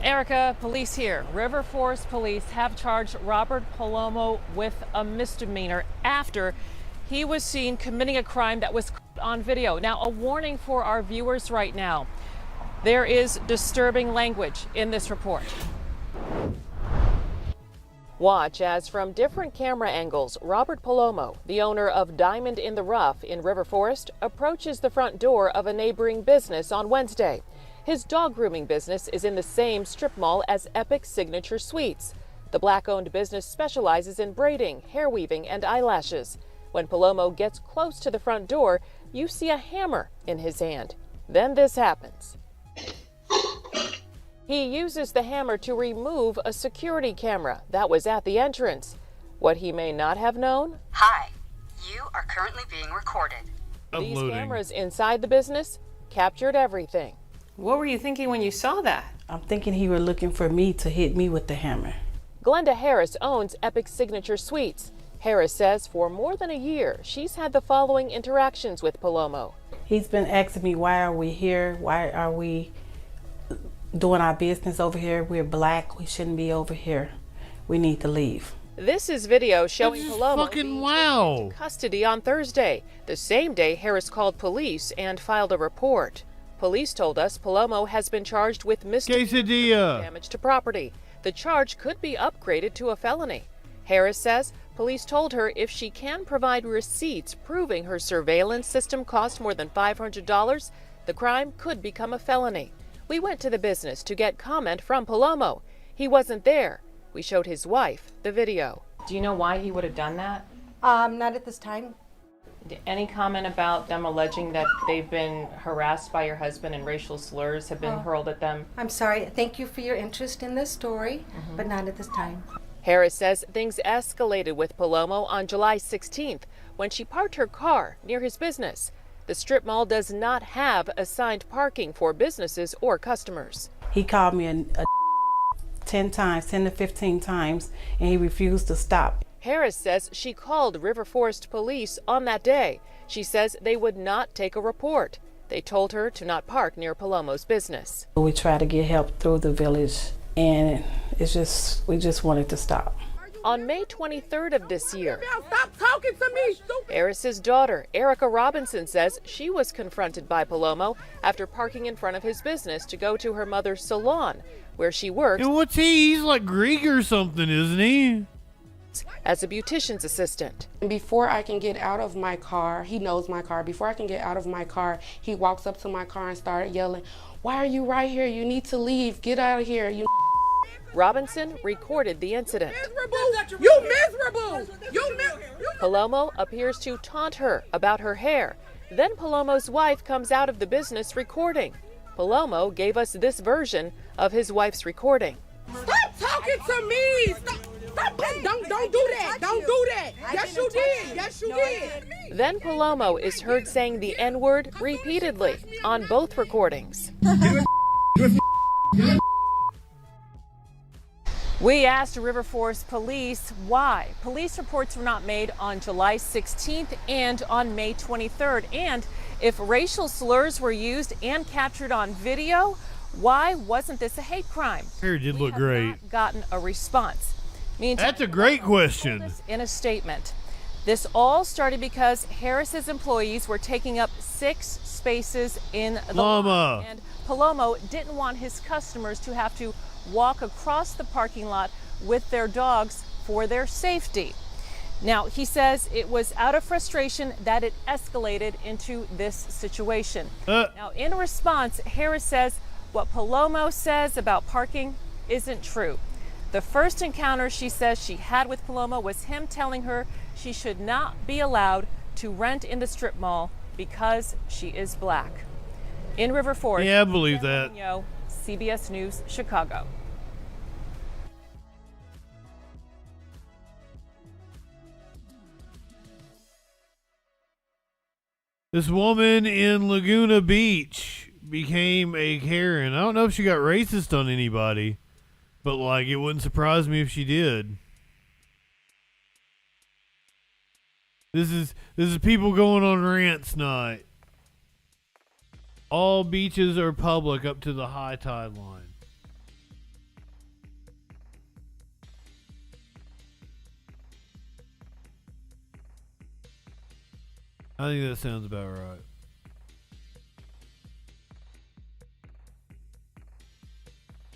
Erica, police here. River Forest police have charged Robert Palomo with a misdemeanor after he was seen committing a crime that was caught on video. Now, a warning for our viewers right now. There is disturbing language in this report. Watch as from different camera angles, Robert Palomo, the owner of Diamond in the Rough in River Forest, approaches the front door of a neighboring business on Wednesday. His dog grooming business is in the same strip mall as Epic Signature Suites. The black-owned business specializes in braiding, hair weaving, and eyelashes. When Palomo gets close to the front door, you see a hammer in his hand. Then this happens. He uses the hammer to remove a security camera that was at the entrance. What he may not have known? Hi, you are currently being recorded. These cameras inside the business captured everything. What were you thinking when you saw that? I'm thinking he were looking for me to hit me with the hammer. Glenda Harris owns Epic Signature Suites. Harris says for more than a year, she's had the following interactions with Palomo. He's been asking me, why are we here? Why are we doing our business over here? We're black. We shouldn't be over here. We need to leave. This is video showing Palomo being taken into custody on Thursday, the same day Harris called police and filed a report. Police told us Palomo has been charged with misdemeanor damage to property. The charge could be upgraded to a felony. Harris says police told her if she can provide receipts proving her surveillance system cost more than $500, the crime could become a felony. We went to the business to get comment from Palomo. He wasn't there. We showed his wife the video. Do you know why he would have done that? Not at this time. Any comment about them alleging that they've been harassed by your husband and racial slurs have been hurled at them? I'm sorry. Thank you for your interest in this story, but not at this time. Harris says things escalated with Palomo on July 16th when she parked her car near his business. The strip mall does not have assigned parking for businesses or customers. He called me 10 to 15 times, and he refused to stop. Harris says she called River Forest police on that day. She says they would not take a report. They told her to not park near Palomo's business. We tried to get help through the village, and we just wanted to stop. On May 23rd of this year, Stop talking to me, stupid. Harris's daughter, Erica Robinson, says she was confronted by Palomo after parking in front of his business to go to her mother's salon, where she works. And what's he? He's like Greek or something, isn't he? As a beautician's assistant. Before I can get out of my car, he knows my car. Before I can get out of my car, he walks up to my car and started yelling, "Why are you right here? You need to leave. Get out of here." Robinson recorded the incident. You miserable! Palomo appears to taunt her about her hair. Then Palomo's wife comes out of the business recording. Palomo gave us this version of his wife's recording. Stop talking to me! Stop! Don't do that! Don't do that! Yes, you did! Yes, you did! Then Palomo is heard saying the N-word repeatedly on both recordings. We asked River Forest Police why. Police reports were not made on July 16th and on May 23rd. And if racial slurs were used and captured on video, why wasn't this a hate crime? Hair did look great. Not gotten a response. That's a great question. In a statement, this all started because Harris's employees were taking up 6 spaces in the lot, and Palomo didn't want his customers to have to walk across the parking lot with their dogs for their safety. Now, he says it was out of frustration that it escalated into this situation. Now, in response, Harris says what Palomo says about parking isn't true. The first encounter she says she had with Palomo was him telling her she should not be allowed to rent in the strip mall because she is black. In River Forest, yeah, I believe that. CBS News, Chicago. This woman in Laguna Beach became a Karen. I don't know if she got racist on anybody, but like it wouldn't surprise me if she did. This is people going on rants night. All beaches are public up to the high tide line. I think that sounds about right.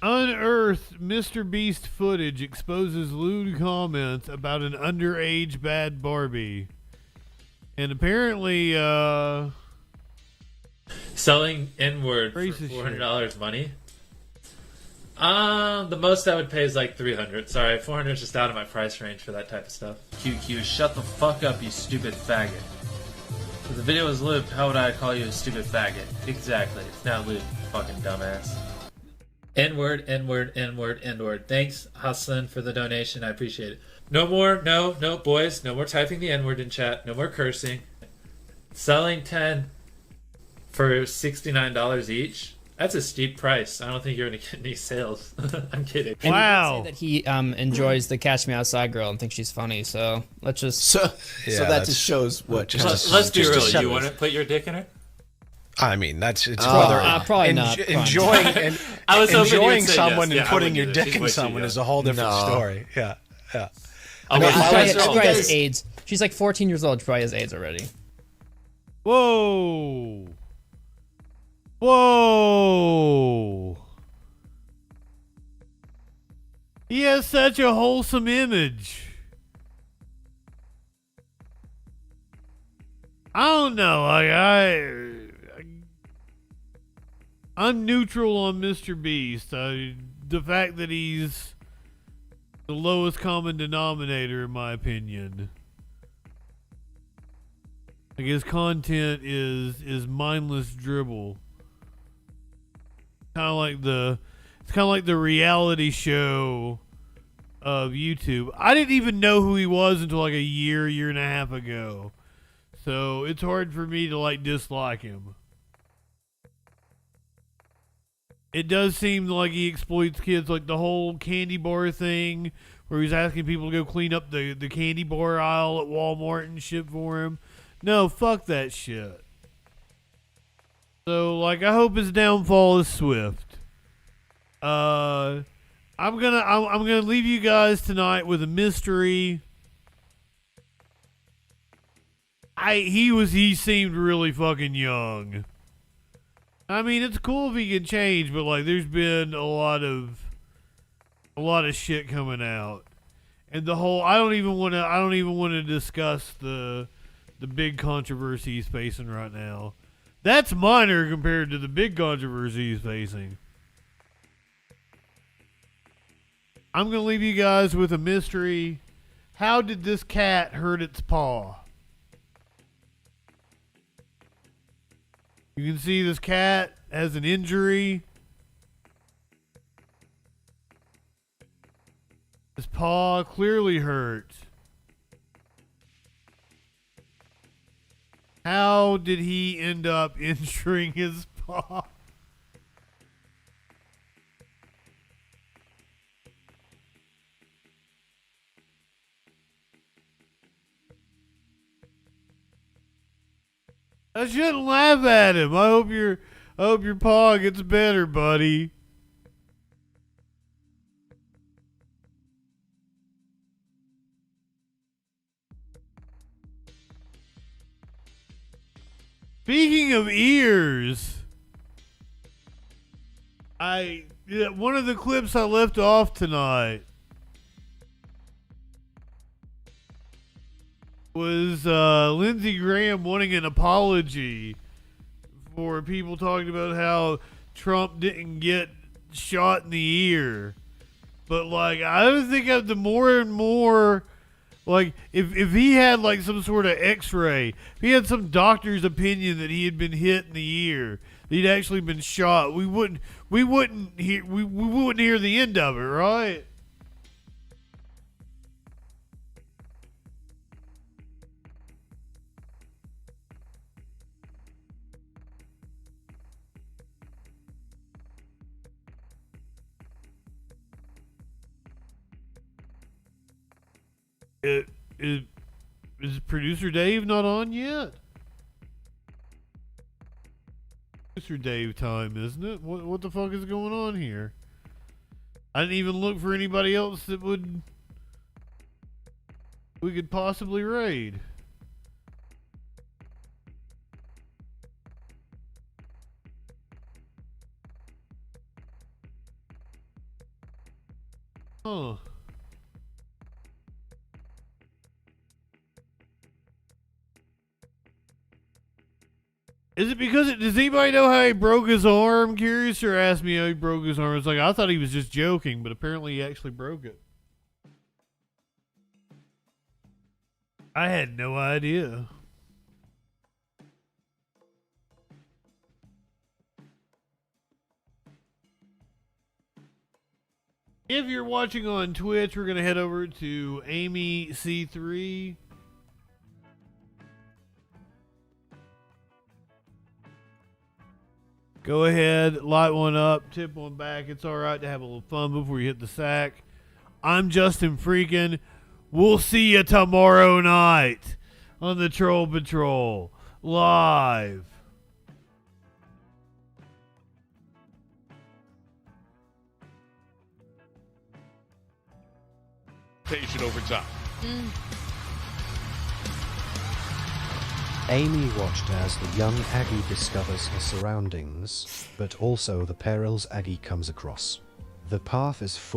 Unearthed Mr. Beast footage exposes lewd comments about an underage bad Barbie. And apparently, selling N-word for $400 money. The most I would pay is like $300. Sorry, $400 is just out of my price range for that type of stuff. QQ, shut the fuck up, you stupid faggot. If the video was lewd, how would I call you a stupid faggot? Exactly, it's not lewd, fucking dumbass. N-word, N-word, N-word, N-word. Thanks, Hustlin, for the donation. I appreciate it. No more, no, boys. No more typing the N-word in chat. No more cursing. Selling 10 for $69 each. That's a steep price. I don't think you're going to get any sales. I'm kidding. And wow. He did say that he enjoys the Catch Me Outside girl and thinks she's funny. So let's just... So that just shows what... Let's be real. You want to put your dick in her? I mean, it's rather probably not. Enjoying and I was enjoying someone yes. and putting your dick in someone is a whole different story. Yeah. I mean, she probably has AIDS. She's like 14 years old. She probably has AIDS already. Whoa. He has such a wholesome image. I don't know. I'm neutral on Mr. Beast. The fact that he's the lowest common denominator, in my opinion. Like, his content is mindless dribble. It's kind of like the reality show of YouTube. I didn't even know who he was until like a year and a half ago. So it's hard for me to like dislike him. It does seem like he exploits kids, like the whole candy bar thing where he's asking people to go clean up the candy bar aisle at Walmart and shit for him. No, fuck that shit. So, like, I hope his downfall is swift. I'm gonna leave you guys tonight with a mystery. He seemed really fucking young. I mean, it's cool if he can change, but like, there's been a lot of shit coming out, and the whole I don't even want to discuss the big controversy he's facing right now. That's minor compared to the big controversy he's facing. I'm going to leave you guys with a mystery. How did this cat hurt its paw? You can see this cat has an injury. His paw clearly hurt. How did he end up injuring his paw? I shouldn't laugh at him. I hope your paw gets better, buddy. Speaking of ears, one of the clips I left off tonight was Lindsey Graham wanting an apology for people talking about how Trump didn't get shot in the ear. But like, I don't think the more and more, like, if he had like some sort of x-ray, if he had some doctor's opinion that he had been hit in the ear, that he'd actually been shot, we wouldn't hear the end of it, right? Is producer Dave not on yet? Producer Dave time, isn't it? What the fuck is going on here? I didn't even look for anybody else that we could possibly raid. Huh. Is it because does anybody know how he broke his arm? Curious or asked me how he broke his arm. It's like, I thought he was just joking, but apparently he actually broke it. I had no idea. If you're watching on Twitch, we're going to head over to Amy C3. Go ahead, light one up, tip one back. It's all right to have a little fun before you hit the sack. I'm JustinFREAKIN. We'll see you tomorrow night on the Troll Patrol live. Over time. Amy watched as the young Aggie discovers her surroundings, but also the perils Aggie comes across. The path is full